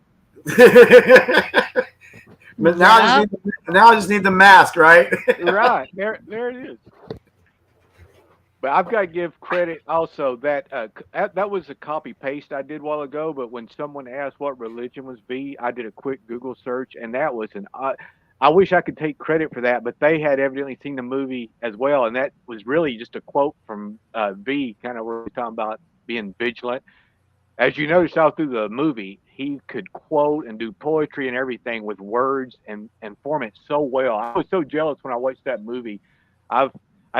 But now I just need the mask, right? Right. There it is. But I've got to give credit also that that was a copy paste I did a while ago. But when someone asked what religion was V, I did a quick Google search, and that was I wish I could take credit for that, but they had evidently seen the movie as well, and that was really just a quote from V, kind of where we're talking about being vigilant. As you notice all through the movie, he could quote and do poetry and everything with words and form it so well. I was so jealous when I watched that movie. I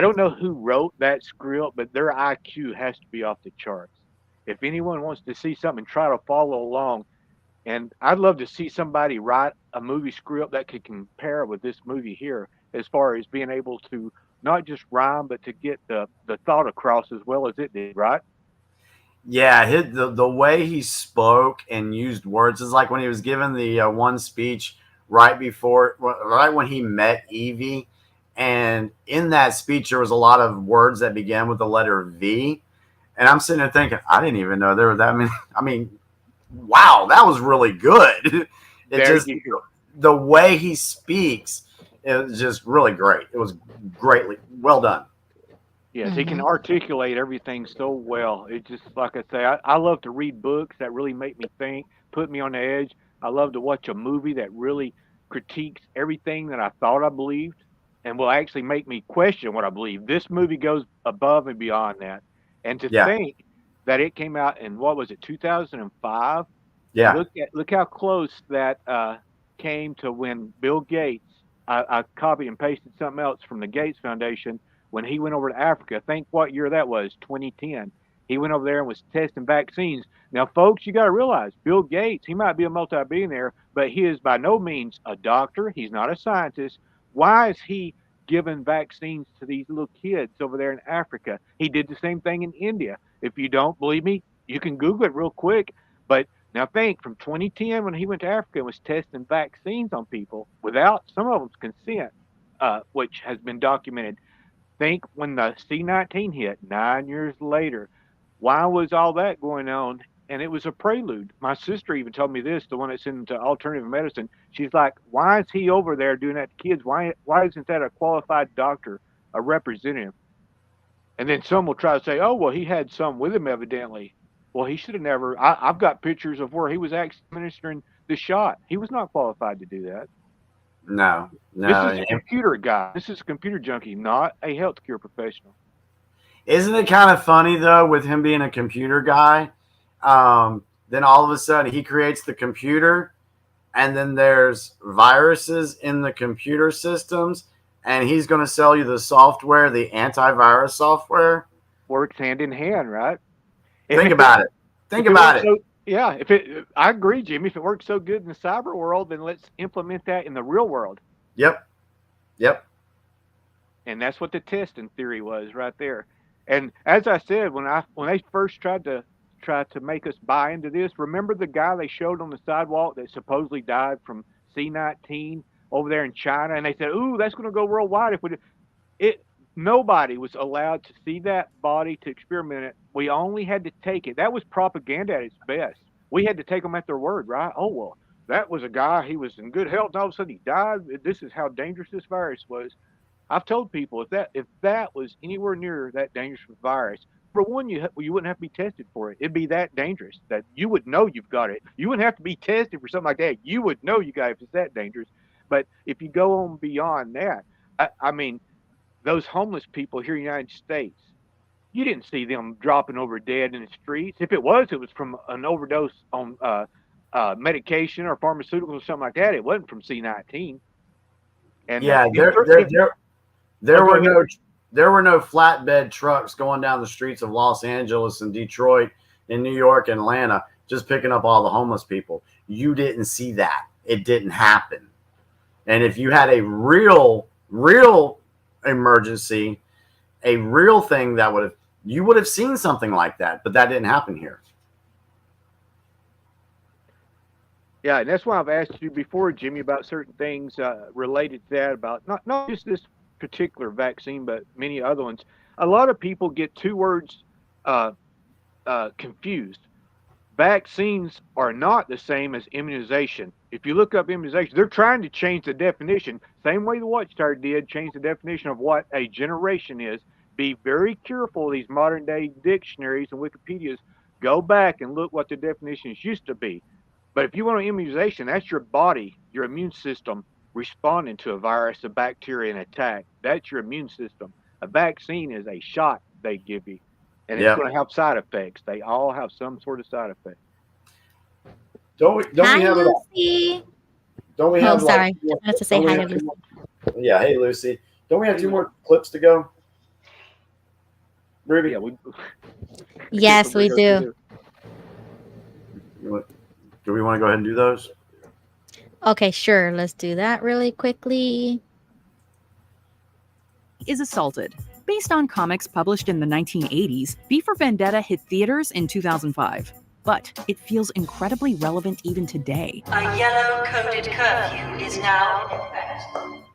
don't know who wrote that script, but their IQ has to be off the charts. If anyone wants to see something, try to follow along. And I'd love to see somebody write a movie script that could compare with this movie here, as far as being able to not just rhyme, but to get the thought across as well as it did, right? Yeah, the way he spoke and used words is like when he was given the one speech right when he met Evie, and in that speech there was a lot of words that began with the letter V, and I'm sitting there thinking, I didn't even know there were that many. I mean, wow, that was really good. The way he speaks, it was just really great. It was greatly well done. Yes, he can articulate everything so well. It's just like I say, I love to read books that really make me think, put me on the edge. I love to watch a movie that really critiques everything that I thought I believed and will actually make me question what I believe. This movie goes above and beyond that. And to think that it came out in, what was it, 2005? Yeah. Look how close that came to when Bill Gates, I copied and pasted something else from the Gates Foundation. When he went over to Africa, think what year that was, 2010. He went over there and was testing vaccines. Now, folks, you got to realize Bill Gates, he might be a multi-billionaire, but he is by no means a doctor. He's not a scientist. Why is he giving vaccines to these little kids over there in Africa? He did the same thing in India. If you don't believe me, you can Google it real quick. But now think, from 2010 when he went to Africa and was testing vaccines on people without some of them's consent, which has been documented. Think when the C19 hit 9 years later, why was all that going on? And it was a prelude. My sister even told me this, the one that's into alternative medicine. She's like, why is he over there doing that to kids? Why isn't that a qualified doctor, a representative? And then some will try to say, oh, well, he had some with him evidently. Well, he should have never. I've got pictures of where he was actually administering the shot. He was not qualified to do that. No. This is a computer guy. This is a computer junkie, not a healthcare professional. Isn't it kind of funny, though, with him being a computer guy? Then all of a sudden he creates the computer, and then there's viruses in the computer systems, and he's going to sell you the software, the antivirus software. Works hand in hand, right? Think about it. Think about it. Yeah, I agree, Jimmy. If it works so good in the cyber world, then let's implement that in the real world. Yep. And that's what the testing theory was right there. And as I said, when they first tried to make us buy into this, remember the guy they showed on the sidewalk that supposedly died from C19 over there in China, and they said, "Ooh, that's going to go worldwide if we do it." Nobody was allowed to see that body to experiment it. We only had to take it. That was propaganda at its best. We had to take them at their word, right? Oh, well, that was a guy. He was in good health, and all of a sudden he died. This is how dangerous this virus was. I've told people if that was anywhere near that dangerous virus, for one, you wouldn't have to be tested for it. It'd be that dangerous that you would know you've got it. You wouldn't have to be tested for something like that. You would know you got it if it's that dangerous. But if you go on beyond that, I mean, those homeless people here in the United States, you didn't see them dropping over dead in the streets. If it was from an overdose on medication or pharmaceuticals or something like that. It wasn't from C19. And yeah, there there were no flatbed trucks going down the streets of Los Angeles and Detroit and New York and Atlanta just picking up all the homeless people. You didn't see that. It didn't happen. And if you had a real emergency, a real thing that you would have seen something like that, but that didn't happen here. Yeah, and that's why I've asked you before, Jimmy, about certain things related to that, about not just this particular vaccine, but many other ones. A lot of people get two words confused. Vaccines are not the same as immunization. If you look up immunization, they're trying to change the definition, same way the Watchtower did, change the definition of what a generation is. Be very careful of these modern day dictionaries and Wikipedias. Go back and look what the definitions used to be. But if you want an immunization, that's your body, your immune system responding to a virus, a bacteria, an attack. That's your immune system. A vaccine is a shot they give you, and it's going to have side effects. They all have some sort of side effect. Don't we have Lucy. Don't we Oh, have? sorry. I wanted to say hi to Lucy. Yeah, hey Lucy. Don't we have 2 more clips to go? Ruby. Yeah, Yes, we do. Do we want to go ahead and do those? Okay, sure. Let's do that really quickly. Is assaulted. Based on comics published in the 1980s, V for Vendetta hit theaters in 2005. But it feels incredibly relevant even today. A yellow-coded curfew is now in effect.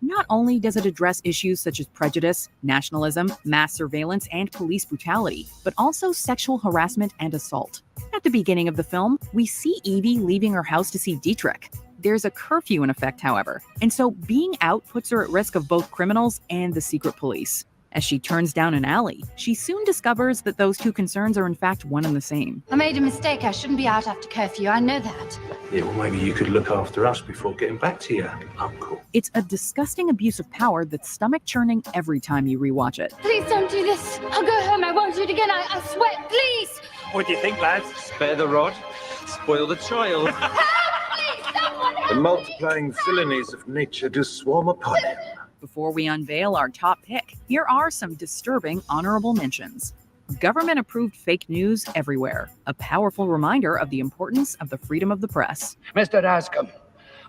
Not only does it address issues such as prejudice, nationalism, mass surveillance, and police brutality, but also sexual harassment and assault. At the beginning of the film, we see Evie leaving her house to see Dietrich. There's a curfew in effect, however, and so being out puts her at risk of both criminals and the secret police. As she turns down an alley, she soon discovers that those two concerns are in fact one and the same. I made a mistake. I shouldn't be out after curfew. I know that. Yeah, well, maybe you could look after us before getting back to your uncle. It's a disgusting abuse of power that's stomach-churning every time you rewatch it. Please don't do this. I'll go home. I won't do it again. I swear. Please. What do you think, lads? Spare the rod, spoil the child. The multiplying villainies of nature do swarm upon him. Before we unveil our top pick, here are some disturbing honorable mentions. Government-approved fake news everywhere. A powerful reminder of the importance of the freedom of the press. Mr. Dascom,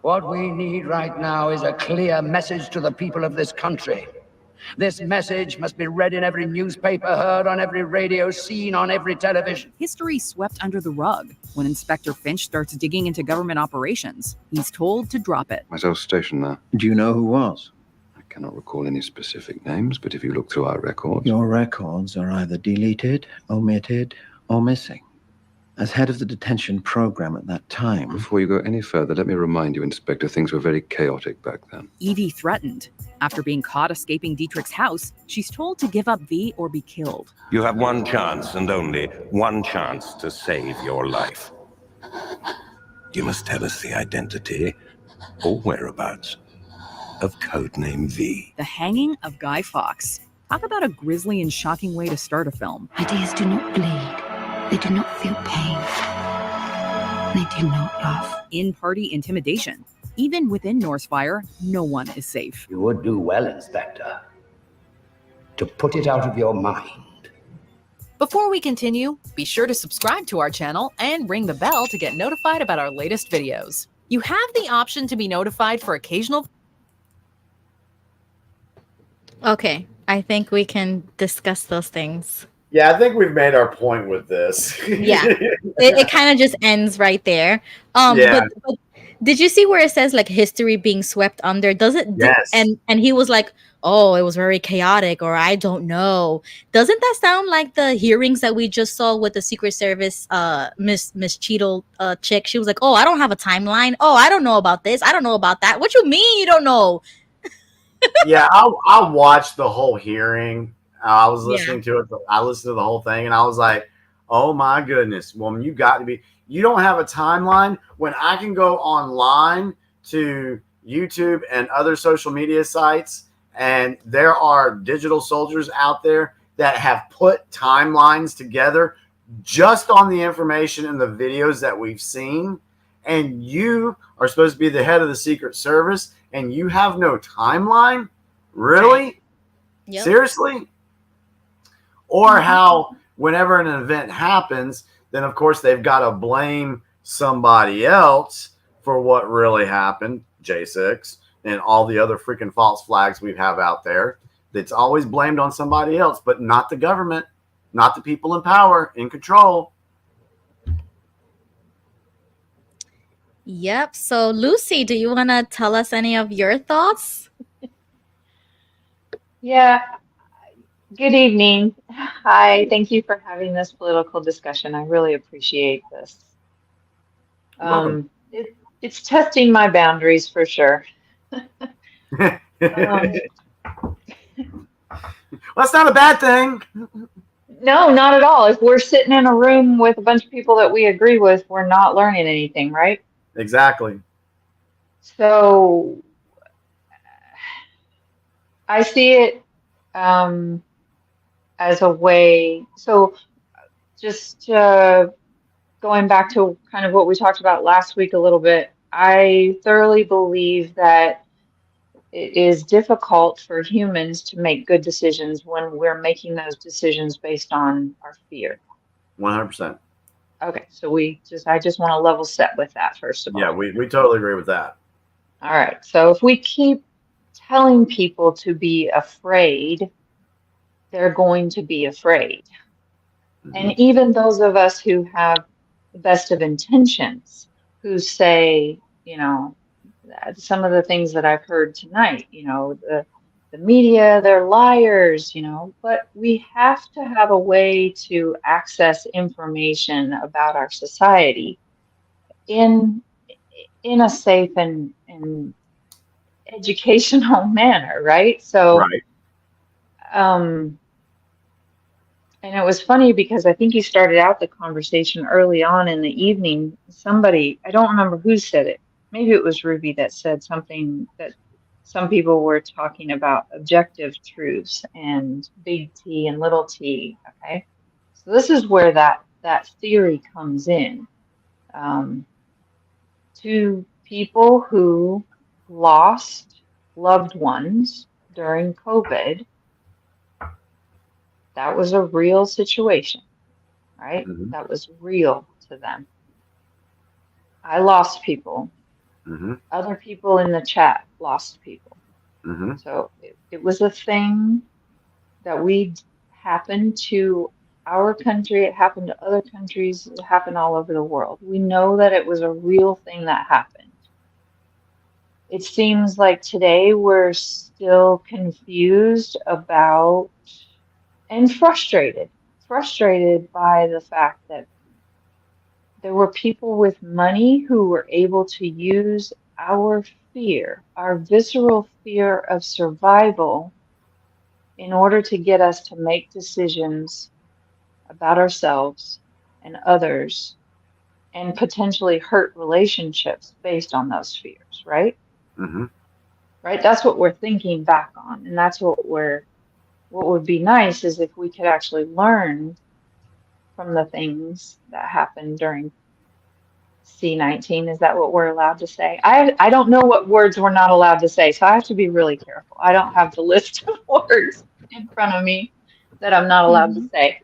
what we need right now is a clear message to the people of this country. This message must be read in every newspaper, heard on every radio, seen on every television. History swept under the rug. When Inspector Finch starts digging into government operations, he's told to drop it. Myself stationed there. Do you know who was? I cannot recall any specific names, but if you look through our records... Your records are either deleted, omitted, or missing. As head of the detention program at that time... Before you go any further, let me remind you, Inspector, things were very chaotic back then. Evie threatened. After being caught escaping Dietrich's house, she's told to give up V or be killed. You have one chance and only one chance to save your life. You must tell us the identity or whereabouts of Codename V. The Hanging of Guy Fawkes. Talk about a grisly and shocking way to start a film. Ideas do not bleed. They do not feel pain. They do not love. In-party intimidation. Even within Northfire, no one is safe. You would do well, Inspector, to put it out of your mind. Before we continue, be sure to subscribe to our channel and ring the bell to get notified about our latest videos. You have the option to be notified for occasional... Okay, I think we can discuss those things. Yeah, I think we've made our point with this. Yeah, it kind of just ends right there. Yeah. But did you see where it says like history being swept under? Does it? Yes. And he was like, oh, it was very chaotic, or I don't know. Doesn't that sound like the hearings that we just saw with the Secret Service, Miss Cheadle chick? She was like, oh, I don't have a timeline. Oh, I don't know about this. I don't know about that. What you mean you don't know? Yeah, I watched the whole hearing. I was listening to it. I listened to the whole thing, and I was like, oh my goodness, woman, you got to be. You don't have a timeline when I can go online to YouTube and other social media sites, and there are digital soldiers out there that have put timelines together just on the information and the videos that we've seen. And you are supposed to be the head of the Secret Service, and you have no timeline? Really? Yep. Seriously? Or how whenever an event happens, then of course they've got to blame somebody else for what really happened, J6, and all the other freaking false flags we have out there. That's always blamed on somebody else, but not the government, not the people in power, in control. Yep. So, Lucy, do you want to tell us any of your thoughts? Yeah. Good evening. Hi. Thank you for having this political discussion. I really appreciate this. Welcome. It's testing my boundaries for sure. That's not a bad thing. No, not at all. If we're sitting in a room with a bunch of people that we agree with, we're not learning anything, right? Exactly. So I see it as a way. So just going back to kind of what we talked about last week a little bit, I thoroughly believe that it is difficult for humans to make good decisions when we're making those decisions based on our fear. 100%. Okay, so I just want to level set with that first of all. Yeah, we totally agree with that. All right, so if we keep telling people to be afraid, they're going to be afraid. And even those of us who have the best of intentions, who say, you know, some of the things that I've heard tonight, you know, the media, they're liars, you know, but we have to have a way to access information about our society in a safe and educational manner, right? So, right. And it was funny because I think you started out the conversation early on in the evening. Somebody, I don't remember who said it. Maybe it was Ruby that said something that some people were talking about objective truths and big T and little t. Okay. So this is where that theory comes in. To people who lost loved ones during COVID, that was a real situation, right? That was real to them. I lost people. Other people in the chat lost people. So it was a thing that happened to our country. It happened to other countries. It happened all over the world. We know that it was a real thing that happened. It seems like today we're still confused about and frustrated by the fact that there were people with money who were able to use our fear, our visceral fear of survival, in order to get us to make decisions about ourselves and others and potentially hurt relationships based on those fears, right? Right? That's what we're thinking back on. And that's what would be nice is if we could actually learn from the things that happened during C19. Is that what we're allowed to say? I don't know what words we're not allowed to say, so I have to be really careful. I don't have the list of words in front of me that I'm not allowed to say.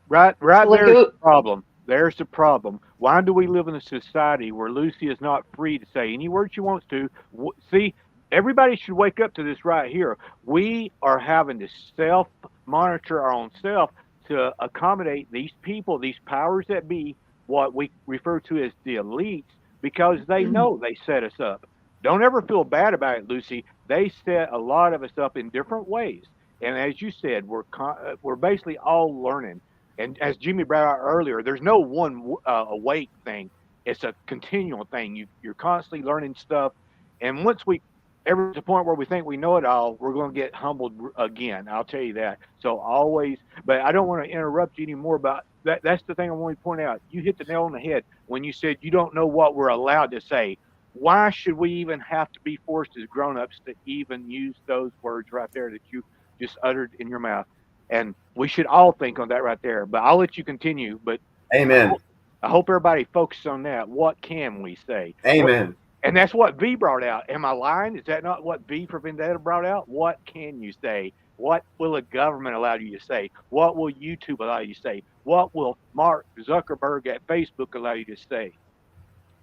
Right so there's the problem. There's the problem. Why do we live in a society where Lucy is not free to say any word she wants to? See, everybody should wake up to this right here. We are having to self-monitor our own self to accommodate these people, these powers that be, what we refer to as the elites, because they know they set us up. Don't ever feel bad about it, Lucy. They set a lot of us up in different ways. And as you said, we're basically all learning. And as Jimmy brought out earlier, there's no one awake thing. It's a continual thing. You're constantly learning stuff. And once ever to the point where we think we know it all, we're going to get humbled again. I'll tell you that. So always, but I don't want to interrupt you anymore about that. That's the thing I want to point out. You hit the nail on the head when you said you don't know what we're allowed to say. Why should we even have to be forced as grown-ups to even use those words right there that you just uttered in your mouth? And we should all think on that right there. But I'll let you continue. But Amen. I hope everybody focuses on that. What can we say? Amen. And that's what V brought out. Am I lying? Is that not what V for Vendetta brought out? What can you say? What will a government allow you to say? What will YouTube allow you to say? What will Mark Zuckerberg at Facebook allow you to say?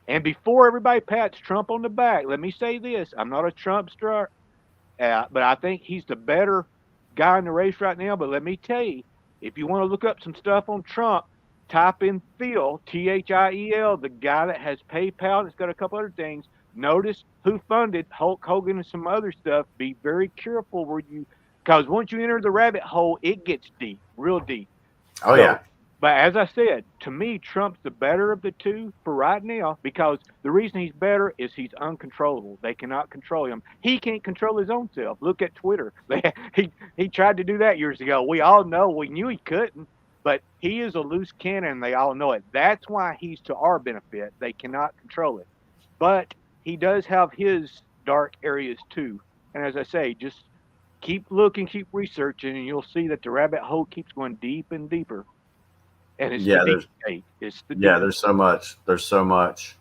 And before everybody pats Trump on the back, let me say this. I'm not a Trumpster, but I think he's the better guy in the race right now. But let me tell you, if you want to look up some stuff on Trump, type in Thiel, Thiel, the guy that has PayPal. It's got a couple other things. Notice who funded Hulk Hogan and some other stuff. Be very careful where you, because once you enter the rabbit hole, it gets deep, real deep. Oh, yeah. But as I said, to me, Trump's the better of the two for right now, because the reason he's better is he's uncontrollable. They cannot control him. He can't control his own self. Look at Twitter. He tried to do that years ago. We all know. We knew he couldn't. But he is a loose cannon. They all know it. That's why he's to our benefit. They cannot control it. But he does have his dark areas too. And as I say, just keep looking, keep researching, and you'll see that the rabbit hole keeps going deep and deeper. And it's the deep state. It's the deep there's so much. There's so much.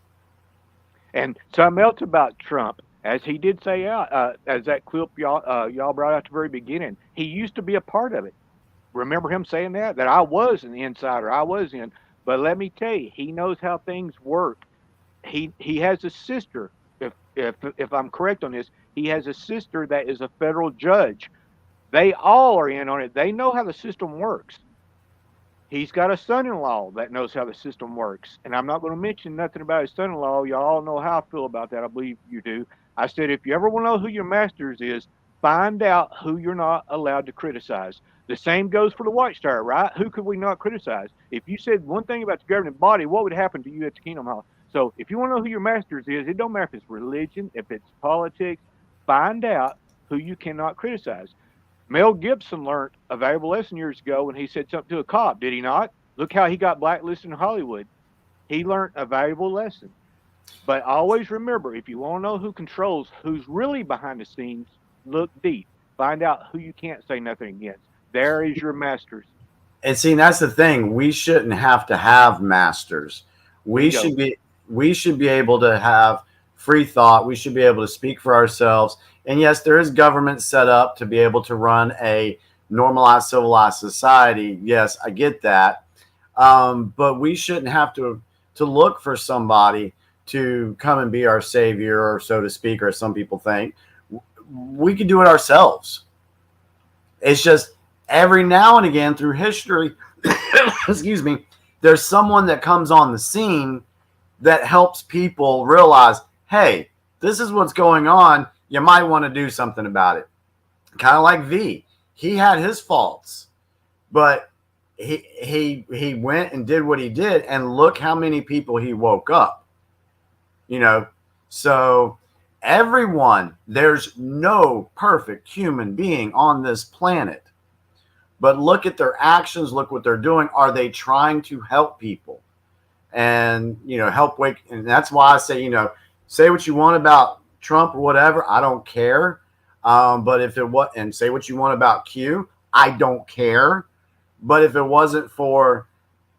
And something else about Trump, as he did say as that clip y'all brought out at the very beginning, he used to be a part of it. Remember him saying that I was an insider. I was in. But let me tell you, he knows how things work. He has a sister. If I'm correct on this, he has a sister that is a federal judge. They all are in on it. They know how the system works. He's got a son-in-law that knows how the system works. And I'm not going to mention nothing about his son-in-law. Y'all all know how I feel about that. I believe you do. I said, if you ever want to know who your masters is, find out who you're not allowed to criticize. The same goes for the Watchtower, right? Who could we not criticize? If you said one thing about the governing body, what would happen to you at the Kingdom Hall? So if you want to know who your masters is, it don't matter if it's religion, if it's politics, find out who you cannot criticize. Mel Gibson learned a valuable lesson years ago when he said something to a cop, did he not? Look how he got blacklisted in Hollywood. He learned a valuable lesson. But always remember, if you want to know who controls, who's really behind the scenes, look deep. Find out who you can't say nothing against. There is your masters. And see, that's the thing. We shouldn't have to have masters. We should be able to have free thought. We should be able to speak for ourselves. And yes, there is government set up to be able to run a normalized, civilized society. Yes, I get that. But we shouldn't have to look for somebody to come and be our savior, or so to speak, or as some people think. We can do it ourselves. It's just every now and again through history, excuse me, there's someone that comes on the scene that helps people realize, hey, this is what's going on. You might want to do something about it. Kind of like V. He had his faults, but he went and did what he did, and look how many people he woke up. So everyone, there's no perfect human being on this planet. But look at their actions, look what they're doing. Are they trying to help people? And, help wake. And that's why I say, say what you want about Trump or whatever. I don't care. But if it was, and say what you want about Q, I don't care. But if it wasn't for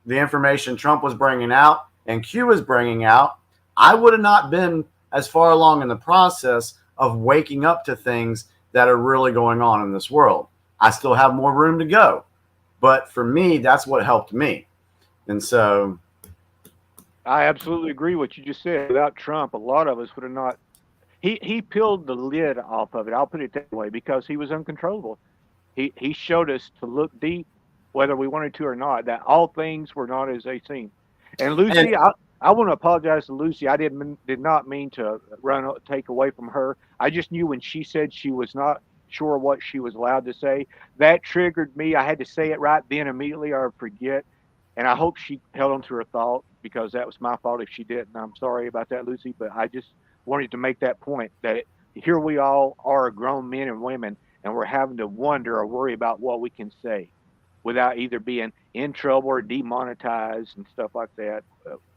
the information Trump was bringing out and Q was bringing out, I would have not been as far along in the process of waking up to things that are really going on in this world. I still have more room to go. But for me, that's what helped me. And so I absolutely agree with what you just said. Without Trump, a lot of us would have not. He peeled the lid off of it. I'll put it that way, because he was uncontrollable. He showed us to look deep, whether we wanted to or not, that all things were not as they seem. And Lucy, I want to apologize to Lucy. I did not mean to take away from her. I just knew when she said she was not sure what she was allowed to say, that triggered me. I had to say it right then immediately, or I'd forget. And I hope she held on to her thought, because that was my fault if she didn't. I'm sorry about that, Lucy, but I just wanted to make that point, that here we all are grown men and women, and we're having to wonder or worry about what we can say without either being in trouble or demonetized and stuff like that.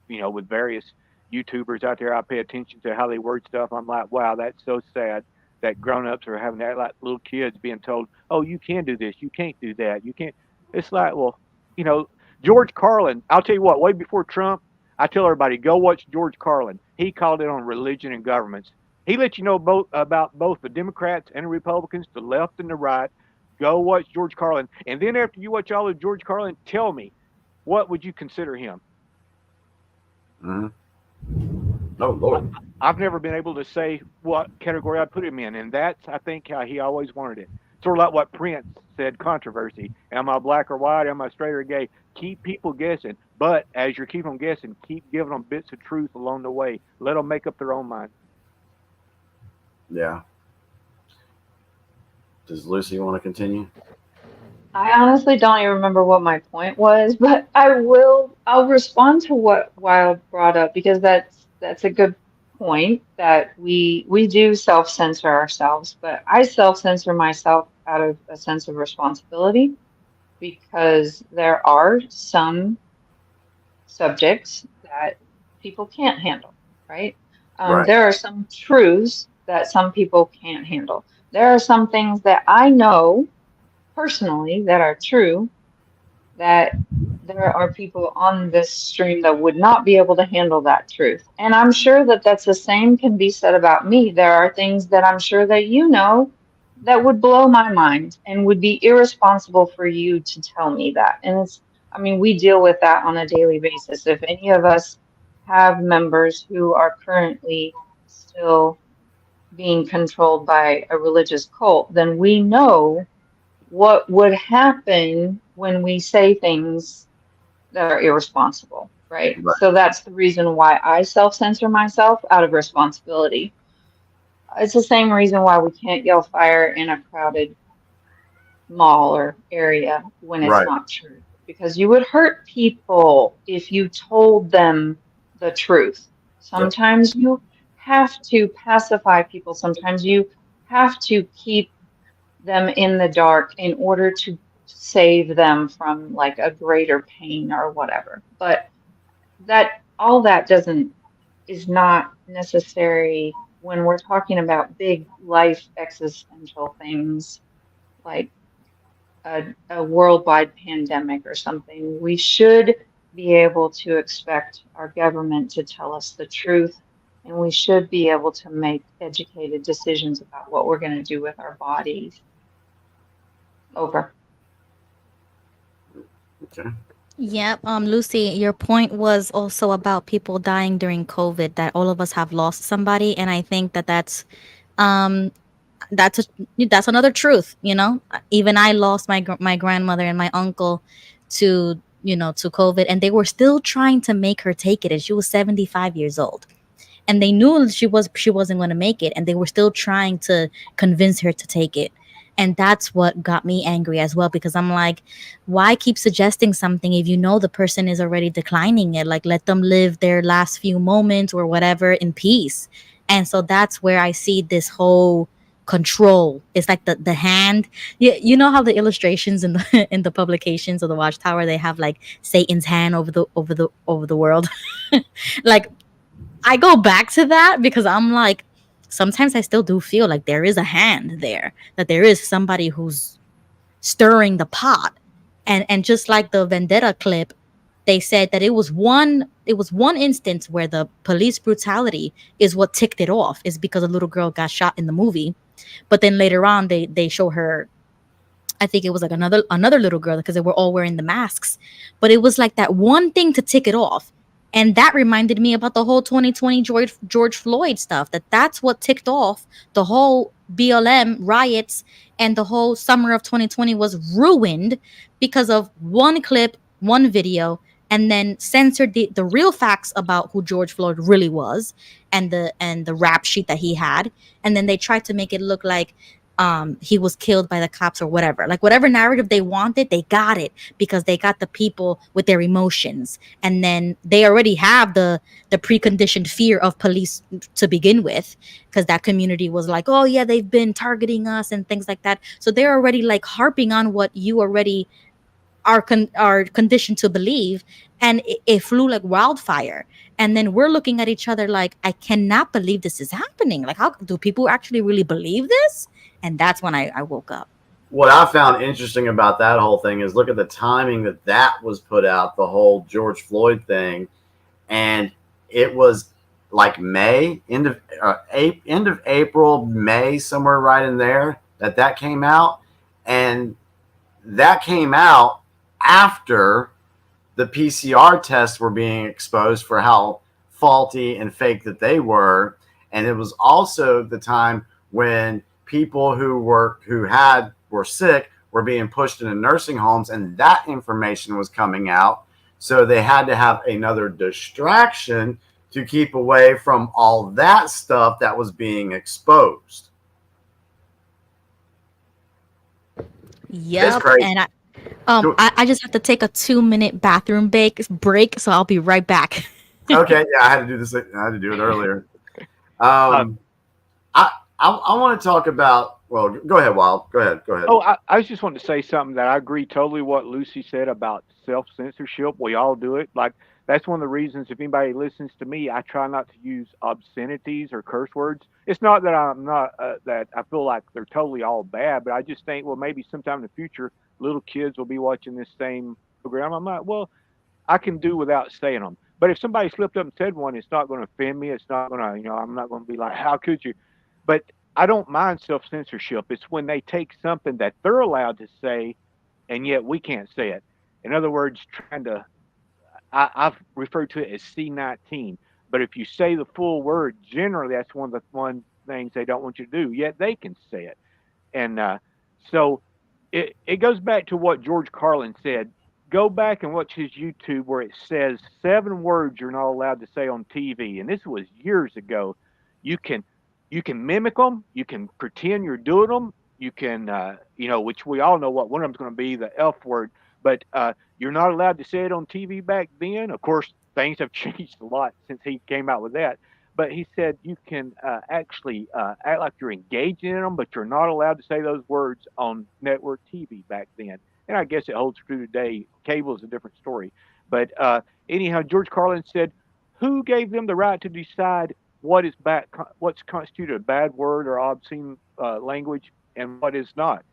With various YouTubers out there, I pay attention to how they word stuff. I'm like, wow, that's so sad that grown-ups are having to act like little kids, being told, oh, you can do this, you can't do that, you can't. It's like, well, George Carlin, I'll tell you what, way before Trump, I tell everybody, go watch George Carlin. He called it on religion and governments. He let you know about both the Democrats and the Republicans, the left and the right. Go watch George Carlin, and then after you watch all of George Carlin, tell me, what would you consider him? Oh Lord, I've never been able to say what category I'd put him in, and that's, I think, how he always wanted it. Sort of like what Prince said, controversy. Am I black or white? Am I straight or gay? Keep people guessing. But as you're keeping them guessing, keep giving them bits of truth along the way. Let them make up their own mind. Yeah. Does Lucy want to continue? I honestly don't even remember what my point was, but I'll respond to what Wild brought up, because that's a good point, that we do self-censor ourselves, but I self-censor myself out of a sense of responsibility, because there are some subjects that people can't handle, right? Right. There are some truths that some people can't handle. There are some things that I know personally that are true, that there are people on this stream that would not be able to handle that truth. And I'm sure that that's the same can be said about me. There are things that I'm sure that you know that would blow my mind and would be irresponsible for you to tell me that. And it's, I mean, we deal with that on a daily basis. If any of us have members who are currently still being controlled by a religious cult, then we know what would happen when we say things that are irresponsible, right? So that's the reason why I self-censor myself, out of responsibility. It's the same reason why we can't yell fire in a crowded mall or area when it's Right. not true, because you would hurt people if you told them the truth. Sometimes you have to pacify people. Sometimes you have to keep them in the dark in order to save them from like a greater pain or whatever. But that all that is not necessary when we're talking about big life existential things like a worldwide pandemic or something. We should be able to expect our government to tell us the truth, and we should be able to make educated decisions about what we're going to do with our bodies. Over. Okay. Yep. Lucy, your point was also about people dying during COVID, that all of us have lost somebody. And I think that that's another truth, you know. Even I lost my grandmother and my uncle to, to COVID, and they were still trying to make her take it, and she was 75 years old. And they knew she wasn't going to make it, and they were still trying to convince her to take it. And that's what got me angry as well, because I'm like, why keep suggesting something if you know the person is already declining it? Like, let them live their last few moments or whatever in peace. And so that's where I see this whole control. It's like the hand. You know how the illustrations in the in the publications of the Watchtower, they have like Satan's hand over the world. Like, I go back to that because I'm like, sometimes I still do feel like there is a hand there, that there is somebody who's stirring the pot. And just like the Vendetta clip, they said that it was one instance where the police brutality is what ticked it off, is because a little girl got shot in the movie. But then later on they show her, I think it was like another little girl, because they were all wearing the masks. But it was like that one thing to tick it off. And that reminded me about the whole 2020 George Floyd stuff, that's what ticked off the whole BLM riots, and the whole summer of 2020 was ruined because of one clip, one video, and then censored the real facts about who George Floyd really was, and the rap sheet that he had. And then they tried to make it look like he was killed by the cops or whatever. Like, whatever narrative they wanted, they got it, because they got the people with their emotions. And then they already have the preconditioned fear of police to begin with, because that community was like, oh yeah, they've been targeting us and things like that. So they're already like harping on what you already are conditioned to believe, and it flew like wildfire. And then we're looking at each other like, I cannot believe this is happening. Like, how do people actually really believe this? And that's when I woke up. What I found interesting about that whole thing is, look at the timing that was put out, the whole George Floyd thing, and it was like May, end of April, May, somewhere right in there that came out. And that came out after the PCR tests were being exposed for how faulty and fake that they were. And it was also the time when people who were sick were being pushed into nursing homes, and that information was coming out. So they had to have another distraction to keep away from all that stuff that was being exposed. Yep. And I just have to take a 2-minute bathroom break, so I'll be right back. Okay, yeah, I had to do this. I had to do it earlier. I want to talk about. Well, go ahead, Wild. Go ahead. Oh, I just wanted to say something that I agree totally what Lucy said about self-censorship. We all do it. Like, that's one of the reasons, if anybody listens to me, I try not to use obscenities or curse words. It's not that I'm not that I feel like they're totally all bad, but I just think, well, maybe sometime in the future, little kids will be watching this same program. I'm like, well, I can do without saying them. But if somebody slipped up and said one, it's not going to offend me. It's not going to, I'm not going to be like, how could you? But I don't mind self-censorship. It's when they take something that they're allowed to say, and yet we can't say it. In other words, I've referred to it as C19. But if you say the full word, generally that's one of the things they don't want you to do. Yet they can say it, and so it goes back to what George Carlin said. Go back and watch his YouTube where it says 7 words you're not allowed to say on TV, and this was years ago. You can mimic them. You can pretend you're doing them. You can, which we all know what one of them's going to be, the F word. But you're not allowed to say it on TV back then. Of course, things have changed a lot since he came out with that. But he said you can actually act like you're engaging in them, but you're not allowed to say those words on network TV back then. And I guess it holds true today. Cable is a different story. But anyhow, George Carlin said, who gave them the right to decide what's constituted a bad word or obscene language and what is not?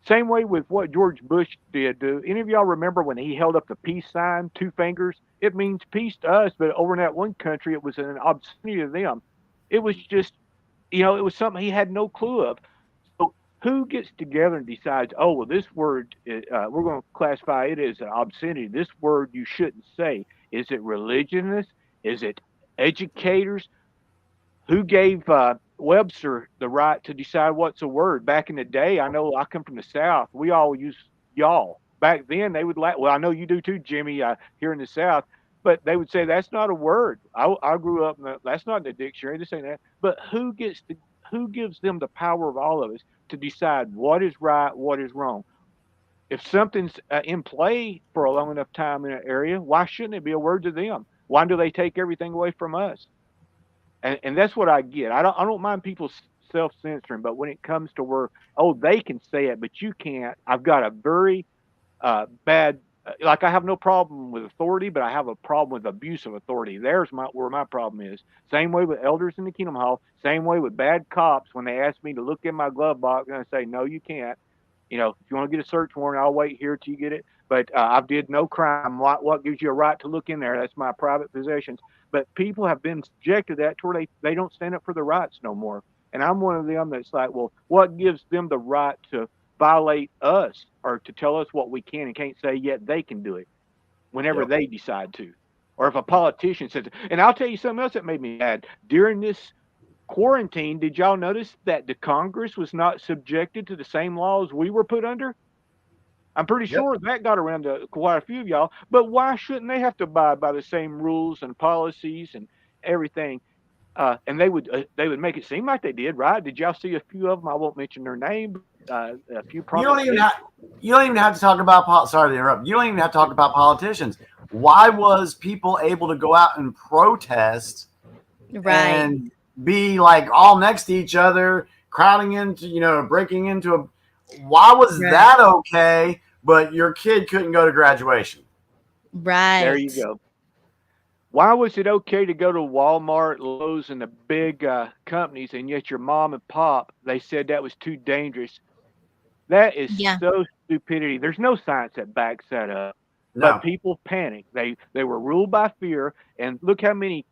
Same way with what George Bush did. Do any of y'all remember when he held up the peace sign, 2 fingers? It means peace to us, but over in that one country, it was an obscenity to them. It was just, it was something he had no clue of. So who gets together and decides, oh, well, this word, we're going to classify it as an obscenity. This word you shouldn't say. Is it religionists? Is it educators? Who gave Webster the right to decide what's a word? Back in the day, I know I come from the South. We all use y'all. Back then, they would laugh. Well, I know you do too, Jimmy, here in the South. But they would say that's not a word. I grew up, that's not in the dictionary. This ain't that. But who gives them the power of all of us to decide what is right, what is wrong? If something's in play for a long enough time in an area, why shouldn't it be a word to them? Why do they take everything away from us? And that's what I get. I don't mind people self-censoring, but when it comes to where, oh, they can say it, but you can't, I've got a very bad, like I have no problem with authority, but I have a problem with abuse of authority. There's where my problem is. Same way with elders in the Kingdom Hall. Same way with bad cops when they ask me to look in my glove box and I say, no, you can't. If you want to get a search warrant, I'll wait here till you get it. But I did no crime. What gives you a right to look in there? That's my private possessions. But people have been subjected to that to where they don't stand up for their rights no more. And I'm one of them that's like, well, what gives them the right to violate us or to tell us what we can and can't say, yet they can do it whenever they decide to? Or if a politician says, and I'll tell you something else that made me mad. During this quarantine, did y'all notice that the Congress was not subjected to the same laws we were put under? I'm pretty sure that got around to quite a few of y'all, but why shouldn't they have to abide by the same rules and policies and everything? And they would make it seem like they did, right? Did y'all see a few of them? I won't mention their name. A few. You don't even have to talk about. Sorry to interrupt. You don't even have to talk about politicians. Why was people able to go out and protest, and be like all next to each other, crowding into, breaking into a? Why was that okay? But your kid couldn't go to graduation. Right. There you go. Why was it okay to go to Walmart, Lowe's, and the big companies, and yet your mom and pop, they said that was too dangerous? That is so stupidity. There's no science that backs that up. No. But people panicked. They were ruled by fear, and look how many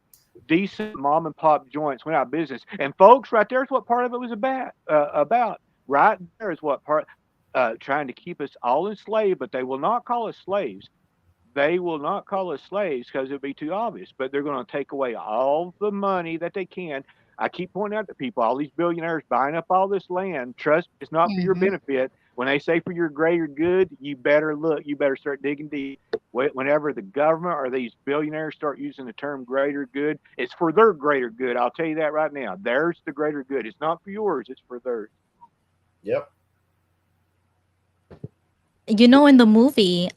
decent mom and pop joints went out of business. And folks, right there's what part of it was about. Right there is what part. trying to keep us all enslaved, but they will not call us slaves. They will not call us slaves because it'd be too obvious, but they're going to take away all the money that they can. I keep pointing out to people, all these billionaires buying up all this land. Trust me, it's not for your benefit. When they say for your greater good, you better look, you better start digging deep. Whenever the government or these billionaires start using the term greater good, it's for their greater good. I'll tell you that right now. There's the greater good. It's not for yours, it's for theirs. Yep. You know, in the movie,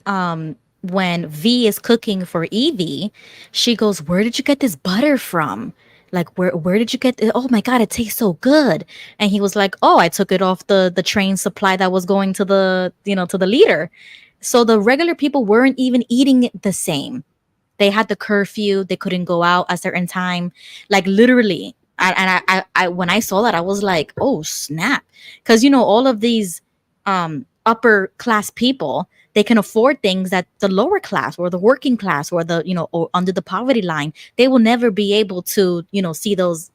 when V is cooking for Evie, she goes, "Where did you get this butter from? Like, where did you get it? Oh my God, it tastes so good." And he was like, "Oh, I took it off the train supply that was going to the, to the leader." So the regular people weren't even eating it the same. They had the curfew. They couldn't go out a certain time. Like literally. I when I saw that, I was like, oh snap. Because all of these upper class people, they can afford things that the lower class or the working class or the, or under the poverty line, they will never be able to, see those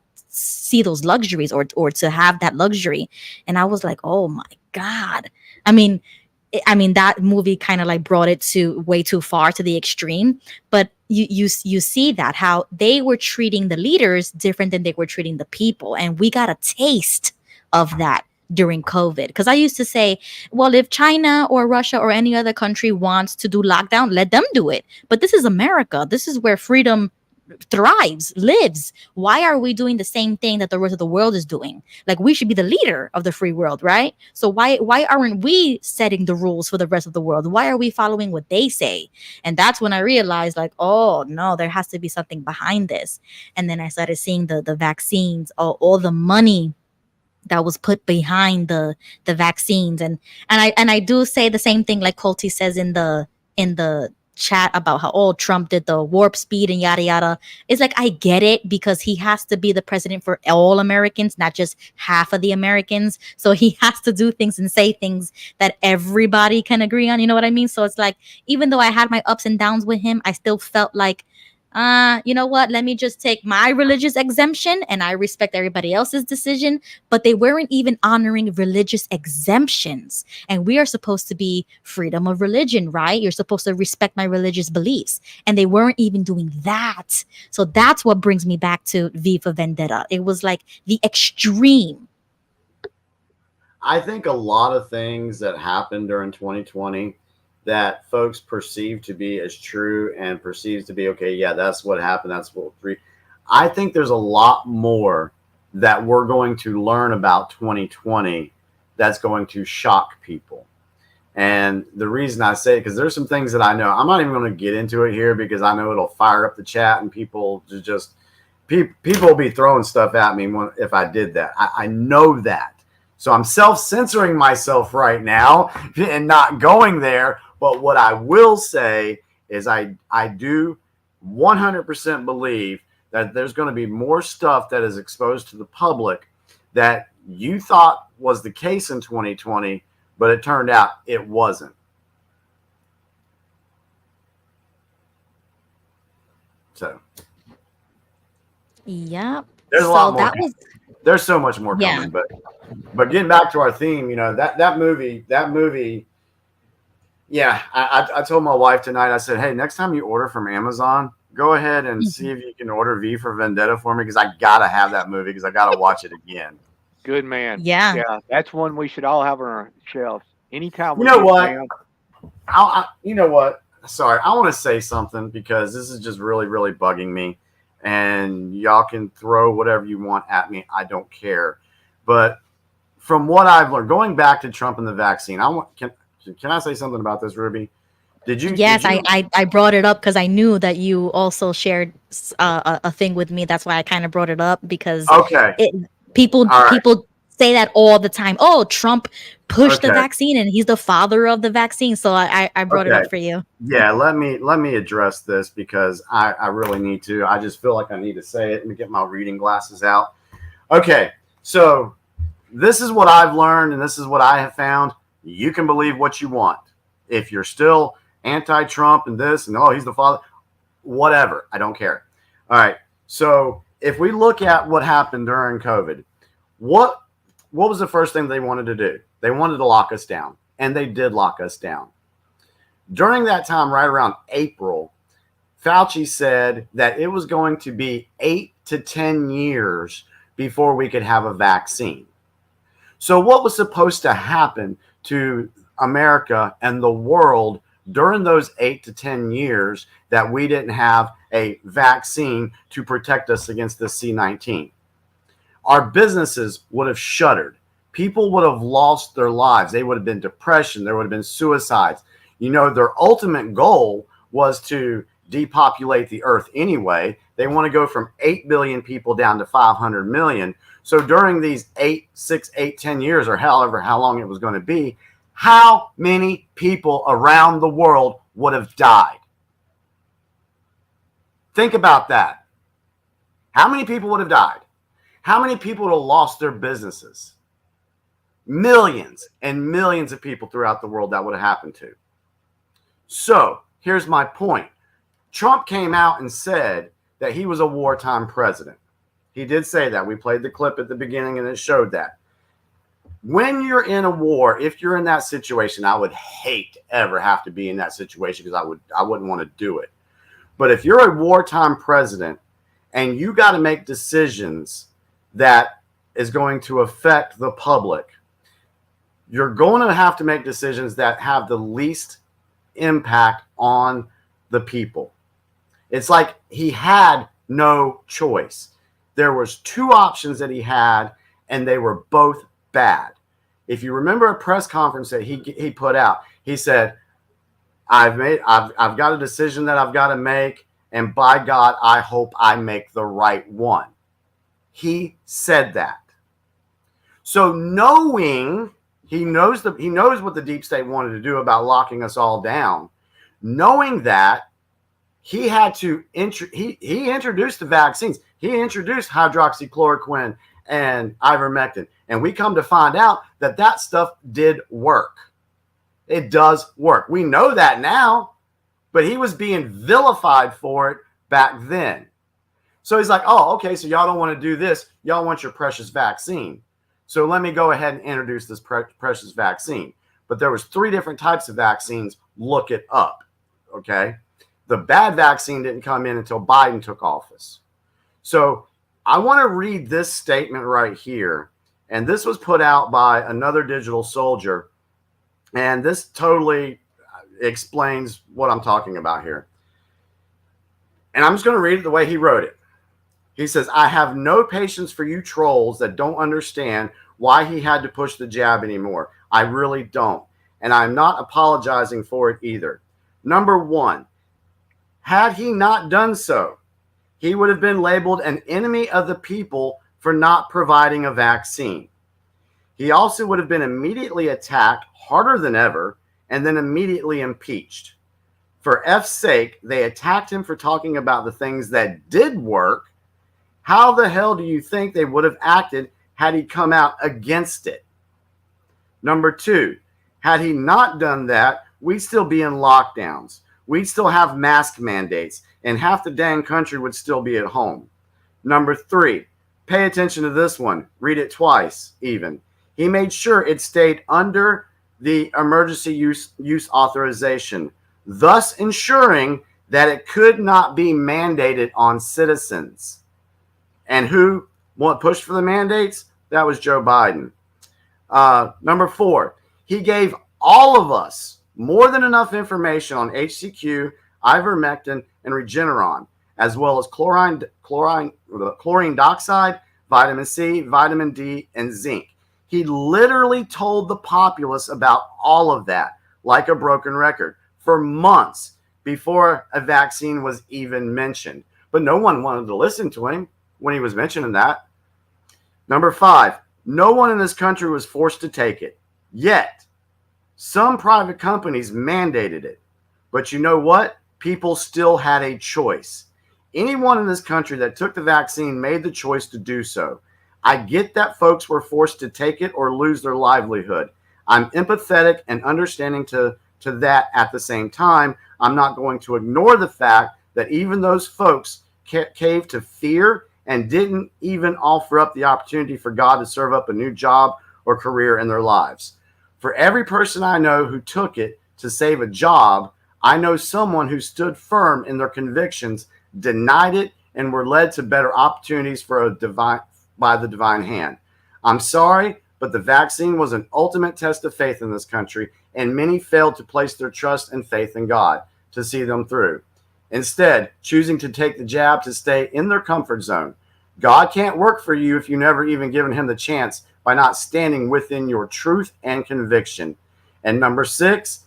luxuries or to have that luxury. And I was like, oh my God. I mean, that movie kind of like brought it to way too far to the extreme, but you see that how they were treating the leaders different than they were treating the people. And we got a taste of that during COVID. Because I used to say, well, if China or Russia or any other country wants to do lockdown, let them do it. But this is America. This is where freedom thrives, lives. Why are we doing the same thing that the rest of the world is doing? Like, we should be the leader of the free world, right? So why aren't we setting the rules for the rest of the world? Why are we following what they say? And that's when I realized, like, oh no, there has to be something behind this. And then I started seeing the vaccines, all the money that was put behind the vaccines. And I do say the same thing like Colty says in the chat about how Trump did the warp speed and yada yada. It's like, I get it, because he has to be the president for all Americans, not just half of the Americans. So he has to do things and say things that everybody can agree on. You know what I mean? So it's like, even though I had my ups and downs with him, I still felt like, you know what? Let me just take my religious exemption, and I respect everybody else's decision. But they weren't even honoring religious exemptions. And we are supposed to be freedom of religion, right? You're supposed to respect my religious beliefs. And they weren't even doing that. So that's what brings me back to V for Vendetta. It was like the extreme. I think a lot of things that happened during 2020 that folks perceive to be as true and perceives to be, okay, yeah, that's what happened. That's what I think there's a lot more that we're going to learn about 2020 that's going to shock people. And the reason I say it, because there's some things that I know, I'm not even going to get into it here because I know it'll fire up the chat and people will be throwing stuff at me if I did that. I know that. So I'm self-censoring myself right now and not going there. But what I will say is I do 100% believe that there's going to be more stuff that is exposed to the public that you thought was the case in 2020, but it turned out it wasn't. So, yep. There's a lot more. There's so much more coming, but getting back to our theme, that movie. Yeah, I told my wife tonight, I said, hey, next time you order from Amazon, go ahead and see if you can order V for Vendetta for me, because I got to have that movie because I got to watch it again. Good man. Yeah. Yeah, that's one we should all have on our shelves. Anytime you know what? Sorry, I want to say something because this is just really, really bugging me. And y'all can throw whatever you want at me. I don't care. But from what I've learned, going back to Trump and the vaccine, can I say something about this, Ruby? Yes, I brought it up because I knew that you also shared a thing with me. That's why I kind of brought it up, because people say that all the time. Oh, Trump pushed the vaccine and he's the father of the vaccine. So I brought it up for you. Yeah, let me address this because I really need to. I just feel like I need to say it and get my reading glasses out. Okay, so this is what I've learned and this is what I have found. You can believe what you want. If you're still anti-Trump and this and he's the father, whatever, I don't care. All right, so if we look at what happened during COVID, what was the first thing they wanted to do? They wanted to lock us down. and they did lock us down. During that time, right around April, Fauci said that it was going to be 8 to 10 years before we could have a vaccine. So what was supposed to happen to America and the world during those 8 to 10 years that we didn't have a vaccine to protect us against the C19? Our businesses would have shuttered. People would have lost their lives. They would have been depression. There would have been suicides. You know, their ultimate goal was to depopulate the earth anyway. They want to go from 8 billion people down to 500 million. So during these 10 years, or however how long it was going to be, how many people around the world would have died? Think about that. How many people would have died? How many people would have lost their businesses? Millions and millions of people throughout the world that would have happened to. So here's my point. Trump came out and said that he was a wartime president. He did say that. We played the clip at the beginning and it showed that. When you're in a war, if you're in that situation, I would hate to ever have to be in that situation because I wouldn't want to do it. But if you're a wartime president and you got to make decisions that is going to affect the public, you're going to have to make decisions that have the least impact on the people. It's like he had no choice. There was two options that he had, and they were both bad. If you remember a press conference that he put out, he said, I've got a decision that I've got to make, and by God, I hope I make the right one. He said that. So knowing he knows what the deep state wanted to do about locking us all down, knowing that, he had to he introduced the vaccines. He introduced hydroxychloroquine and ivermectin, and we come to find out that that stuff did work. It does work. We know that now, but he was being vilified for it back then. So he's like, oh, okay, so y'all don't want to do this. Y'all want your precious vaccine. So let me go ahead and introduce this precious vaccine. But there was 3 different types of vaccines. Look it up, okay? The bad vaccine didn't come in until Biden took office. So I want to read this statement right here. And this was put out by another digital soldier. And this totally explains what I'm talking about here. And I'm just going to read it the way he wrote it. He says, I have no patience for you trolls that don't understand why he had to push the jab anymore. I really don't. And I'm not apologizing for it either. Number 1, had he not done so, he would have been labeled an enemy of the people for not providing a vaccine. He also would have been immediately attacked harder than ever and then immediately impeached. For F's sake, they attacked him for talking about the things that did work. How the hell do you think they would have acted had he come out against it? Number 2, had he not done that, we'd still be in lockdowns. We'd still have mask mandates, and half the dang country would still be at home. Number 3, pay attention to this one. Read it twice, even. He made sure it stayed under the emergency use authorization, thus ensuring that it could not be mandated on citizens. And who pushed for the mandates? That was Joe Biden. Number 4, he gave all of us more than enough information on HCQ, ivermectin, and Regeneron, as well as chlorine dioxide, vitamin C, vitamin D, and zinc. He literally told the populace about all of that, like a broken record, for months before a vaccine was even mentioned. But no one wanted to listen to him when he was mentioning that. Number 5, no one in this country was forced to take it. Yet, some private companies mandated it. But you know what? People still had a choice. Anyone in this country that took the vaccine made the choice to do so. I get that folks were forced to take it or lose their livelihood. I'm empathetic and understanding to that at the same time. I'm not going to ignore the fact that even those folks caved to fear and didn't even offer up the opportunity for God to serve up a new job or career in their lives. For every person I know who took it to save a job, I know someone who stood firm in their convictions, denied it, and were led to better opportunities by the divine hand. I'm sorry, but the vaccine was an ultimate test of faith in this country, and many failed to place their trust and faith in God to see them through. Instead, choosing to take the jab to stay in their comfort zone. God can't work for you if you never even given him the chance by not standing within your truth and conviction. And number 6,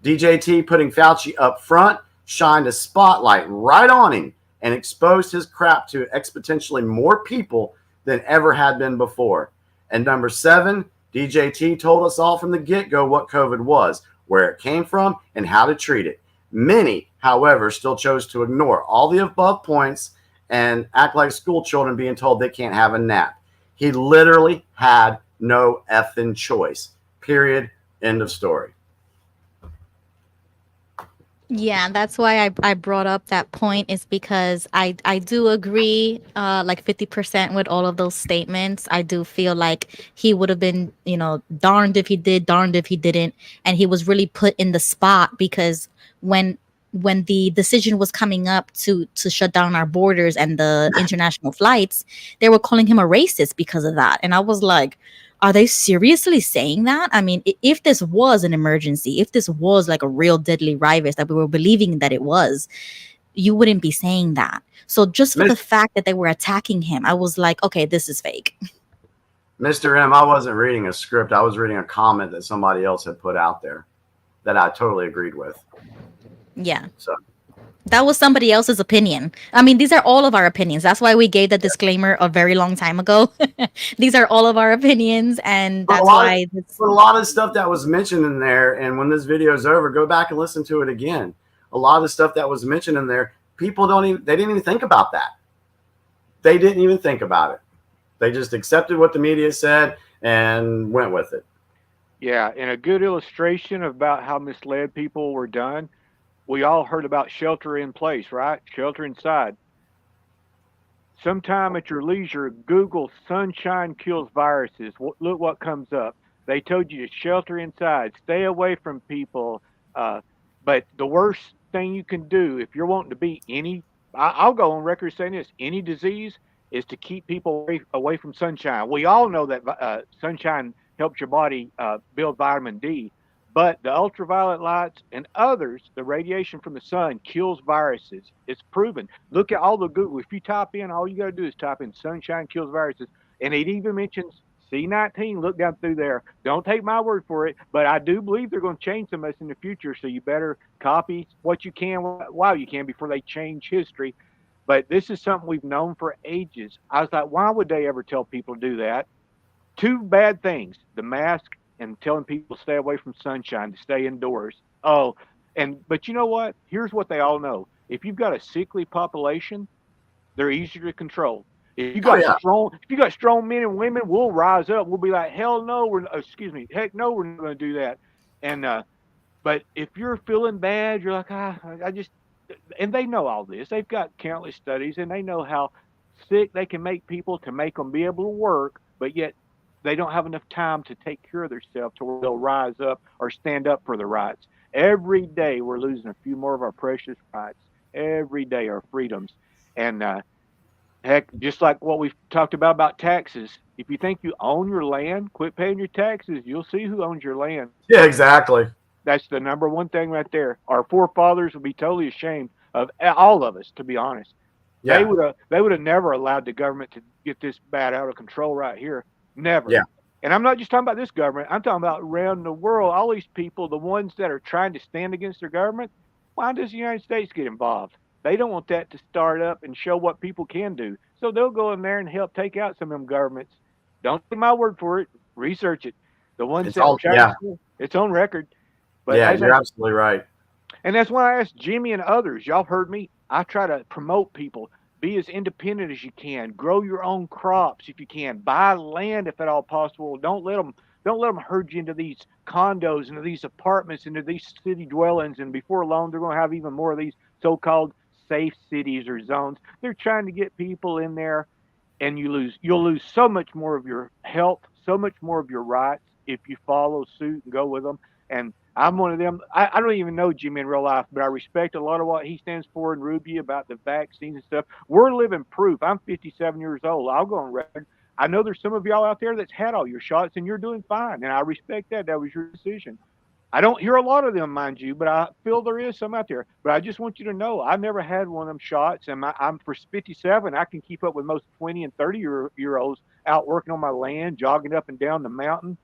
DJT putting Fauci up front shined a spotlight right on him and exposed his crap to exponentially more people than ever had been before. And number 7, DJT told us all from the get-go what COVID was, where it came from, and how to treat it. Many, however, still chose to ignore all the above points and act like school children being told they can't have a nap. He literally had no effing choice. Period. End of story. Yeah, that's why I brought up that point, is because I do agree like 50% with all of those statements. I do feel like he would have been, darned if he did, darned if he didn't. And he was really put in the spot because when the decision was coming up to shut down our borders and the international flights, they were calling him a racist because of that. And I was like, are they seriously saying that? I mean, if this was an emergency, if this was like a real deadly virus that we were believing that it was, you wouldn't be saying that. So just for the fact that they were attacking him, I was like, okay, this is fake. Mr. M, I wasn't reading a script. I was reading a comment that somebody else had put out there that I totally agreed with. Yeah. So that was somebody else's opinion. I mean, these are all of our opinions. That's why we gave that disclaimer a very long time ago. These are all of our opinions, and that's why. But a lot of stuff that was mentioned in there, and when this video is over, go back and listen to it again. A lot of the stuff that was mentioned in there, people they didn't even think about that. They didn't even think about it. They just accepted what the media said and went with it. Yeah, and a good illustration about how misled people were done. We all heard about shelter in place, right? Shelter inside. Sometime at your leisure, Google sunshine kills viruses. Look what comes up. They told you to shelter inside, stay away from people. But the worst thing you can do if you're wanting to beat I'll go on record saying this, any disease, is to keep people away from sunshine. We all know that sunshine helps your body build vitamin D. But the ultraviolet lights and others, the radiation from the sun kills viruses. It's proven. Look at all the Google. If you type in, all you got to do is type in sunshine kills viruses. And it even mentions C19. Look down through there. Don't take my word for it, but I do believe they're going to change some of this in the future. So you better copy what you can while you can before they change history. But this is something we've known for ages. I was like, why would they ever tell people to do that? 2 bad things: the mask and telling people to stay away from sunshine, to stay indoors. But you know what? Here's what they all know. If you've got a sickly population, they're easier to control. If you got strong men and women, we'll rise up. We'll be like, heck no, we're not going to do that. And but if you're feeling bad, you're like, and they know all this. They've got countless studies, and they know how sick they can make people to make them be able to work, but yet they don't have enough time to take care of themselves to where they'll rise up or stand up for their rights. Every day we're losing a few more of our precious rights. Every day our freedoms. And heck, just like what we've talked about taxes. If you think you own your land, quit paying your taxes. You'll see who owns your land. Yeah, exactly. That's the number one thing right there. Our forefathers would be totally ashamed of all of us, to be honest. Yeah. They would have never allowed the government to get this bad out of control right here. Never. Yeah. And I'm not just talking about this government. I'm talking about around the world. All these people, the ones that are trying to stand against their government, why does the United States get involved? They don't want that to start up and show what people can do. So they'll go in there and help take out some of them governments. Don't take my word for it. Research it. The ones it's on record. But yeah, you're absolutely right. And that's why I asked Jimmy and others. Y'all heard me. I try to promote people. Be as independent as you can. Grow your own crops if you can. Buy land if at all possible. Don't let them herd you into these condos, into these apartments, into these city dwellings. And before long, they're going to have even more of these so-called safe cities or zones. They're trying to get people in there, and you'll lose so much more of your health, so much more of your rights if you follow suit and go with them. And I'm one of them. I don't even know Jimmy in real life, but I respect a lot of what he stands for in Ruby about the vaccines and stuff. We're living proof. I'm 57 years old. I'll go on record. I know there's some of y'all out there that's had all your shots and you're doing fine. And I respect that. That was your decision. I don't hear a lot of them, mind you, but I feel there is some out there. But I just want you to know I never had one of them shots. And I'm for 57. I can keep up with most 20 and 30 year olds out working on my land, jogging up and down the mountain.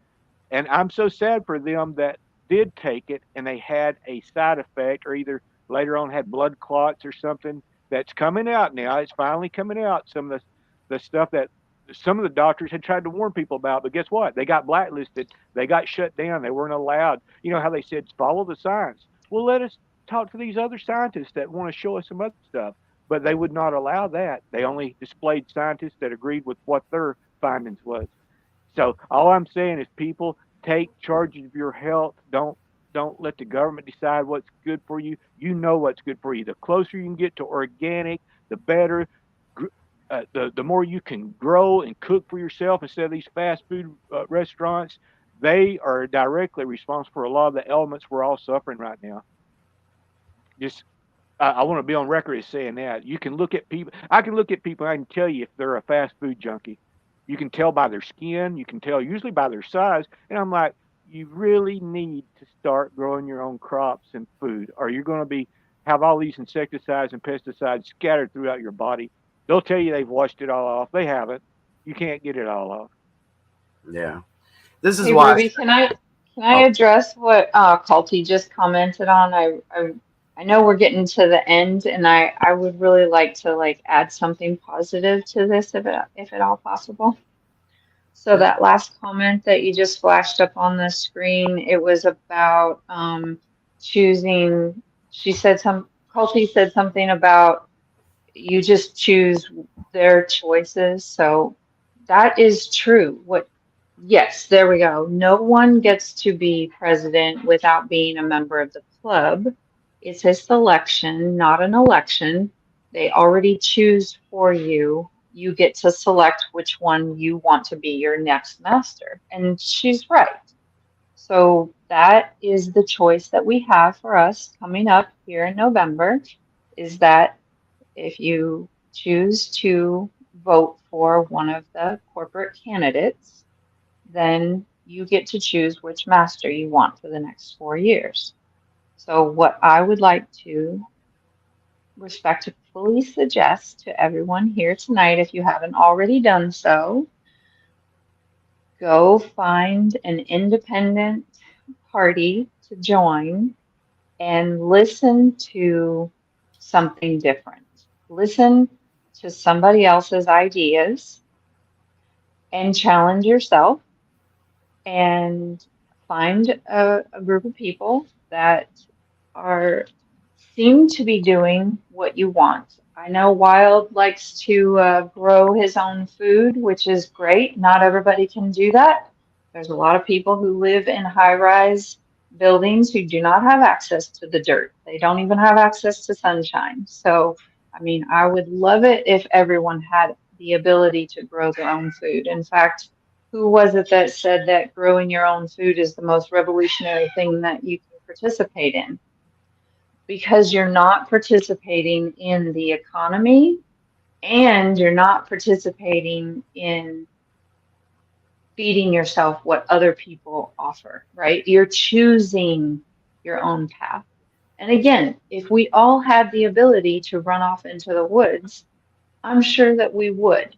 And I'm so sad for them that did take it and they had a side effect or either later on had blood clots or something that's coming out now. It's finally coming out. Some of the stuff that some of the doctors had tried to warn people about, but guess what? They got blacklisted. They got shut down. They weren't allowed. You know how they said, follow the science. Well, let us talk to these other scientists that want to show us some other stuff. But they would not allow that. They only displayed scientists that agreed with what their findings was. So all I'm saying is people take charge of your health. Don't let the government decide what's good for you. You know what's good for you. The closer you can get to organic, the better. The more you can grow and cook for yourself instead of these fast food restaurants, they are directly responsible for a lot of the elements we're all suffering right now. Just, I want to be on record as saying that. You can look at people. I can look at people. I can tell you if they're a fast food junkie. You can tell by their skin. You can tell usually by their size. And I'm like, you really need to start growing your own crops and food, or you're going to have all these insecticides and pesticides scattered throughout your body. They'll tell you they've washed it all off. They haven't. You can't get it all off. Yeah. This is Hey, why. Ruby, can I address what Culty just commented on? I know we're getting to the end, and I would really like to add something positive to this if at all possible. So that last comment that you just flashed up on the screen, it was about choosing. Culty said something about you just choose their choices. So that is true. Yes, there we go. No one gets to be president without being a member of the club. It's a selection, not an election. They already choose for you. You get to select which one you want to be your next master. And she's right. So that is the choice that we have for us coming up here in November, is that if you choose to vote for one of the corporate candidates, then you get to choose which master you want for the next 4 years. So what I would like to respectfully suggest to everyone here tonight, if you haven't already done so, go find an independent party to join and listen to something different. Listen to somebody else's ideas and challenge yourself, and find a group of people that seem to be doing what you want. I know Wild likes to grow his own food, which is great. Not everybody can do that. There's a lot of people who live in high-rise buildings who do not have access to the dirt. They don't even have access to sunshine. So, I mean, I would love it if everyone had the ability to grow their own food. In fact, who was it that said that growing your own food is the most revolutionary thing that you can participate in? Because you're not participating in the economy and you're not participating in feeding yourself what other people offer, right? You're choosing your own path. And again, if we all had the ability to run off into the woods, I'm sure that we would,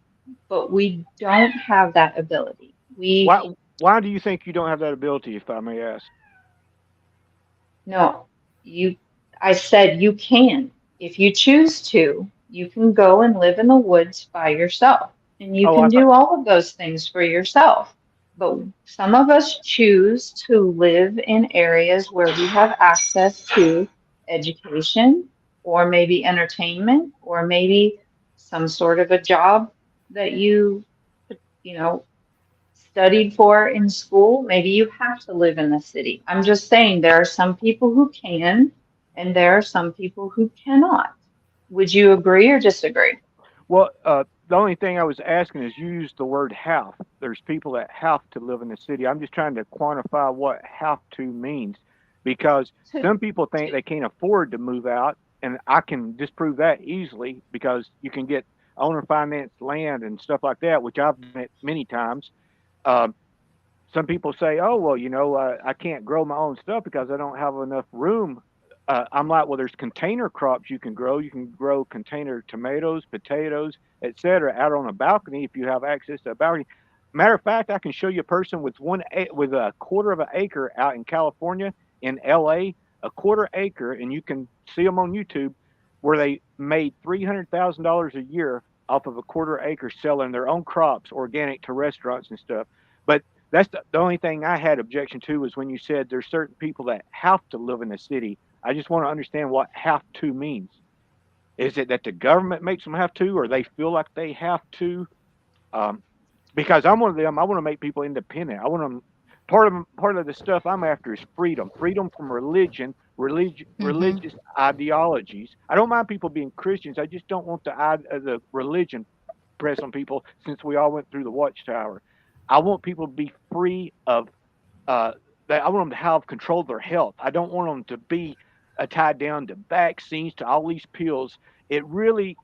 but we don't have that ability. Why do you think you don't have that ability, if I may ask? No, I said you can. If you choose to, you can go and live in the woods by yourself. And you can do all of those things for yourself. But some of us choose to live in areas where we have access to education, or maybe entertainment, or maybe some sort of a job that you studied for in school. Maybe you have to live in the city. I'm just saying there are some people who can, and there are some people who cannot. Would you agree or disagree? Well, the only thing I was asking is you used the word have. There's people that have to live in the city. I'm just trying to quantify what have to means, because some people think they can't afford to move out, and I can disprove that easily because you can get owner financed land and stuff like that, which I've done it many times. Um, some people say, "Oh, well, I can't grow my own stuff because I don't have enough room." I'm like, "Well, there's container crops you can grow. You can grow container tomatoes, potatoes, etc., out on a balcony if you have access to a balcony." Matter of fact, I can show you a person with with a quarter of an acre out in California, in LA, a quarter acre, and you can see them on YouTube, where they made $300,000 a year off of a quarter acre selling their own crops, organic, to restaurants and stuff. But that's the only thing I had objection to, was when you said there's certain people that have to live in the city. I just want to understand what have to means. Is it that the government makes them have to, or they feel like they have to? Because I'm one of them. I want to make people independent. I want them. Part of the stuff I'm after is freedom. Freedom from religious ideologies. I don't mind people being Christians. I just don't want the religion press on people, since we all went through the Watchtower. I want people to be free of I want them to have control of their health. I don't want them to be tied down to vaccines, to all these pills. It really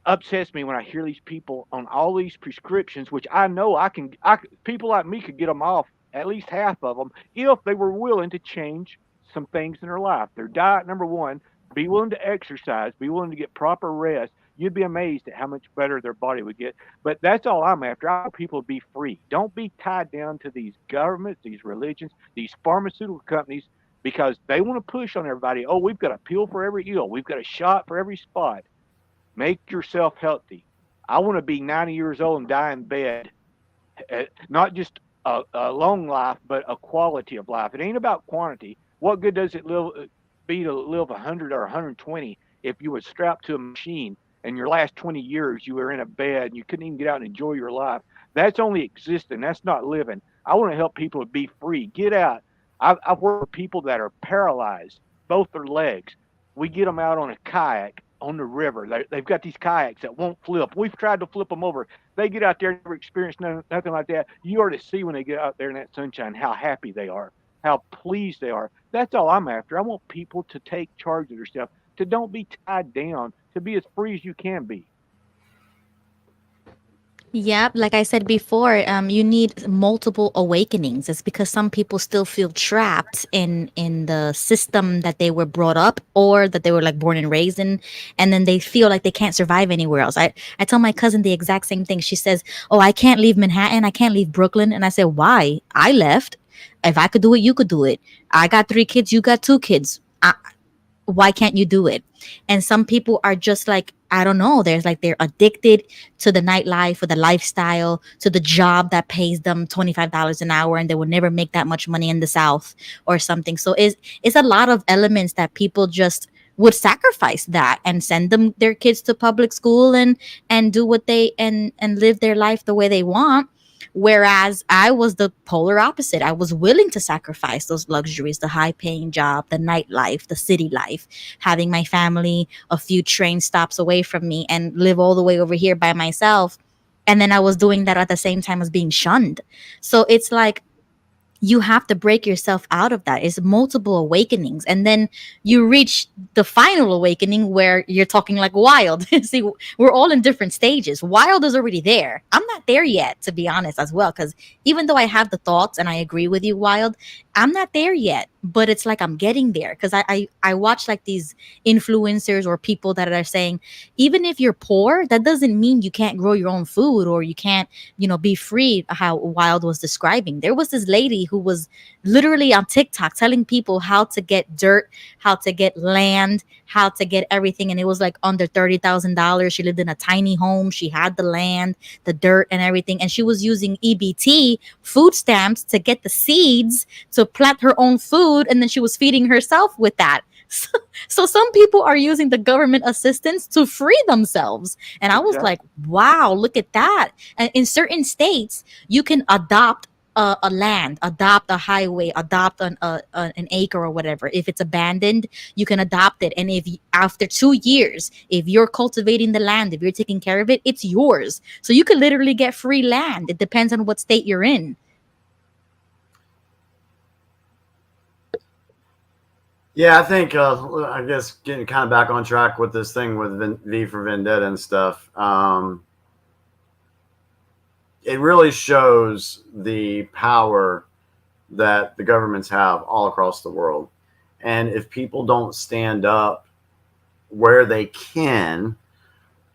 upsets me when I hear these people on all these prescriptions, which I know people like me could get them off, at least half of them, if they were willing to change some things in their life. Their diet, number one, be willing to exercise, be willing to get proper rest. You'd be amazed at how much better their body would get. But that's all I'm after. I want people to be free. Don't be tied down to these governments, these religions, these pharmaceutical companies, because they want to push on everybody. Oh, we've got a pill for every ill. We've got a shot for every spot. Make yourself healthy. I want to be 90 years old and die in bed. Not just a long life, but a quality of life. It ain't about quantity. What good does it be to live 100 or 120 if you were strapped to a machine and your last 20 years you were in a bed and you couldn't even get out and enjoy your life? That's only existing. That's not living. I want to help people to be free. Get out. I've worked with people that are paralyzed, both their legs. We get them out on a kayak on the river. They've got these kayaks that won't flip. We've tried to flip them over. They get out there, never experienced nothing like that. You ought to see when they get out there in that sunshine how happy they are, how pleased they are. That's all I'm after. I want people to take charge of their stuff, to don't be tied down, to be as free as you can be. Yep, like I said before, you need multiple awakenings. It's because some people still feel trapped in the system that they were brought up, or that they were like born and raised in, and then they feel like they can't survive anywhere else. I tell my cousin the exact same thing. She says, "Oh, I can't leave Manhattan. I can't leave Brooklyn." And I said, "Why? I left. If I could do it, you could do it. I got 3 kids. You got 2 kids. Why can't you do it?" And some people are just like, I don't know, they're addicted to the nightlife or the lifestyle, to the job that pays them $25 an hour, and they will never make that much money in the South or something. So it's a lot of elements that people just would sacrifice that and send them their kids to public school and do what they and live their life the way they want. Whereas I was the polar opposite. I was willing to sacrifice those luxuries, the high paying job, the nightlife, the city life, having my family a few train stops away from me, and live all the way over here by myself. And then I was doing that at the same time as being shunned. So it's like, you have to break yourself out of that. It's multiple awakenings. And then you reach the final awakening where you're talking like Wild. See, we're all in different stages. Wild is already there. I'm not there yet, to be honest, as well. Because even though I have the thoughts and I agree with you, Wild, I'm not there yet. But it's like I'm getting there. Because I watch like these influencers or people that are saying, even if you're poor, that doesn't mean you can't grow your own food, or you can't, be free, how Wild was describing. There was this lady who was literally on TikTok telling people how to get dirt, how to get land, how to get everything. And it was like under $30,000. She lived in a tiny home. She had the land, the dirt, and everything. And she was using EBT food stamps to get the seeds to plant her own food. And then she was feeding herself with that. So some people are using the government assistance to free themselves. And I was like, wow, look at that. And in certain states, you can adopt a land, adopt a highway, adopt an acre or whatever. If it's abandoned, you can adopt it. And if after 2 years, if you're cultivating the land, if you're taking care of it, it's yours. So you could literally get free land. It depends on what state you're in. Yeah, I think I guess getting kind of back on track with this thing with V for Vendetta and stuff. It really shows the power that the governments have all across the world. And if people don't stand up where they can,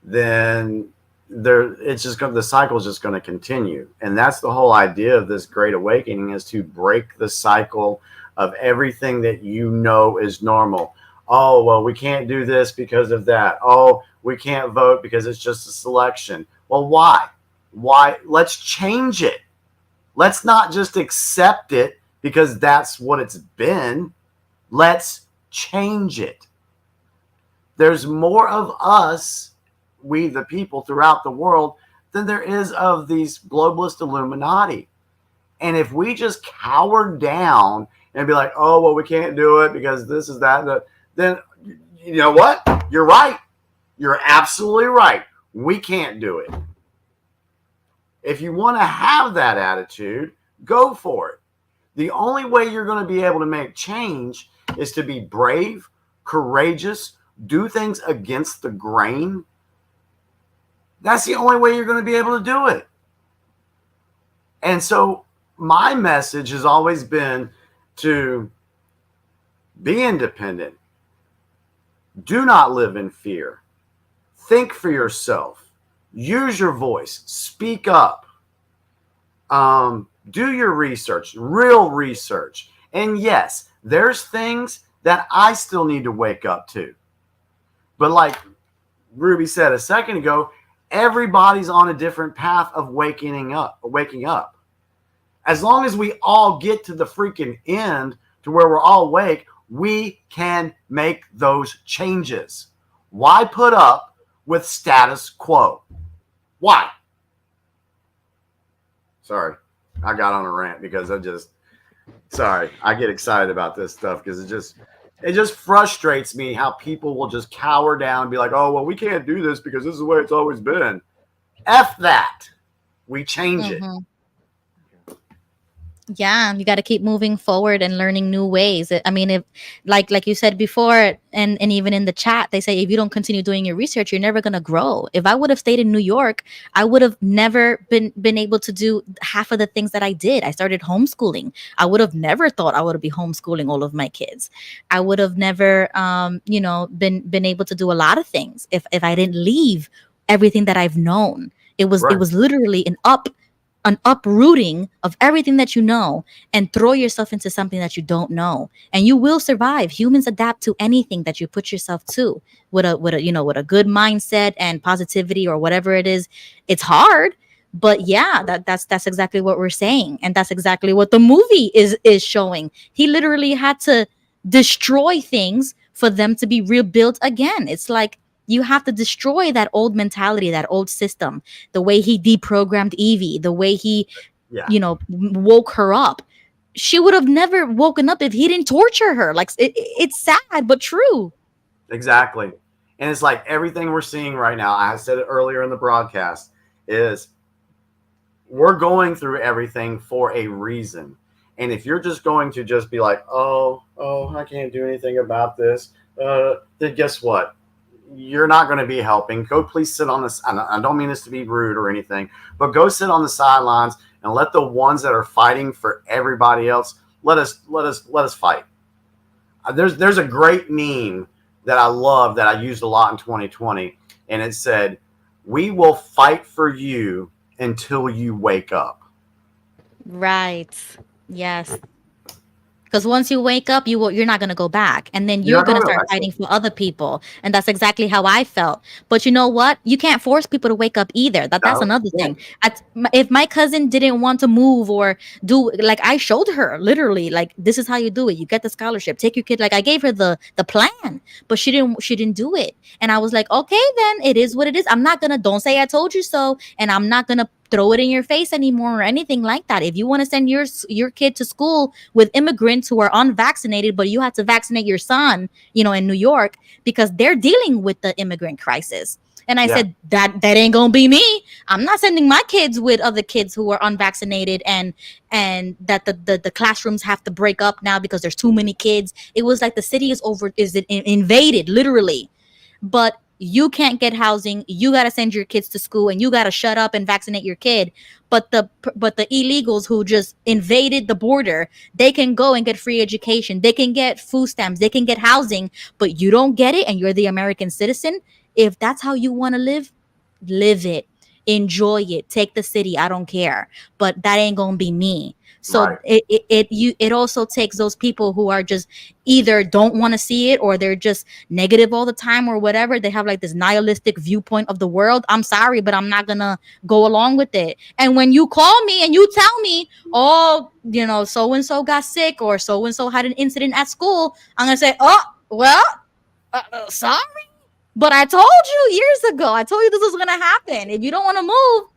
then the cycle is just going to continue. And that's the whole idea of this Great Awakening, is to break the cycle of everything that you know is normal. Oh, well, we can't do this because of that. Oh, we can't vote because it's just a selection. Well, why? Why? Let's change it. Let's not just accept it because that's what it's been. Let's change it. There's more of us, we the people throughout the world, than there is of these globalist Illuminati. And if we just cower down and be like, oh, well, we can't do it because this is that, then you know what? You're right. You're absolutely right. We can't do it. If you want to have that attitude, go for it. The only way you're going to be able to make change is to be brave, courageous, do things against the grain. That's the only way you're going to be able to do it. And so my message has always been to be independent. Do not live in fear. Think for yourself. Use your voice. Speak up. Do your research, real research. And yes, there's things that I still need to wake up to. But like Ruby said a second ago, everybody's on a different path of waking up. As long as we all get to the freaking end to where we're all awake, we can make those changes. Why put up with status quo? Why? Sorry, I got on a rant because I get excited about this stuff because it just frustrates me how people will just cower down and be like, oh, well, we can't do this because this is the way it's always been. F that. We change it. Yeah, you got to keep moving forward and learning new ways. I mean, if like you said before, and even in the chat, they say if you don't continue doing your research, you're never gonna grow. If I would have stayed in New York, I would have never been able to do half of the things that I did. I started homeschooling. I would have never thought I would be homeschooling all of my kids. I would have never, been able to do a lot of things if I didn't leave everything that I've known. It was literally an uprooting of everything that you know and throw yourself into something that you don't know, and you will survive. Humans adapt to anything that you put yourself to with a good mindset and positivity or whatever it is. It's hard, but yeah, that's exactly what we're saying, and that's exactly what the movie is showing. He literally had to destroy things for them to be rebuilt again. It's like you have to destroy that old mentality, that old system, the way he deprogrammed Evie, the way he, woke her up. She would have never woken up if he didn't torture her. Like, it's sad, but true. Exactly. And it's like everything we're seeing right now, I said it earlier in the broadcast, is we're going through everything for a reason. And if you're just going to just be like, oh, I can't do anything about this, then guess what? You're not going to be helping. Go please sit on this. I don't mean this to be rude or anything, but go sit on the sidelines and let the ones that are fighting for everybody else, let us fight. There's a great meme that I love that I used a lot in 2020. And it said, we will fight for you until you wake up. Right. Yes. Because once you wake up, you're not going to go back. And then you're going to start fighting for other people. And that's exactly how I felt. But you know what? You can't force people to wake up either. That's another thing. If my cousin didn't want to move or do, like, I showed her literally, like, this is how you do it. You get the scholarship. Take your kid. Like, I gave her the plan, but she didn't do it. And I was like, okay, then it is what it is. I'm not going to, don't say I told you so. And I'm not going to throw it in your face anymore or anything like that. If you want to send your kid to school with immigrants who are unvaccinated, but you have to vaccinate your son, in New York, because they're dealing with the immigrant crisis. And I said, that ain't gonna be me. I'm not sending my kids with other kids who are unvaccinated and that the classrooms have to break up now because there's too many kids. It was like the city is invaded, literally. But you can't get housing. You got to send your kids to school, and you got to shut up and vaccinate your kid. But the illegals who just invaded the border, they can go and get free education. They can get food stamps. They can get housing, but you don't get it, and you're the American citizen. If that's how you want to live it. Enjoy it. Take the city. I don't care. But that ain't gonna be me. So Right. it also takes those people who are just either don't want to see it, or they're just negative all the time, or whatever. They have like this nihilistic viewpoint of the world. I'm sorry, but I'm not gonna go along with it. And when you call me and you tell me, oh, so and so got sick, or so and so had an incident at school, I'm gonna say, oh, well, sorry, but I told you years ago. I told you this was gonna happen. If you don't want to move,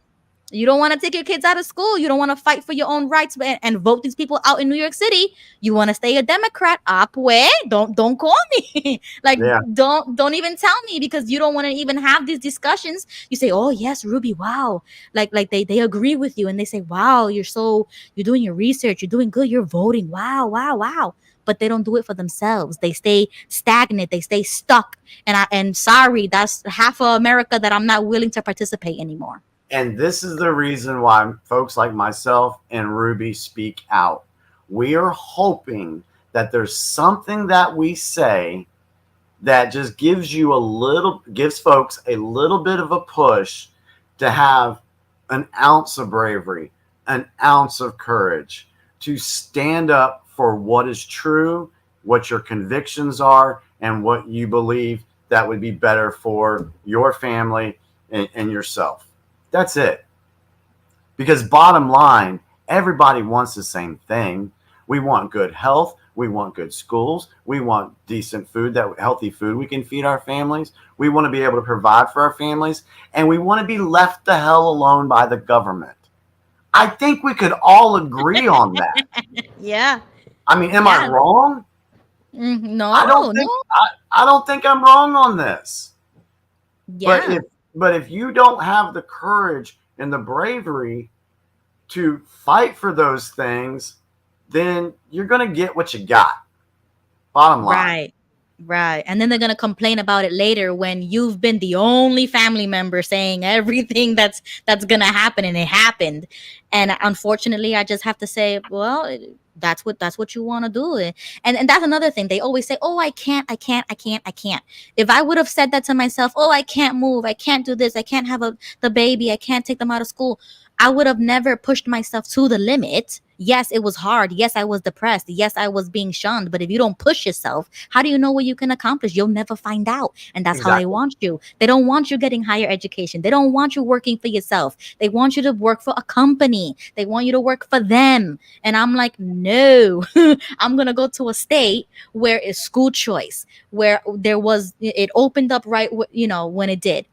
you don't want to take your kids out of school, you don't want to fight for your own rights and vote these people out in New York City, you want to stay a Democrat, don't call me. Don't even tell me, because you don't want to even have these discussions. You say, oh yes, Ruby, wow, like they agree with you, and they say, wow, you're doing your research, you're doing good, you're voting, wow. But they don't do it for themselves. They stay stagnant, they stay stuck, and sorry, that's half of America that I'm not willing to participate anymore. And this is the reason why folks like myself and Ruby speak out. We are hoping that there's something that we say that just gives folks a little bit of a push to have an ounce of bravery, an ounce of courage to stand up for what is true, what your convictions are, and what you believe that would be better for your family and yourself. That's it. Because bottom line, everybody wants the same thing. We want good health. We want good schools. We want decent food, healthy food we can feed our families. We want to be able to provide for our families. And we want to be left the hell alone by the government. I think we could all agree on that. Yeah. I mean, am I wrong? No, I don't think I'm wrong on this. Yeah. But if you don't have the courage and the bravery to fight for those things, then you're going to get what you got. Bottom line. Right. And then they're going to complain about it later when you've been the only family member saying everything that's going to happen, and it happened. And unfortunately, I just have to say, well, that's what you want to do. And that's another thing. They always say, oh, I can't. If I would have said that to myself, oh, I can't move, I can't do this, I can't have the baby, I can't take them out of school, I would have never pushed myself to the limit. Yes, it was hard. Yes, I was depressed. Yes, I was being shunned. But if you don't push yourself, how do you know what you can accomplish? You'll never find out. And that's how they want you. They don't want you getting higher education. They don't want you working for yourself. They want you to work for a company. They want you to work for them. And I'm like, no, I'm going to go to a state where it's school choice, where it opened up right, when it did.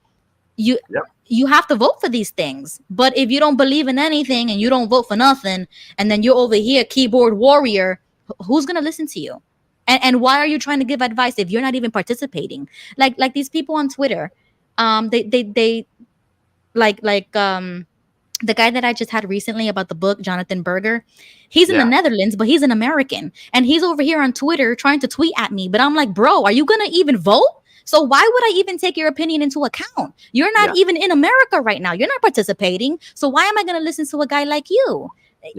You have to vote for these things. But if you don't believe in anything and you don't vote for nothing, and then you're over here keyboard warrior, who's going to listen to you? And why are you trying to give advice if you're not even participating? Like these people on Twitter, the guy that I just had recently about the book, Jonathan Berger, he's in the Netherlands, but he's an American. And he's over here on Twitter trying to tweet at me. But I'm like, bro, are you going to even vote? So why would I even take your opinion into account? You're not even in America right now. You're not participating. So why am I going to listen to a guy like you?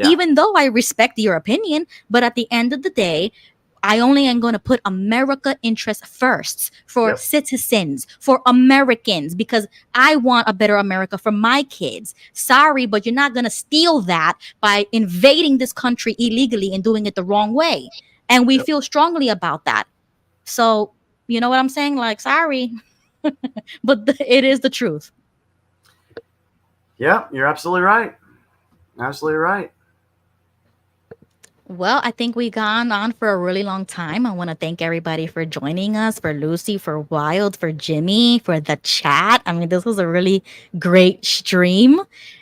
Even though I respect your opinion, but at the end of the day, I only am going to put America interests first for citizens, for Americans, because I want a better America for my kids. Sorry, but you're not going to steal that by invading this country illegally and doing it the wrong way. And we feel strongly about that. So, you know what I'm saying? Like, sorry, but it is the truth. Yeah, you're absolutely right. Absolutely right. Well, I think we've gone on for a really long time. I want to thank everybody for joining us, for Lucy, for Wild, for Jimmy, for the chat. I mean, this was a really great stream.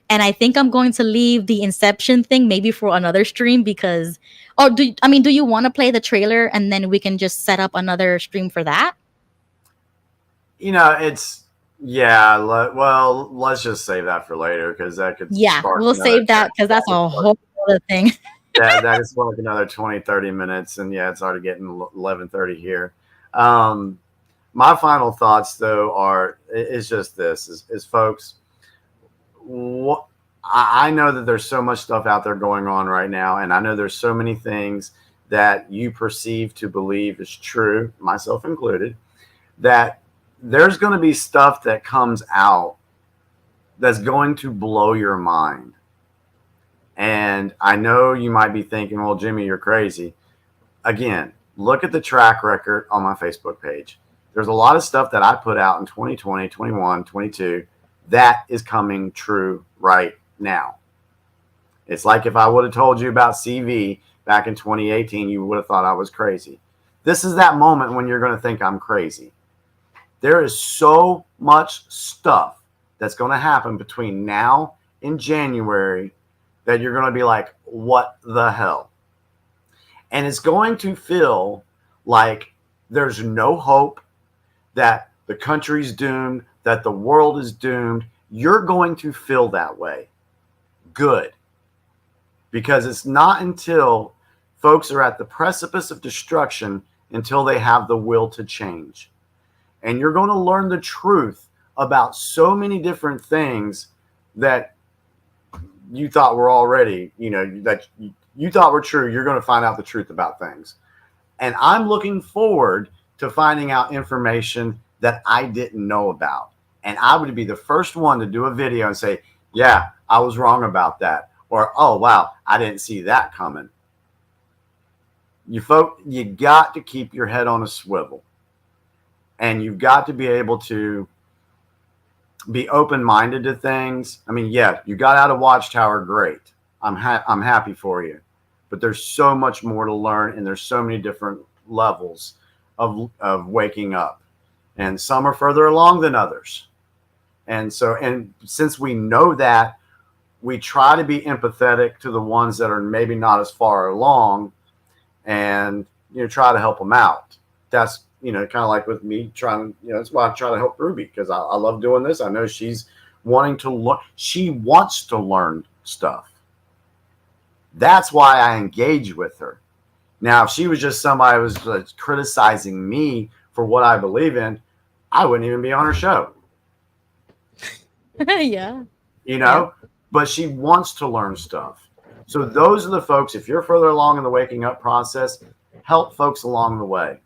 And I think I'm going to leave the Inception thing maybe for another stream because, or do you want to play the trailer and then we can just set up another stream for that? Well, let's just save that for later because that could spark We'll save that because that's a whole other thing. that is like another 20-30 minutes, and it's already getting 11:30 here. My final thoughts though is just this is folks, I know that there's so much stuff out there going on right now, and I know there's so many things that you perceive to believe is true, myself included, that there's going to be stuff that comes out that's going to blow your mind. And I know you might be thinking, well, Jimmy, you're crazy. Again, look at the track record on my Facebook page. There's a lot of stuff that I put out in 2020, 21, 22 that is coming true right now. It's like if I would have told you about CV back in 2018, you would have thought I was crazy. This is that moment when you're going to think I'm crazy. There is so much stuff that's going to happen between now and January that you're going to be like, what the hell? And it's going to feel like there's no hope, that the country's doomed, that the world is doomed. You're going to feel that way. Good. Because it's not until folks are at the precipice of destruction until they have the will to change. And you're going to learn the truth about so many different things that you thought were already, that you thought were true. You're going to find out the truth about things. And I'm looking forward to finding out information that I didn't know about. And I would be the first one to do a video and say, yeah, I was wrong about that. Or, oh, wow, I didn't see that coming. You got to keep your head on a swivel. And you've got to be able to be open-minded to things. I mean, yeah, you got out of Watchtower, great. I'm happy for you. But there's so much more to learn, and there's so many different levels of waking up. And some are further along than others. And since we know that, we try to be empathetic to the ones that are maybe not as far along and, try to help them out. That's, kind of like with me trying, that's why I try to help Ruby, because I love doing this. I know she's wanting to learn. She wants to learn stuff. That's why I engage with her. Now, if she was just somebody who was criticizing me for what I believe in, I wouldn't even be on her show. Yeah. But she wants to learn stuff. So those are the folks, if you're further along in the waking up process, help folks along the way.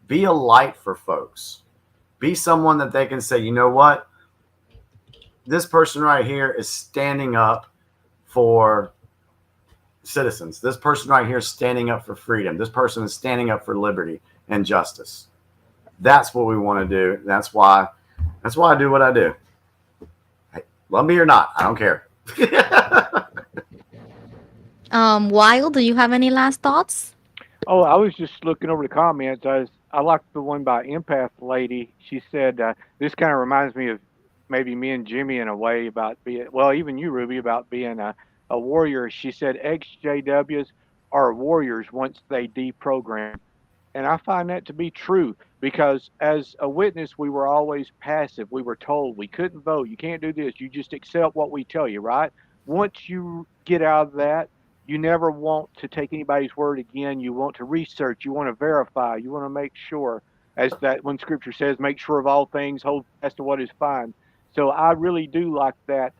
Be a light for folks. Be someone that they can say, you know what? This person right here is standing up for citizens. This person right here is standing up for freedom. This person is standing up for liberty and justice. That's what we want to do. That's why I do what I do. Hey, love me or not, I don't care. Wild, do you have any last thoughts? Oh, I was just looking over the comments. I liked the one by Empath Lady. She said, this kind of reminds me of maybe me and Jimmy in a way about being, well, even you, Ruby, about being a warrior. She said XJWs are warriors once they deprogram. And I find that to be true because as a witness, we were always passive. We were told we couldn't vote. You can't do this. You just accept what we tell you, right? Once you get out of that, you never want to take anybody's word again. You want to research. You want to verify. You want to make sure, as that when Scripture says, make sure of all things, hold fast to what is fine. So I really do like that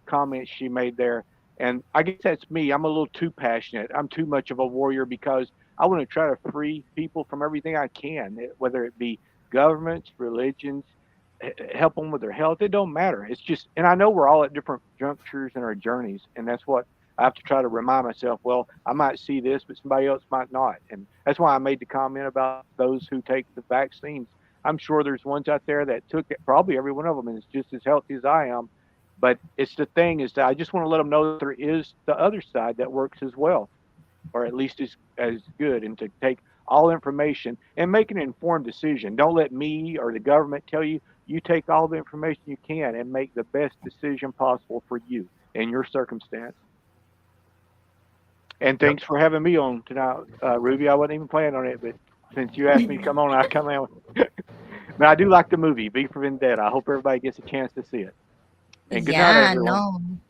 comment she made there. And I guess that's me. I'm a little too passionate. I'm too much of a warrior because I want to try to free people from everything I can, whether it be governments, religions, help them with their health. It don't matter. It's just, and I know we're all at different junctures in our journeys. And that's what I have to try to remind myself, well, I might see this, but somebody else might not. And that's why I made the comment about those who take the vaccines. I'm sure there's ones out there that took it, probably every one of them, and is just as healthy as I am. But it's the thing is that I just want to let them know that there is the other side that works as well, or at least as good, and to take all information and make an informed decision. Don't let me or the government tell you You take all the information you can and make the best decision possible for you in your circumstance. And thanks for having me on tonight, Ruby. I wasn't even planning on it, but since you asked me to come on, I come out. But I do like the movie, V for Vendetta. I hope everybody gets a chance to see it. And good night, everyone.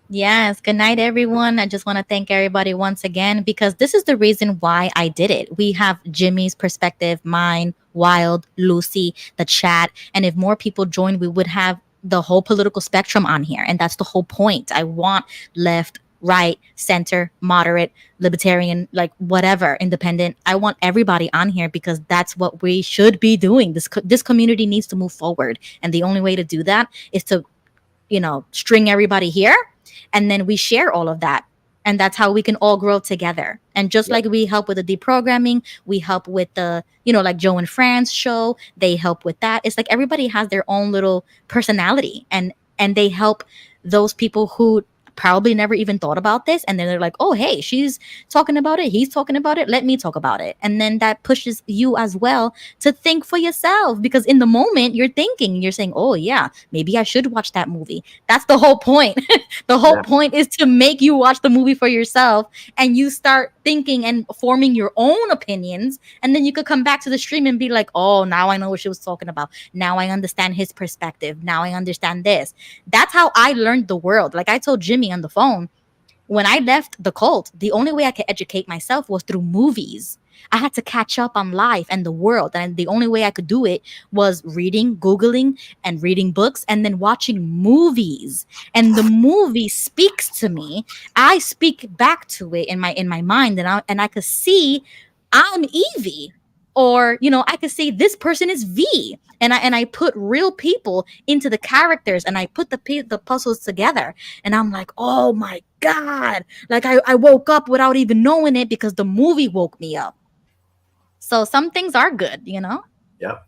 Yes, good night, everyone. I just want to thank everybody once again, because this is the reason why I did it. We have Jimmy's perspective, mine, Wild, Lucy, the chat, and if more people join, we would have the whole political spectrum on here, and that's the whole point. I want left, right, center, moderate, libertarian, like whatever, independent. I want everybody on here because that's what we should be doing. This community needs to move forward, and the only way to do that is to, string everybody here, and then we share all of that, and that's how we can all grow together. And just like we help with the deprogramming, we help with the, like Joe and Fran's show, they help with that. It's like everybody has their own little personality, and they help those people who probably never even thought about this, and then they're like, oh, hey, she's talking about it, he's talking about it, let me talk about it. And then that pushes you as well to think for yourself, because in the moment you're thinking, you're saying, oh yeah, maybe I should watch that movie. That's the whole point. The whole point is to make you watch the movie for yourself, and you start thinking and forming your own opinions, and then you could come back to the stream and be like, oh, now I know what she was talking about, now I understand his perspective, now I understand this. That's how I learned the world. Like I told Jimmy on the phone, when I left the cult, the only way I could educate myself was through movies. I had to catch up on life and the world, and the only way I could do it was reading, Googling, and reading books, and then watching movies. And the movie speaks to me. I speak back to it in my mind, and I could see I'm Evie. Or, I could say this person is V, and I put real people into the characters, and I put the puzzles together, and I'm like, oh my God, like I woke up without even knowing it because the movie woke me up. So some things are good, Yep.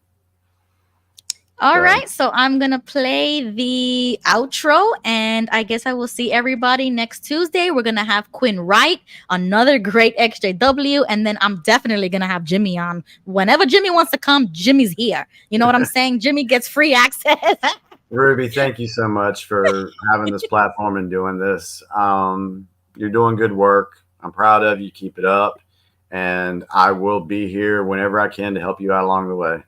All right, so I'm gonna play the outro, and I guess I will see everybody next Tuesday. We're gonna have Quinn Wright, another great XJW, and then I'm definitely gonna have Jimmy on. Whenever Jimmy wants to come, Jimmy's here. You know what I'm saying? Jimmy gets free access. Ruby, thank you so much for having this platform and doing this. You're doing good work. I'm proud of you. Keep it up, and I will be here whenever I can to help you out along the way.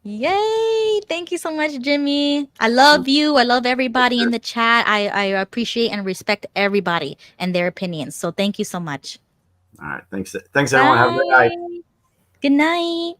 Yay! Thank you so much, Jimmy. I love you. I love everybody in the chat. I appreciate and respect everybody and their opinions. So thank you so much. All right. Thanks everyone. Have a good night. Good night.